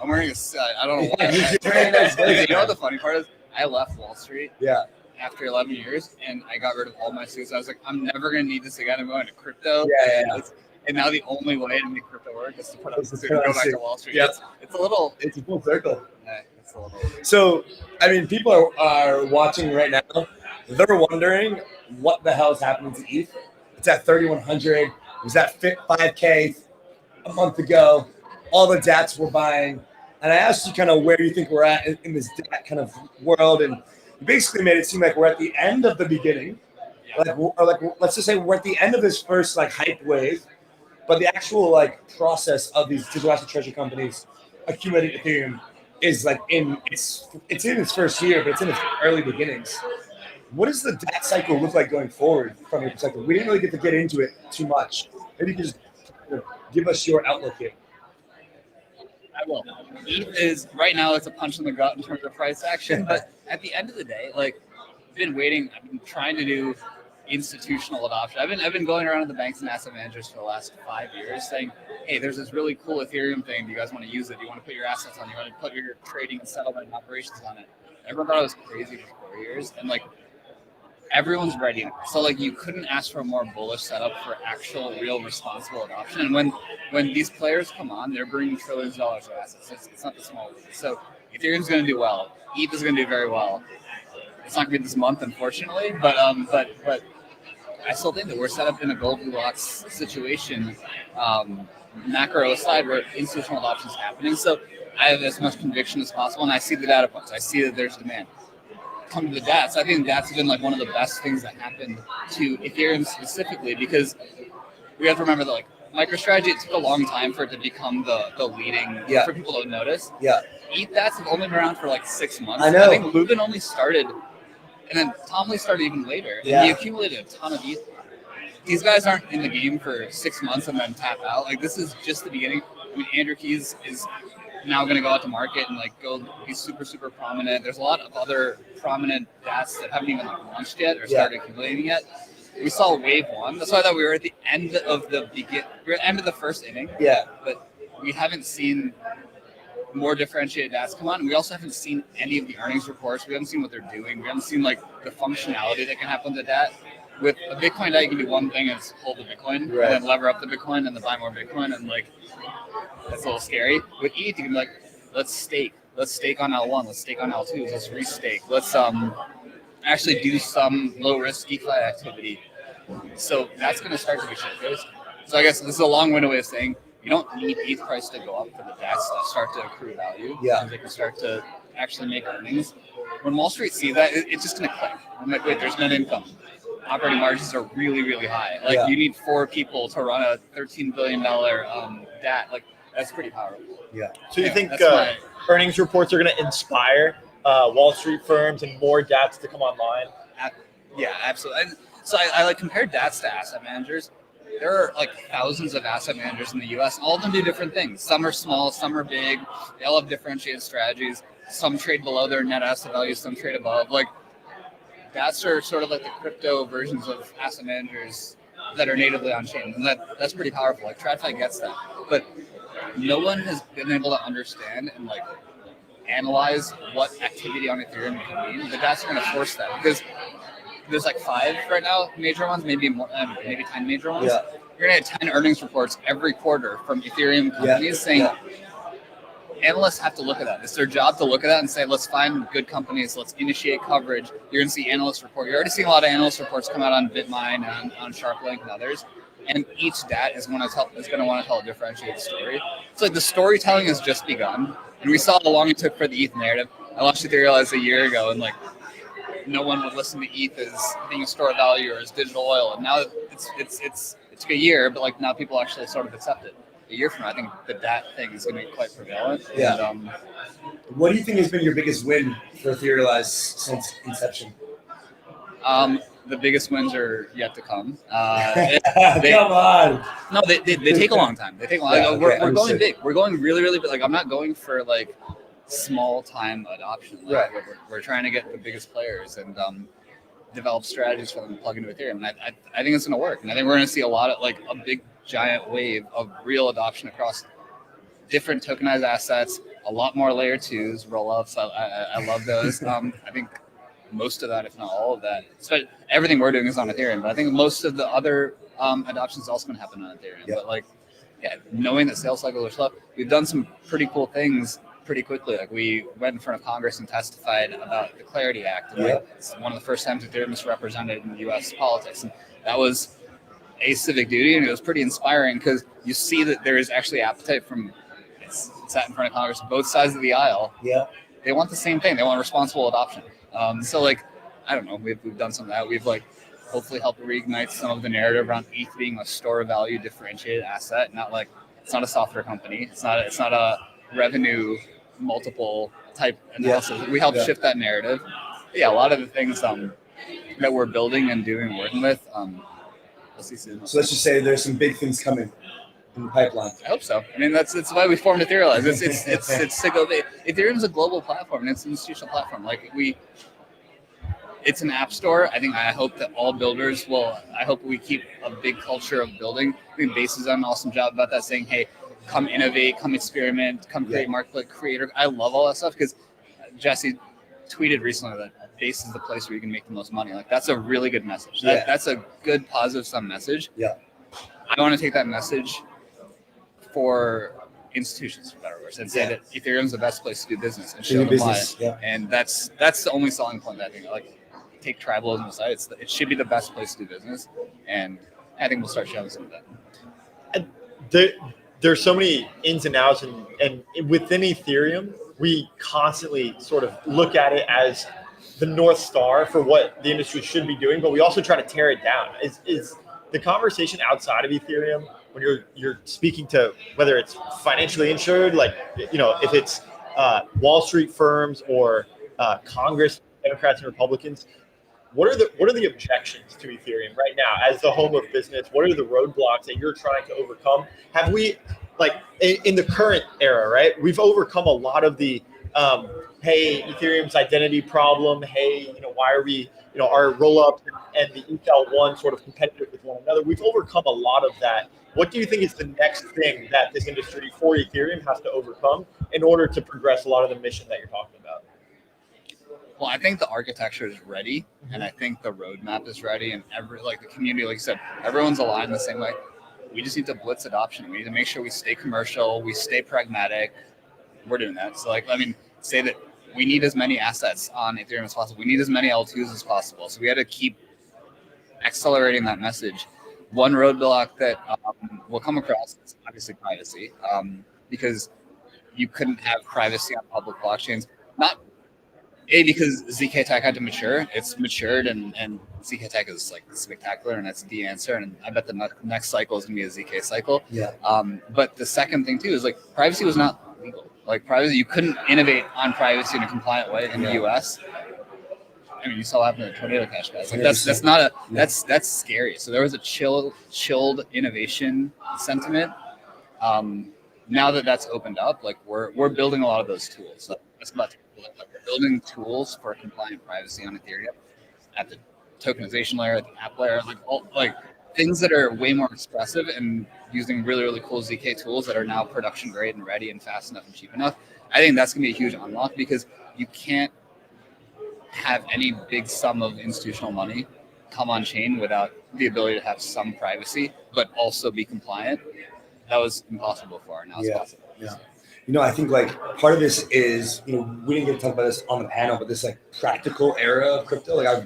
I'm wearing I don't know why. You're wearing a nice blazer. You know what the funny part is? I left Wall Street Yeah. after 11 years, and I got rid of all my suits. I was like, I'm never going to need this again. I'm going to crypto. Yeah. And now the only way to make crypto work is to put up a It's suit and go back suit. to Wall Street. Yeah. It's a little. It's a full circle. It's a little. So, I mean, people are watching right now. They're wondering what the hell is happening to ETH. It's at 3,100. It was at 5K a month ago. All the DATs were buying. And I asked you kind of where you think we're at in this DAT kind of world. And you basically made it seem like we're at the end of the beginning. Let's just say we're at the end of this first hype wave. But the actual process of these digital asset treasury companies accumulating Ethereum is in its first year, but it's in its early beginnings. What does the DAT cycle look like going forward from your perspective? We didn't really get to get into it too much. Maybe you can just give us your outlook here. I will. ETH is right now. It's a punch in the gut in terms of price action, but at the end of the day, I've been waiting. I've been trying to do institutional adoption. I've been going around to the banks and asset managers for the last 5 years saying, hey, there's this really cool Ethereum thing. Do you guys want to use it? Do you want to put your assets on it? Do you want to put your trading and settlement and operations on it? Everyone thought I was crazy for 4 years. And everyone's ready. So you couldn't ask for a more bullish setup for actual, real, responsible adoption. And when these players come on, they're bringing trillions of dollars of assets. It's not the small league. So Ethereum's going to do well. ETH is going to do very well. It's not going to be this month, unfortunately, but I still think that we're set up in a Goldilocks situation, macro aside, where institutional adoption is happening. So I have as much conviction as possible, and I see the data points. I see that there's demand. Come to the DATs. I think that's been one of the best things that happened to Ethereum specifically, because we have to remember that MicroStrategy, it took a long time for it to become the leading for people to notice. Yeah. ETH DATs have only been around for 6 months. I know. I think Lubin only started. And then Tom Lee started even later. Yeah. And he accumulated a ton of ETH. These guys aren't in the game for 6 months and then tap out. This is just the beginning. I mean, Andrew Keys is now going to go out to market and like go be super, super prominent. There's a lot of other prominent DATs that haven't even like launched yet or started accumulating yet. We saw wave one. That's why I thought we were at the end of the first inning. Yeah. But we haven't seen more differentiated DATs come on. And we also haven't seen any of the earnings reports. We haven't seen what they're doing. We haven't seen like the functionality that can happen with the DAT. With a Bitcoin DAT, you can do one thing: is hold the Bitcoin, and then lever up the Bitcoin, and then buy more Bitcoin, and like that's a little scary. With ETH, you can be like, let's stake on L1, let's stake on L2, let's restake, let's actually do some low risk DeFi activity. So that's going to start to be showcased. So I guess this is a long-winded way of saying you don't need ETH price to go up for the DATs to start to accrue value. Yeah, they can start to actually make earnings. When Wall Street sees that, it's just going to click. I'm like, wait, there's net income. Operating margins are really, really high. Like you need 4 people to run a $13 billion DAT. Like that's pretty powerful. Yeah. So you think earnings reports are going to inspire Wall Street firms and more DATs to come online? Yeah, absolutely. And so I like compared DATs to asset managers. There are like thousands of asset managers in the U.S. and all of them do different things. Some are small, some are big. They all have differentiated strategies. Some trade below their net asset value, some trade above. Like DATs are sort of like the crypto versions of asset managers that are natively on chain, and that's pretty powerful. Like TradFi gets that, but no one has been able to understand and like analyze what activity on Ethereum can mean. The DATs are going to force that because there's like 5 right now, major ones, maybe more, maybe 10 major ones. Yeah. You're going to have 10 earnings reports every quarter from Ethereum companies saying. Analysts have to look at that. It's their job to look at that and say, let's find good companies, let's initiate coverage. You're going to see analyst report. You're already seeing a lot of analyst reports come out on Bitmine and on SharkLink and others. And each DAT is going to want to tell a differentiated story. It's like the storytelling has just begun. And we saw how long it took for the ETH narrative. I launched Etherealize a year ago, and like no one would listen to ETH as being a store of value or as digital oil. And now it took a year, but like now people actually sort of accept it. A year from now, I think the DAT thing is going to be quite prevalent. Yeah. And, what do you think has been your biggest win for Etherealize since inception? The biggest wins are yet to come. Come on. No, they take a long time. They take a long time. We're going big. We're going really, really big. Like I'm not going for like small time adoption. Like, we're trying to get the biggest players and develop strategies for them to plug into Ethereum. And I think it's going to work. And I think we're going to see a lot of like a big giant wave of real adoption across different tokenized assets, a lot more layer 2s, rollups. I love those. I think most of that, if not all of that, so everything we're doing is on Ethereum, but I think most of the other adoption is also going to happen on Ethereum. But like, knowing that sales cycles are slow, we've done some pretty cool things pretty quickly. Like we went in front of Congress and testified about the Clarity Act. And like, it's one of the first times Ethereum is represented in U.S. politics, and that was a civic duty, and it was pretty inspiring because you see that there is actually appetite from sat in front of Congress, both sides of the aisle. Yeah, they want the same thing. They want responsible adoption. So like, I don't know, we've done some of that. We've like hopefully helped reignite some of the narrative around ETH being a store of value differentiated asset, not like it's not a software company. It's not a revenue multiple type analysis. We help shift that narrative. But yeah, a lot of the things that we're building and doing and working with. We'll see soon. So let's just say there's some big things coming in the pipeline. I hope so. I mean, that's why we formed Etherealize. It's to go. Ethereum's a global platform, and it's an institutional platform. Like it's an app store. I hope that all builders will. I hope we keep a big culture of building. I think Base has done an awesome job about that, saying, "Hey, come innovate, come experiment, come create marketplace creator." I love all that stuff because Jesse tweeted recently that Base is the place where you can make the most money. Like that's a really good message. That's a good positive sum message. Yeah. I want to take that message for institutions, for better words, and say that Ethereum's the best place to do business and show them why. Yeah. And that's the only selling point that I think. Like, take tribalism aside, it should be the best place to do business, and I think we'll start showing some of that. And there's so many ins and outs, and within Ethereum, we constantly sort of look at it as the North Star for what the industry should be doing, but we also try to tear it down. Is the conversation outside of Ethereum, when you're speaking to whether it's financially insured, like, you know, if it's Wall Street firms or Congress, Democrats and Republicans, what are the objections to Ethereum right now as the home of business? What are the roadblocks that you're trying to overcome? Have we like in the current era, right? We've overcome a lot of the, hey, Ethereum's identity problem. Hey, why are we, our rollup and the ETH1 sort of competitive with one another? We've overcome a lot of that. What do you think is the next thing that this industry for Ethereum has to overcome in order to progress a lot of the mission that you're talking about? Well, I think the architecture is ready, and I think the roadmap is ready, and the community, like you said, everyone's aligned the same way. We just need to blitz adoption. We need to make sure we stay commercial, we stay pragmatic. We're doing that. So, say that we need as many assets on Ethereum as possible. We need as many L2s as possible. So we had to keep accelerating that message. One roadblock that we'll come across is obviously privacy, because you couldn't have privacy on public blockchains. Not because ZK Tech had to mature. It's matured, and ZK Tech is spectacular, and that's the answer. And I bet the next cycle is gonna be a ZK cycle. Yeah. But the second thing too is privacy was not legal. Privacy, you couldn't innovate on privacy in a compliant way in the US. I mean, you saw what happened to the Tornado Cash guys. That's not that's scary. So there was a chilled innovation sentiment. Now that that's opened up, we're building a lot of those tools. So that's about we're building tools for compliant privacy on Ethereum at the tokenization layer, at the app layer, things that are way more expressive, and using really, really cool ZK tools that are now production grade and ready and fast enough and cheap enough. I think that's going to be a huge unlock, because you can't have any big sum of institutional money come on chain without the ability to have some privacy, but also be compliant. That was impossible before. Now it's possible. Yeah. I think part of this is, we didn't get to talk about this on the panel, but this practical era of crypto. I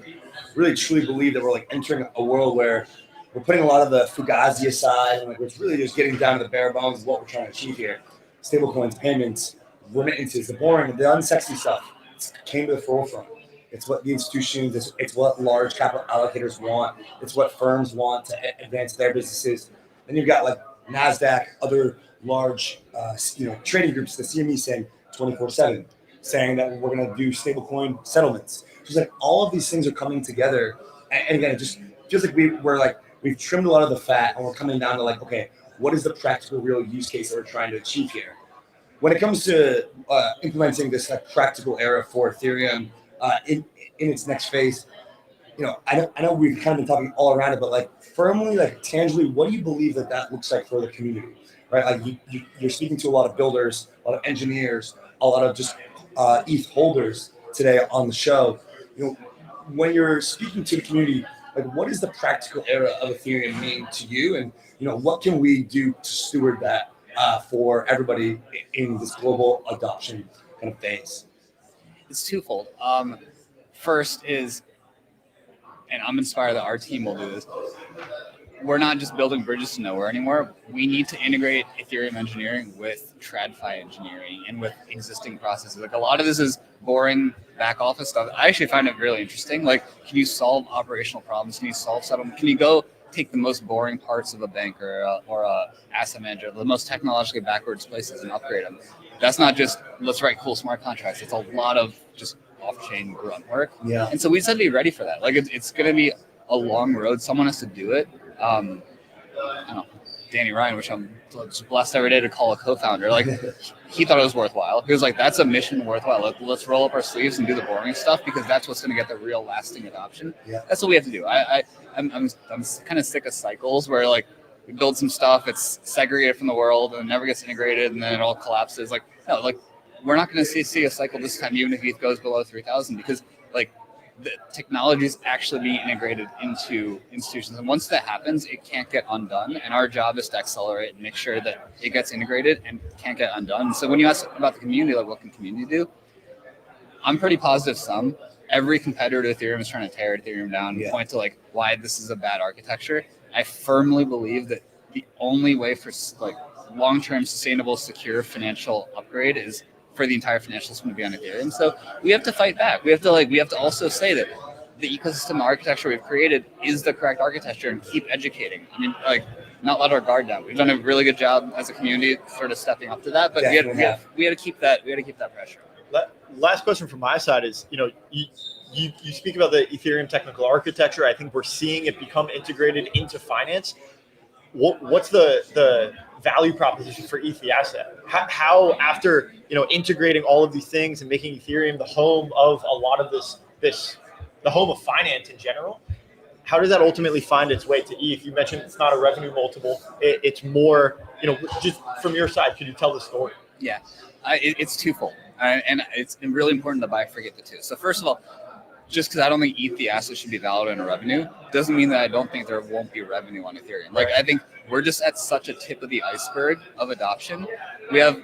really truly believe that we're entering a world where we're putting a lot of the fugazi aside, and it's really just getting down to the bare bones of what we're trying to achieve here. Stablecoins, payments, remittances, the boring, the unsexy stuff came to the forefront. It's what the institutions, it's what large capital allocators want. It's what firms want to advance their businesses. Then you've got NASDAQ, other large trading groups, the CME saying 24/7, saying that we're going to do stablecoin settlements. Just all of these things are coming together. And again, it just feels like we've trimmed a lot of the fat, and we're coming down to okay, what is the practical real use case that we're trying to achieve here? When it comes to implementing this practical era for Ethereum in its next phase, I know we've kind of been talking all around it, but firmly, tangibly, what do you believe that looks like for the community, right? You're speaking to a lot of builders, a lot of engineers, a lot of just ETH holders today on the show. When you're speaking to the community, what does the practical era of Ethereum mean to you, and what can we do to steward that for everybody in this global adoption kind of phase? It's twofold. First is, and I'm inspired that our team will do this, we're not just building bridges to nowhere anymore. We need to integrate Ethereum engineering with TradFi engineering and with existing processes. A lot of this is boring back office stuff. I actually find it really interesting. Can you solve operational problems? Can you solve settlement? Can you go take the most boring parts of a bank or a asset manager, the most technologically backwards places, and upgrade them? That's not just let's write cool smart contracts. It's a lot of just off-chain grunt work. Yeah. And so we just have to be ready for that. It's going to be a long road. Someone has to do it. I don't know, Danny Ryan, which I'm just blessed every day to call a co-founder. He thought it was worthwhile. He was that's a mission worthwhile. Let's roll up our sleeves and do the boring stuff, because that's what's going to get the real lasting adoption. Yeah. That's what we have to do. I'm kind of sick of cycles where we build some stuff, it's segregated from the world, and it never gets integrated, and then it all collapses. We're not going to see a cycle this time, even if ETH goes below 3,000, because the technology is actually being integrated into institutions. And once that happens, it can't get undone. And our job is to accelerate and make sure that it gets integrated and can't get undone. So when you ask about the community, what can community do? I'm pretty positive some. Every competitor to Ethereum is trying to tear Ethereum down and point to why this is a bad architecture. I firmly believe that the only way for long-term, sustainable, secure financial upgrade is for the entire financial system to be on Ethereum. So we have to fight back. We have to also say that the ecosystem architecture we've created is the correct architecture, and keep educating. Not let our guard down. We've done a really good job as a community sort of stepping up to that, but we had to keep that pressure. Last question from my side is, you speak about the Ethereum technical architecture. I think we're seeing it become integrated into finance. What's the value proposition for ETH the asset? How after integrating all of these things and making Ethereum the home of a lot of the home of finance in general, how does that ultimately find its way to ETH? You mentioned it's not a revenue multiple. It's more, just from your side, could you tell the story? Yeah, it's twofold. And it's really important to bifurcate the two. So first of all, just because I don't think ETH the asset should be valued in a revenue doesn't mean that I don't think there won't be revenue on Ethereum. Like, I think we're just at such a tip of the iceberg of adoption. We have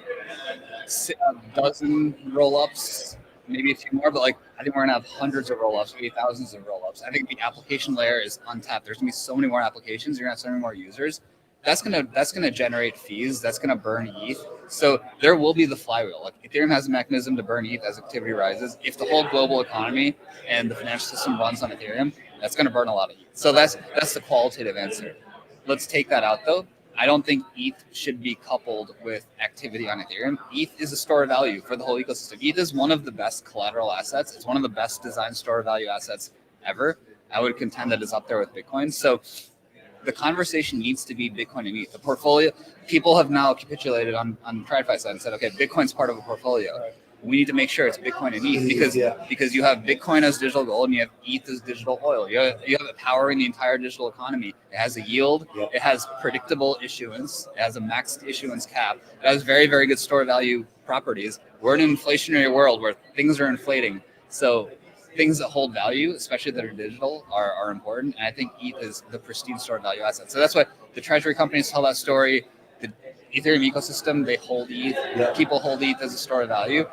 a dozen rollups, maybe a few more, but like I think we're gonna have hundreds of rollups, maybe thousands of rollups. I think the application layer is untapped. There's gonna be so many more applications. You're gonna have so many more users. That's gonna generate fees. That's gonna burn ETH. So there will be the flywheel. Like Ethereum has a mechanism to burn ETH as activity rises. If the whole global economy and the financial system runs on Ethereum, that's gonna burn a lot of ETH. So that's the qualitative answer. Let's take that out though. I don't think ETH should be coupled with activity on Ethereum. ETH is a store of value for the whole ecosystem. ETH is one of the best collateral assets. It's one of the best designed store of value assets ever. I would contend that it's up there with Bitcoin. So the conversation needs to be Bitcoin and ETH. The portfolio, people have now capitulated on the TradFi side and said, okay, Bitcoin's part of a portfolio. We need to make sure it's Bitcoin and ETH because you have Bitcoin as digital gold and you have ETH as digital oil. You have it powering the entire digital economy. It has a yield. It has predictable issuance. It has a maxed issuance cap. It has very, very good store value properties. We're in an inflationary world where things are inflating. So things that hold value, especially that are digital, are important. And I think ETH is the pristine store of value asset. So that's why the treasury companies tell that story. The Ethereum ecosystem, they hold ETH. People hold ETH as a store of value.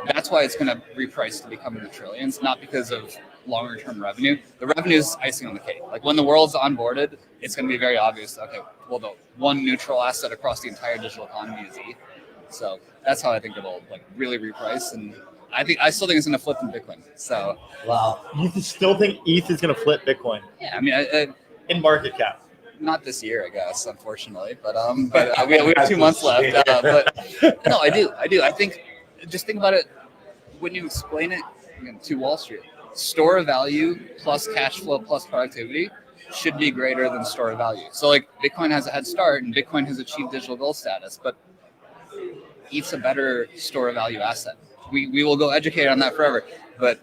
That's why it's going to reprice to become in the trillions, not because of longer term revenue. The revenue is icing on the cake. Like when the world's onboarded, it's going to be very obvious. Okay, well, the one neutral asset across the entire digital economy is ETH. So that's how I think it'll really reprice. And I still think it's going to flip in Bitcoin. So wow, you still think ETH is going to flip Bitcoin? Yeah, I mean, in market cap. Not this year, I guess, unfortunately. But we have 2 months left. But no, I do. I think, just think about it when you explain it to Wall Street. Store of value plus cash flow plus productivity should be greater than store of value. So like Bitcoin has a head start and Bitcoin has achieved digital gold status, but ETH's a better store of value asset. We will go educate on that forever, but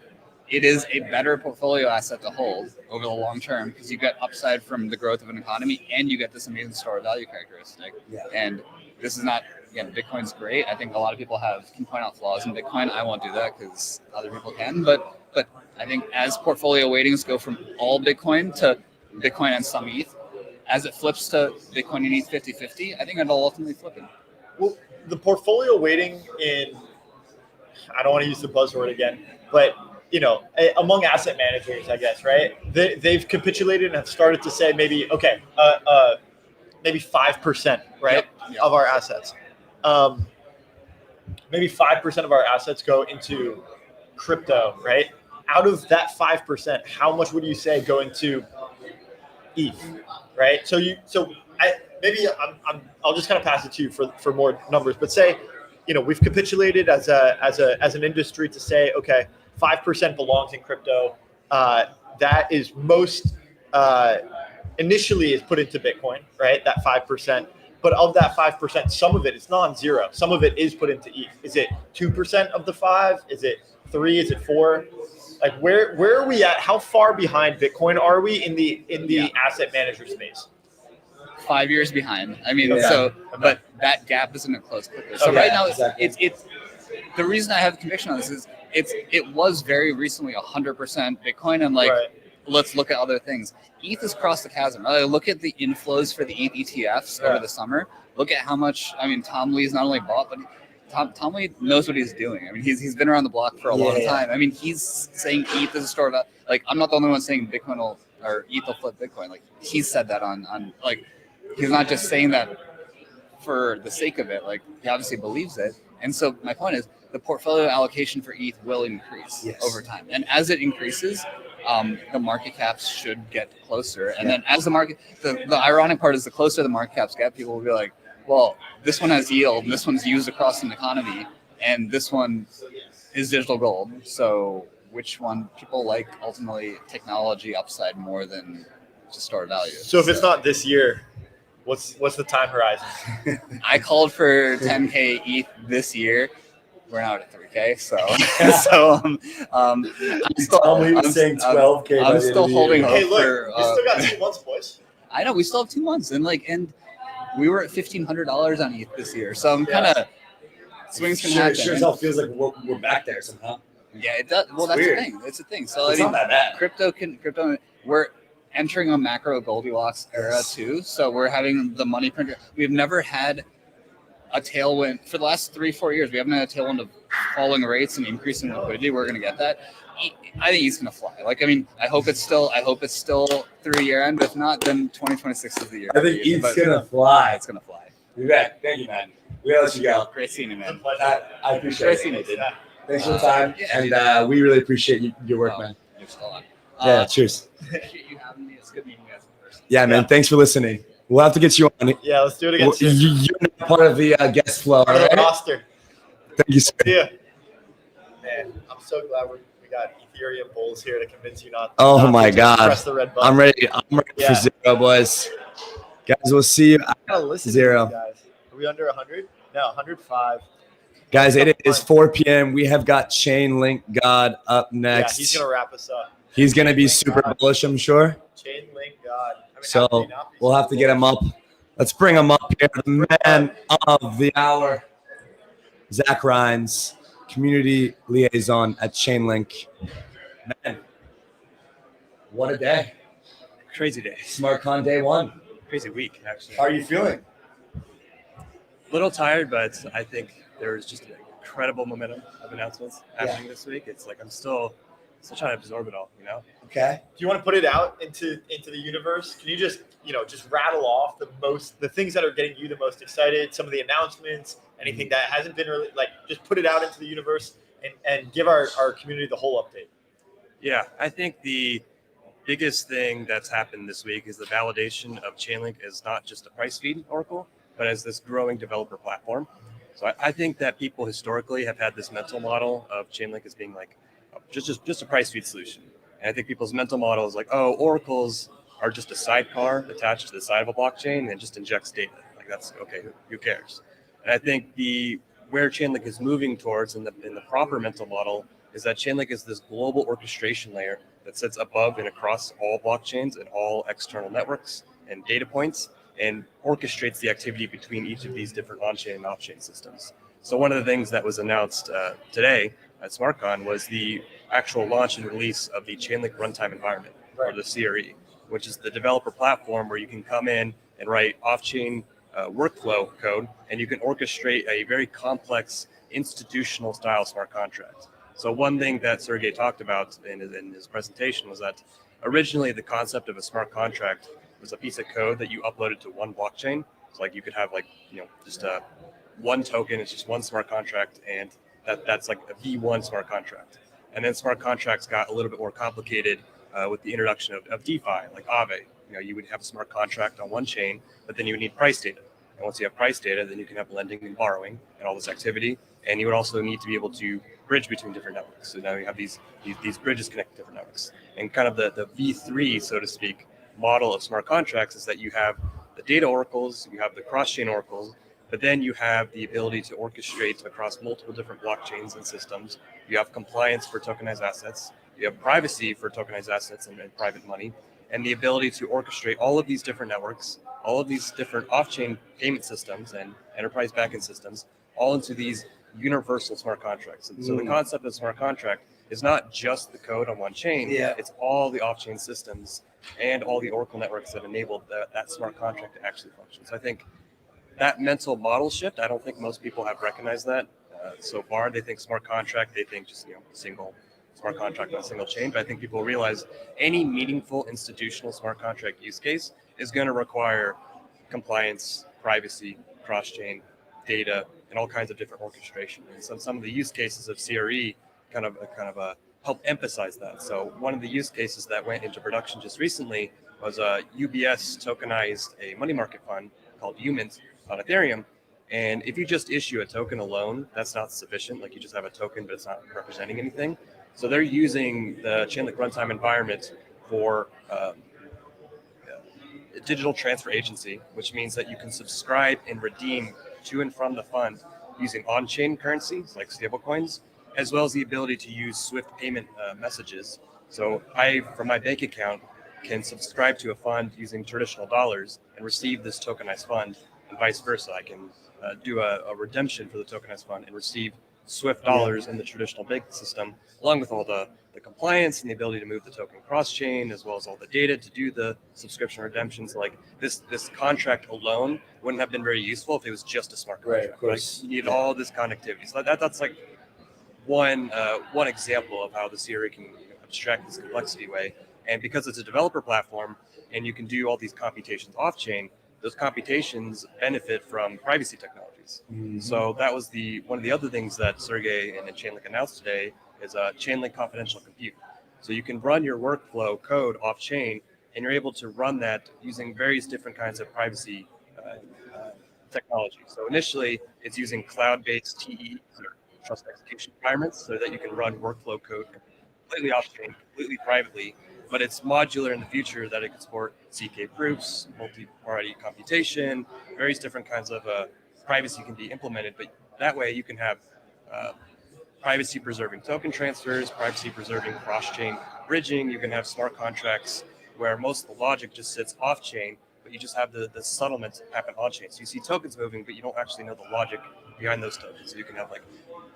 it is a better portfolio asset to hold over the long term because you get upside from the growth of an economy and you get this amazing store of value characteristic. And this is not, again, Bitcoin's great. I think a lot of people can point out flaws in Bitcoin. I won't do that because other people can, but I think as portfolio weightings go from all Bitcoin to Bitcoin and some ETH, as it flips to Bitcoin and ETH 50-50, I think it'll ultimately flip it. Well, the portfolio weighting in, I don't want to use the buzzword again, but among asset managers, I guess, right? They've capitulated and have started to say maybe 5%, right, of our assets. Maybe 5% of our assets go into crypto, right? Out of that 5%, how much would you say go into ETH, right? I'll just kind of pass it to you for more numbers, but say, we've capitulated as an industry to say, okay, 5% belongs in crypto. That is most initially is put into Bitcoin, right? That 5%. But of that 5%, some of it is non-zero. Some of it is put into ETH. Is it 2% of the 5? Is it 3? Is it 4? Like where are we at? How far behind Bitcoin are we in the asset manager space? 5 years behind. I mean, but that gap isn't close quickly. So right now, it's the reason I have conviction on this is it was very recently 100% Bitcoin, and let's look at other things. ETH has crossed the chasm. Look at the inflows for the ETH ETFs over the summer. Look at how much. I mean, Tom Lee's not only bought, but Tom Lee knows what he's doing. I mean, he's been around the block for a long time. I mean, he's saying ETH is a store of, I'm not the only one saying Bitcoin or ETH will flip Bitcoin. Like he's said that on he's not just saying that for the sake of it. Like he obviously believes it. And so my point is the portfolio allocation for ETH will increase over time. And as it increases, the market caps should get closer. And then as the ironic part is the closer the market caps get, people will be like, well, this one has yield, and this one's used across an economy, and this one is digital gold. So which one people like ultimately technology upside more than just store value? So if it's not this year, What's the time horizon? I called for 10K ETH this year. We're now at 3K, so I'm saying 12K. I'm still holding hope Hey, look, for. you still got 2 months, boys. I know we still have 2 months, and we were at $1,500 on ETH this year, so I'm kind of swings can happen. Sure as hell feels like we're back there somehow. Yeah, it does. Well, that's weird. the thing. It's a thing. So It's not that bad. Crypto. We're entering a macro Goldilocks era too. So we're having the money printer. We've never had a tailwind for the last 3-4 years. We haven't had a tailwind of falling rates and increasing liquidity. We're going to get that. I think he's going to fly. I hope it's still through year end. If not, then 2026 is the year. I think ETH's going to fly. It's going to fly. You bet. Thank you, man. We gotta let you go. Great seeing you, man. I appreciate it. Thanks for the time, Yeah. and we really appreciate your work, man. You're still on. Yeah, cheers. Appreciate you having me. It's good meeting you guys in person. Yeah, man. Thanks for listening. We'll have to get you on. Yeah, let's do it again. You're not part of the guest flow. Part of the Right? roster. Thank you, sir. Yeah. Man, I'm so glad we got Ethereum bulls here to convince you not. Oh not my to God. Press the red button. I'm ready. For zero, boys. Guys, we'll see you. I gotta listen Zero. to you guys. Are we under 100? No, 105. Guys, it is 4 p.m. We have got Chainlink God up next. Yeah, he's gonna wrap us up. He's gonna be super bullish, I'm sure. Chainlink God. I mean, So how could he not be we'll so have to get him up. Let's bring him up here. The man of the hour, Zach Rhines, community liaison at Chainlink. Man, what a day. Crazy day. SmartCon day one. Crazy week, actually. How are you feeling? Little tired, but I think there's just an incredible momentum of announcements happening this week. It's like I'm still trying to absorb it all, you know? Okay. Do you want to put it out into the universe? Can you just rattle off the things that are getting you the most excited, some of the announcements, anything that hasn't been really, just put it out into the universe and give our community the whole update. Yeah, I think the biggest thing that's happened this week is the validation of Chainlink as not just a price feed oracle, but as this growing developer platform. So I think that people historically have had this mental model of Chainlink as being like just a price feed solution. And I think people's mental model is like, oh, oracles are just a sidecar attached to the side of a blockchain and just injects data. Like that's okay, who cares? And I think where Chainlink is moving towards in the proper mental model is that Chainlink is this global orchestration layer that sits above and across all blockchains and all external networks and data points and orchestrates the activity between each of these different on-chain and off-chain systems. So one of the things that was announced today at SmartCon was the actual launch and release of the Chainlink Runtime Environment, or the CRE, which is the developer platform where you can come in and write off-chain workflow code, and you can orchestrate a very complex institutional style smart contract. So one thing that Sergey talked about in his presentation was that originally the concept of a smart contract was a piece of code that you uploaded to one blockchain. So like you could have just one token, it's just one smart contract, and that's like a V1 smart contract. And then smart contracts got a little bit more complicated with the introduction of DeFi, like Aave. You would have a smart contract on one chain, but then you would need price data. And once you have price data, then you can have lending and borrowing and all this activity. And you would also need to be able to bridge between different networks. So now you have these bridges connecting different networks. And kind of the V3, so to speak, model of smart contracts is that you have the data oracles, you have the cross-chain oracles, but then you have the ability to orchestrate across multiple different blockchains and systems. You have compliance for tokenized assets, you have privacy for tokenized assets and private money, and the ability to orchestrate all of these different networks, all of these different off-chain payment systems and enterprise backend systems, all into these universal smart contracts. And so the concept of smart contract is not just the code on one chain, it's all the off-chain systems and all the Oracle networks that enabled that smart contract to actually function. So I think that mental model shift, I don't think most people have recognized that so far. They think smart contract, they think just single smart contract on a single chain. But I think people realize any meaningful institutional smart contract use case is going to require compliance, privacy, cross-chain, data, and all kinds of different orchestration. And so some of the use cases of CRE kind of help emphasize that. So one of the use cases that went into production just recently was UBS tokenized a money market fund called UMINT on Ethereum. And if you just issue a token alone, that's not sufficient. Like you just have a token, but it's not representing anything. So they're using the Chainlink runtime environment for digital transfer agency, which means that you can subscribe and redeem to and from the fund using on-chain currencies like stablecoins, as well as the ability to use Swift payment messages. So I, from my bank account, can subscribe to a fund using traditional dollars and receive this tokenized fund, and vice versa. I can do a redemption for the tokenized fund and receive Swift dollars in the traditional bank system, along with all the compliance and the ability to move the token cross-chain, as well as all the data to do the subscription redemptions. Like this contract alone wouldn't have been very useful if it was just a smart contract. Right, of course. Like, you need all this connectivity. So that's like one example of how the CRA can abstract this complexity away. And because it's a developer platform and you can do all these computations off-chain, those computations benefit from privacy technologies. Mm-hmm. So that was one of the other things that Sergey and Chainlink announced today is Chainlink confidential compute. So you can run your workflow code off-chain, and you're able to run that using various different kinds of privacy technology. So initially, it's using cloud-based TE, or trust execution environments, so that you can run workflow code completely off-chain, completely privately. But it's modular in the future that it can support ZK proofs, multi-party computation, various different kinds of privacy can be implemented. But that way you can have privacy-preserving token transfers, privacy-preserving cross-chain bridging. You can have smart contracts where most of the logic just sits off-chain, but you just have the settlements happen on-chain. So you see tokens moving, but you don't actually know the logic behind those tokens. So you can have like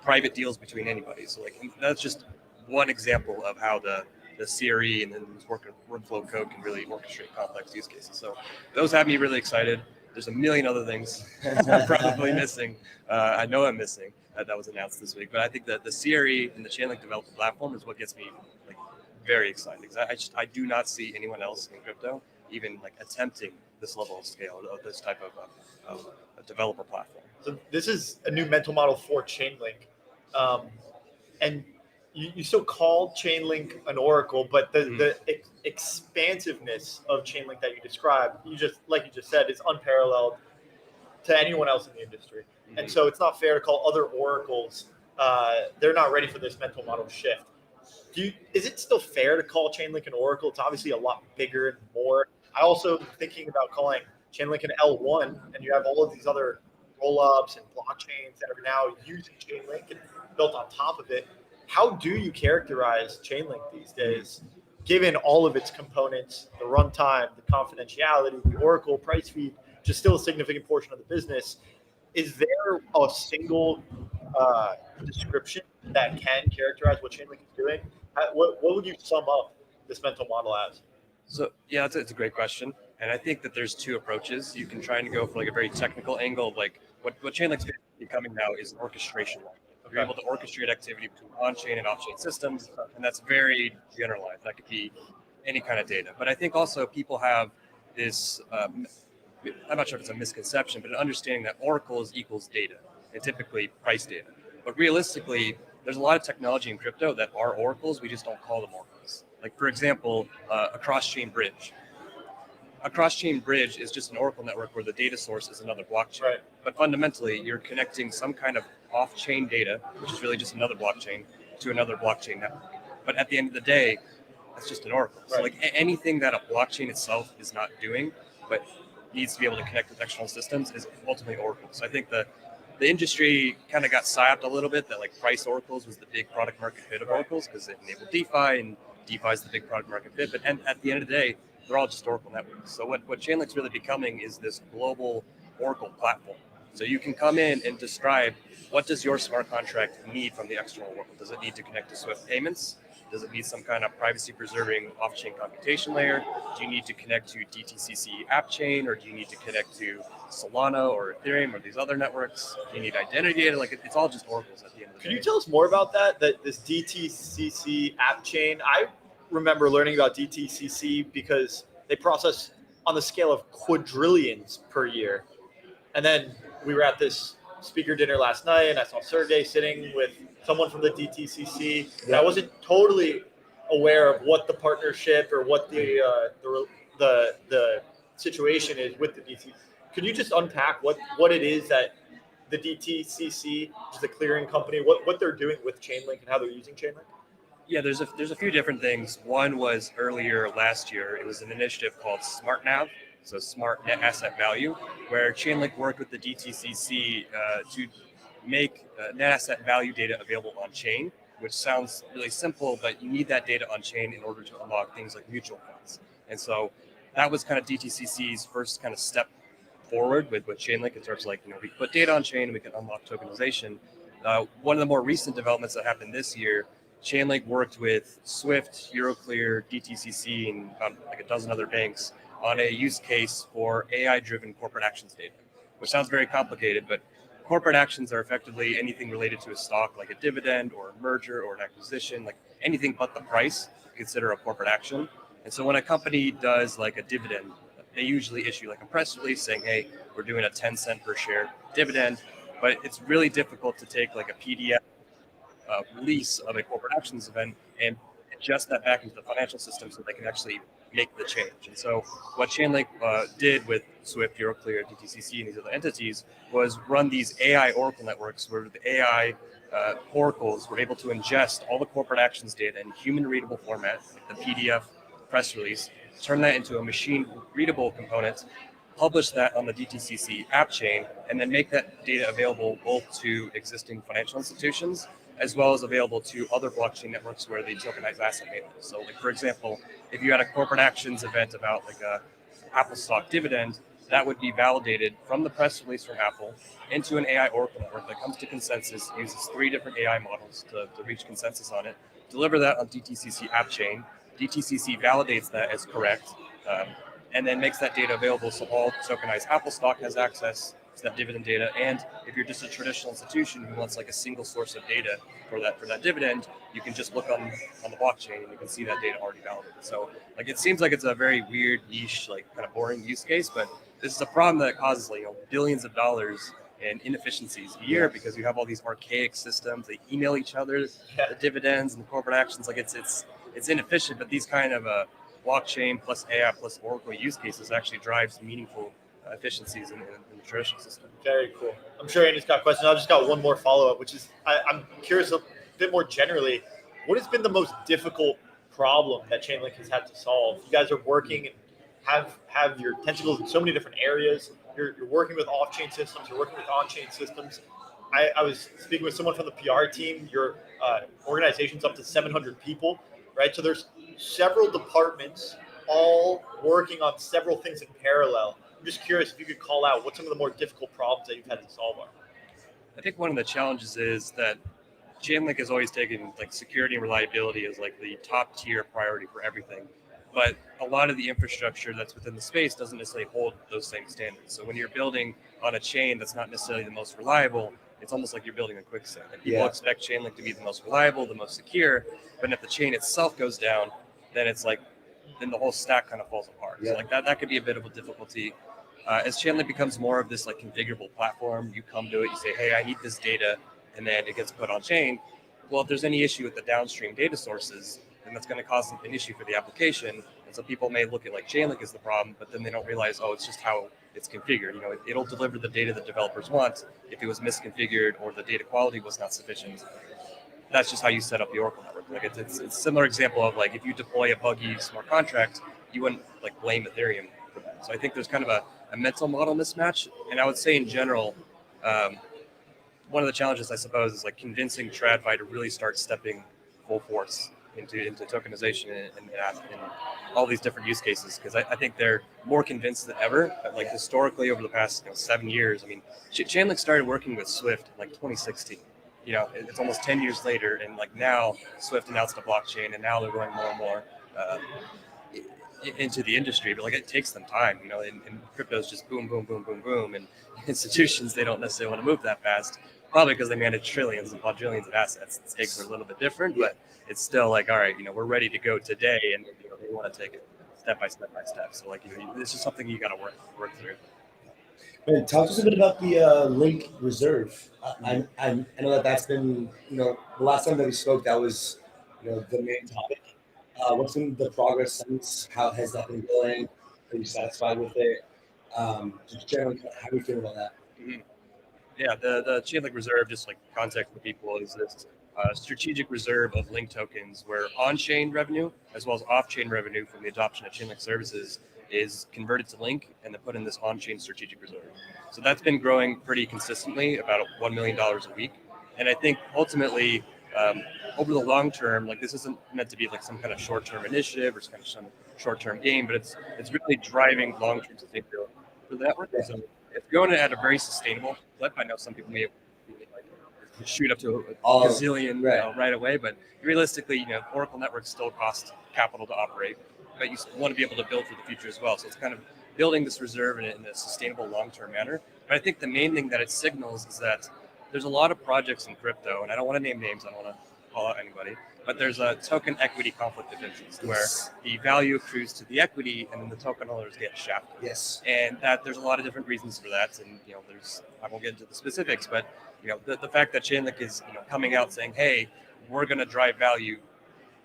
private deals between anybody. So like that's just one example of how the CRE and then this workflow code can really orchestrate complex use cases. So those have me really excited. There's a million other things I'm probably missing. I know I'm missing that was announced this week, but I think that the CRE and the Chainlink developer platform is what gets me like very excited. Because I do not see anyone else in crypto even like attempting this level of scale of this type of a developer platform. So this is a new mental model for Chainlink, and you still call Chainlink an oracle, but the expansiveness of Chainlink that you described, you just said, is unparalleled to anyone else in the industry. Mm-hmm. And so it's not fair to call other oracles. They're not ready for this mental model shift. Is it still fair to call Chainlink an oracle? It's obviously a lot bigger and more. I also thinking about calling Chainlink an L1, and you have all of these other roll-ups and blockchains that are now using Chainlink and built on top of it. How do you characterize Chainlink these days, given all of its components, the runtime, the confidentiality, the Oracle price feed, which is still a significant portion of the business? Is there a single description that can characterize what Chainlink is doing? What would you sum up this mental model as? So yeah, it's a great question. And I think that there's two approaches. You can try and go for like a very technical angle of like what Chainlink's becoming now is an orchestration layer. You're able to orchestrate activity between on-chain and off-chain systems, and that's very generalized. That could be any kind of data. But I think also people have this, I'm not sure if it's a misconception, but an understanding that oracles equals data, and typically price data. But realistically, there's a lot of technology in crypto that are oracles, we just don't call them oracles. Like for example, a cross-chain bridge. A cross-chain bridge is just an oracle network where the data source is another blockchain. Right. But fundamentally, you're connecting some kind of off-chain data, which is really just another blockchain, to another blockchain network. But at the end of the day, that's just an oracle. Right. So like anything that a blockchain itself is not doing, but needs to be able to connect with external systems is ultimately oracle. So I think the industry kind of got psyoped a little bit that like price oracles was the big product market fit of oracles because it enabled DeFi, and DeFi is the big product market fit. But at the end of the day, they're all just Oracle networks. So what Chainlink's really becoming is this global Oracle platform. So you can come in and describe what does your smart contract need from the external world. Does it need to connect to Swift payments? Does it need some kind of privacy-preserving off-chain computation layer? Do you need to connect to DTCC app chain, or do you need to connect to Solana or Ethereum or these other networks? Do you need identity data? Like it's all just oracles at the end of the day. Can you tell us more about that this DTCC app chain? I remember learning about DTCC because they process on the scale of quadrillions per year. And then we were at this speaker dinner last night, and I saw Sergey sitting with someone from the DTCC. And I wasn't totally aware of what the partnership or what the situation is with the DTCC. Could you just unpack what it is that the DTCC, which is a clearing company, what they're doing with Chainlink and how they're using Chainlink? Yeah, there's a few different things. One was earlier last year, it was an initiative called SmartNav. so smart net asset value, where Chainlink worked with the DTCC to make net asset value data available on chain, which sounds really simple, but you need that data on chain in order to unlock things like mutual funds. And so that was kind of DTCC's first kind of step forward with Chainlink in terms of like, we put data on chain and we can unlock tokenization. One of the more recent developments that happened this year, Chainlink worked with Swift, Euroclear, DTCC, and like a dozen other banks on a use case for AI-driven corporate actions data, which sounds very complicated, but corporate actions are effectively anything related to a stock, like a dividend or a merger or an acquisition, like anything but the price, consider a corporate action. And so when a company does like a dividend, they usually issue like a press release saying, hey, we're doing a 10 cent per share dividend, but it's really difficult to take like a PDF release of a corporate actions event and adjust that back into the financial system so they can actually make the change. And so what Chainlink did with Swift, Euroclear, DTCC, and these other entities was run these AI oracle networks where the AI oracles were able to ingest all the corporate actions data in human readable format, like the PDF press release, turn that into a machine readable component, publish that on the DTCC app chain, and then make that data available both to existing financial institutions as well as available to other blockchain networks where they tokenize asset maintenance. So like, for example, if you had a corporate actions event about like a Apple stock dividend, that would be validated from the press release from Apple into an AI oracle network that comes to consensus, uses 3 different AI models to reach consensus on it, deliver that on DTCC app chain. DTCC validates that as correct, and then makes that data available so all tokenized Apple stock has access to that dividend data. And if you're just a traditional institution who wants like a single source of data for that dividend, you can just look on the blockchain and you can see that data already validated. So like it seems like it's a very weird, niche, like kind of boring use case, but this is a problem that causes like billions of dollars in inefficiencies a year because you have all these archaic systems. They email each other the dividends and the corporate actions. Like it's inefficient, but these kind of blockchain plus AI plus Oracle use cases actually drives meaningful efficiencies in the traditional system. Very cool. I'm sure Andy's got questions. I've just got one more follow-up, which is I'm curious a bit more generally, what has been the most difficult problem that Chainlink has had to solve? You guys are working and have your tentacles in so many different areas. You're working with off-chain systems. You're working with on-chain systems. I was speaking with someone from the PR team. Your organization's up to 700 people, right? So there's several departments all working on several things in parallel. I'm just curious if you could call out what some of the more difficult problems that you've had to solve are. I think one of the challenges is that Chainlink has always taken like security and reliability as like the top tier priority for everything. But a lot of the infrastructure that's within the space doesn't necessarily hold those same standards. So when you're building on a chain that's not necessarily the most reliable, it's almost like you're building a quicksand. And people expect Chainlink to be the most reliable, the most secure. But if the chain itself goes down, then it's like, then the whole stack kind of falls apart. So like that could be a bit of a difficulty. As Chainlink becomes more of this like configurable platform, you come to it, you say, hey, I need this data, and then it gets put on chain. Well, if there's any issue with the downstream data sources, then that's going to cause an issue for the application. And so people may look at like Chainlink as the problem, but then they don't realize, oh, it's just how it's configured. It'll deliver the data that developers want. If it was misconfigured or the data quality was not sufficient, that's just how you set up the Oracle network. Like it's a similar example of like if you deploy a buggy smart contract, you wouldn't like blame Ethereum for that. So I think there's kind of a mental model mismatch. And I would say in general, one of the challenges I suppose is like convincing TradFi to really start stepping full force into tokenization and all these different use cases, because I think they're more convinced than ever. But like historically over the past 7 years, I mean, Chainlink started working with Swift in like 2016. It's almost 10 years later, and like now Swift announced a blockchain, and now they're going more and more into the industry. But like it takes them time, and crypto's just boom, boom, boom, boom, boom, and institutions, they don't necessarily want to move that fast, probably because they manage trillions and quadrillions of assets. The stakes are a little bit different, but it's still like, all right, we're ready to go today, and they want to take it step by step by step. So like, this is something you got to work through. Man, talk to us a bit about the Link Reserve. I know that's been, the last time that we spoke, that was, the main topic. What's been the progress since? How has that been going? Are you satisfied with it? Just generally, how do you feel about that? Mm-hmm. Yeah, the Chainlink Reserve, just like context for people, is this strategic reserve of Link tokens where on-chain revenue as well as off-chain revenue from the adoption of Chainlink services is converted to Link and then put in this on-chain strategic reserve. So that's been growing pretty consistently, about $1 million a week. And I think ultimately, over the long term, like this isn't meant to be like some kind of short-term initiative or some kind of short-term game, but it's really driving long-term sustainability for the network. So it's going at a very sustainable clip. I know some people may shoot up to a gazillion right away, but realistically, Oracle networks still cost capital to operate, but you want to be able to build for the future as well. So it's kind of building this reserve in a sustainable long-term manner. But I think the main thing that it signals is that there's a lot of projects in crypto, and I don't want to name names, I don't want to call out anybody, but there's a token equity conflict of interest where the value accrues to the equity and then the token holders get shafted. Yes. And that there's a lot of different reasons for that. And, I won't get into the specifics, but, the fact that Chainlink is, coming out saying, hey, we're going to drive value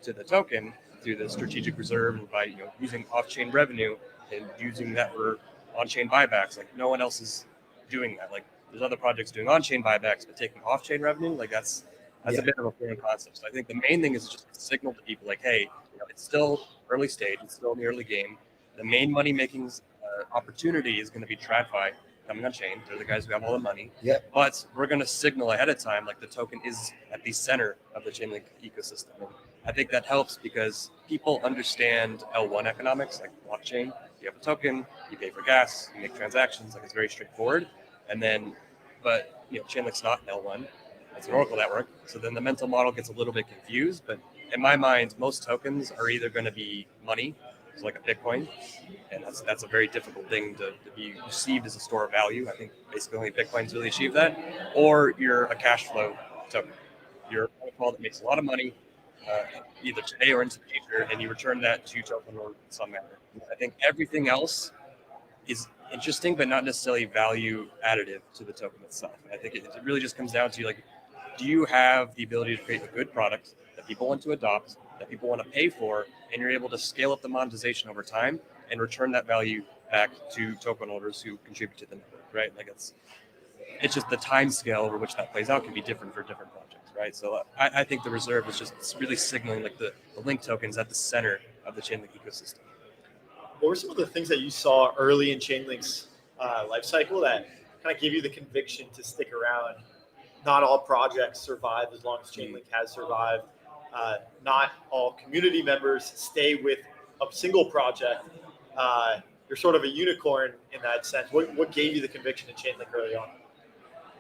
to the token through the strategic reserve and by, using off-chain revenue and using that for on-chain buybacks. Like no one else is doing that. Like there's other projects doing on-chain buybacks, but taking off-chain revenue, like that's a bit of a foreign concept. So I think the main thing is just to signal to people like, hey, it's still early stage, it's still in the early game. The main money-making opportunity is going to be TradFi coming on chain. They're the guys who have all the money. Yep. But we're going to signal ahead of time, like the token is at the center of the Chainlink ecosystem. And I think that helps because people understand L1 economics, like blockchain. You have a token, you pay for gas, you make transactions, like it's very straightforward. And then, but Chainlink's not L1. It's an Oracle network. So then the mental model gets a little bit confused. But in my mind, most tokens are either going to be money, so like a Bitcoin, and that's a very difficult thing to be received as a store of value. I think basically only Bitcoin's really achieved that. Or you're a cash flow token. You're a protocol that makes a lot of money, either today or into the future, and you return that to token or in some manner. I think everything else is interesting, but not necessarily value additive to the token itself. I think it really just comes down to like, do you have the ability to create a good product that people want to adopt, that people want to pay for, and you're able to scale up the monetization over time and return that value back to token holders who contribute to the network, right? Like it's just the time scale over which that plays out can be different for different projects, right? So I think the reserve is just really signaling like the Link tokens at the center of the Chainlink ecosystem. What were some of the things that you saw early in Chainlink's life cycle that kind of gave you the conviction to stick around? Not all projects survive as long as Chainlink has survived. Not all community members stay with a single project. You're sort of a unicorn in that sense. What gave you the conviction in Chainlink early on?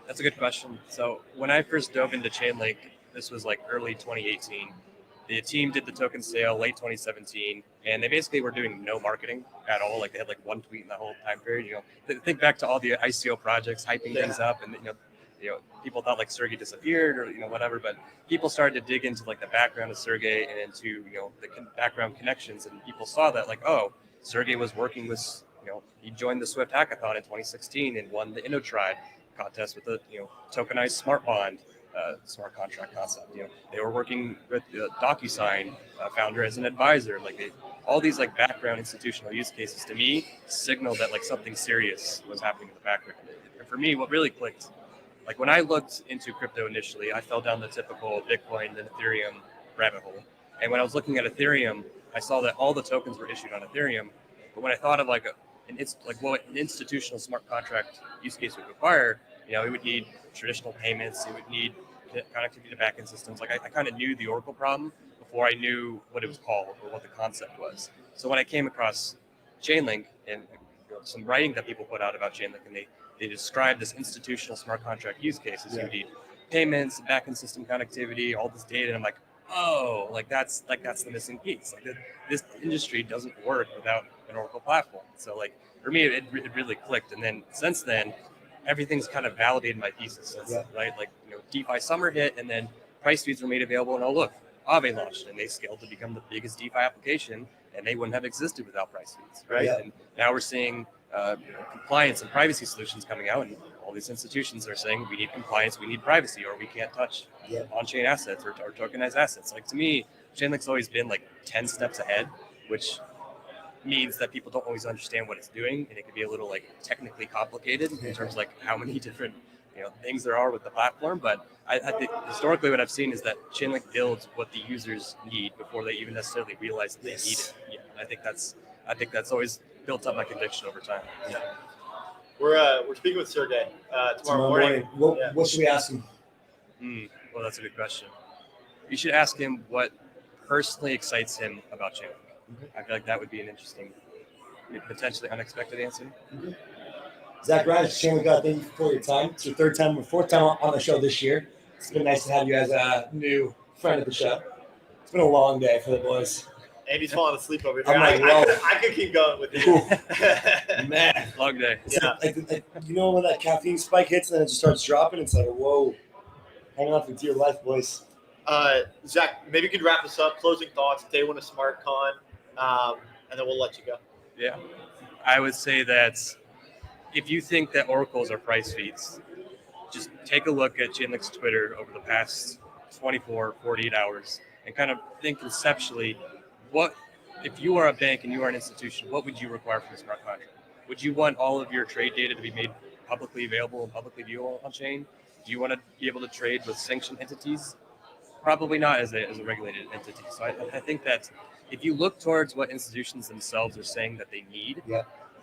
That's a good question. So when I first dove into Chainlink, this was like early 2018. The team did the token sale late 2017, and they basically were doing no marketing at all. Like they had like one tweet in the whole time period. Think back to all the ICO projects hyping things up, and people thought like Sergey disappeared or whatever, but people started to dig into like the background of Sergey and into the background connections, and people saw that like, oh, Sergey was working with he joined the Swift hackathon in 2016 and won the InnoTribe contest with the tokenized smart bond smart contract concept. They were working with DocuSign founder as an advisor. Like all these like background institutional use cases to me signaled that like something serious was happening in the background. And for me, what really clicked, like when I looked into crypto initially, I fell down the typical Bitcoin and Ethereum rabbit hole. And when I was looking at Ethereum, I saw that all the tokens were issued on Ethereum. But when I thought of what an institutional smart contract use case would require, it would need traditional payments, it would need connectivity to backend systems. Like I kind of knew the Oracle problem before I knew what it was called or what the concept was. So when I came across Chainlink and some writing that people put out about Chainlink, and they described this institutional smart contract use cases. You need payments, backend system connectivity, all this data. And I'm like, oh, that's the missing piece. Like this industry doesn't work without an Oracle platform. So like for me, it really clicked. And then since then, everything's kind of validated my thesis, right? Like DeFi summer hit, and then price feeds were made available, and look, Aave launched, and they scaled to become the biggest DeFi application, and they wouldn't have existed without price feeds, right? Yeah. And now we're seeing compliance and privacy solutions coming out, and all these institutions are saying we need compliance, we need privacy, or we can't touch on-chain assets or tokenized assets. Like to me, Chainlink's always been like 10 steps ahead, which means that people don't always understand what it's doing, and it can be a little like technically complicated in terms of like how many different things there are with the platform. But I think historically what I've seen is that Chainlink builds what the users need before they even necessarily realize that they need it. Yeah, I think that's always built up my conviction over time. Yeah. We're speaking with Sergey tomorrow morning. What should we ask him? Well, that's a good question. You should ask him what personally excites him about Chainlink. I feel like that would be an interesting, potentially unexpected answer. Zach Ryan, Chainlink, thank you for your time. It's your fourth time on the show this year. It's been nice to have you as a new friend of the show. It's been a long day for the boys. Andy's falling asleep over here. I'm like, I could keep going with you. Man. Long day. Yeah. Like, you know when that caffeine spike hits and then it just starts dropping? It's like, whoa. Hang on for dear life, boys. Zach, maybe you could wrap this up. Closing thoughts, day one of SmartCon, and then we'll let you go. Yeah. I would say that if you think that oracles are price feeds, just take a look at Chainlink's Twitter over the past 24, 48 hours and kind of think conceptually, what if you are a bank and you are an institution, what would you require from a smart contract? Would you want all of your trade data to be made publicly available and publicly viewable on chain? Do you want to be able to trade with sanctioned entities? Probably not as a regulated entity. So I think that if you look towards what institutions themselves are saying that they need,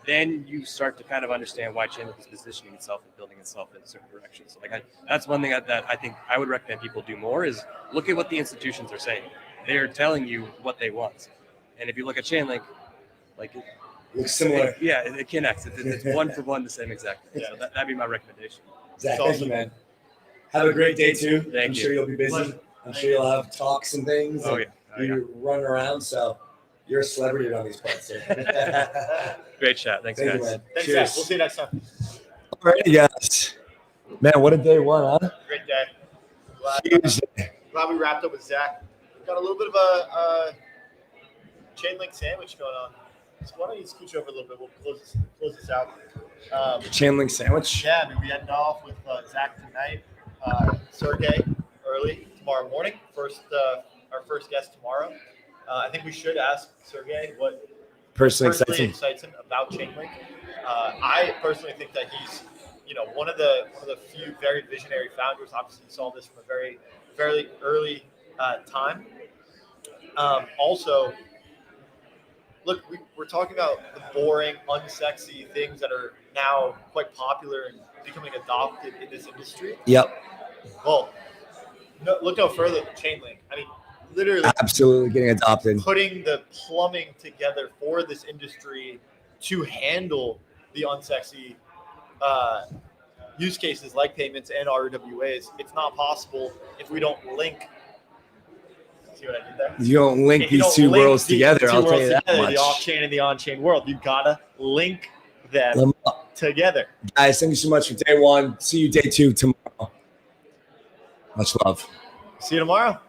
then you start to kind of understand why Chainlink is positioning itself and building itself in certain directions. So that's one thing that I think I would recommend people do more is look at what the institutions are saying. They're telling you what they want. And if you look at Chainlink, like looks similar. It connects. It's one for one the same exact thing. So that'd be my recommendation. Zach, thank you, man. Have a great day too. Thank I'm you. sure you'll be busy. I'm sure you'll have talks and things. You run around, so you're a celebrity on these parts. So. Great chat. Thanks, Thank guys. you, man. Thanks, Cheers. Zach. We'll see you next time. All right, guys. Man, what a day one, huh? Great day. Huge day. Glad we wrapped up with Zach. We've got a little bit of a Chainlink sandwich going on. So why don't you scooch over a little bit? We'll close this out. Chainlink sandwich. Yeah, I mean, we end off with Zach tonight. Sergey early tomorrow morning. Our first guest tomorrow. I think we should ask Sergey what Personally excites him about Chainlink. I personally think that he's, one of the few very visionary founders. Obviously, he saw this from a very early time. Also, look, we're talking about the boring, unsexy things that are now quite popular and becoming adopted in this industry. Yep. Well, look no further than Chainlink. I mean, literally absolutely getting adopted. Putting the plumbing together for this industry to handle the unsexy use cases like payments and RWAs. It's not possible if we don't link. See what I did there? You don't link these two worlds together. I'll tell you that much. The off-chain and the on-chain world. You gotta link them together. Guys, thank you so much for day one. See you day two tomorrow. Much love. See you tomorrow.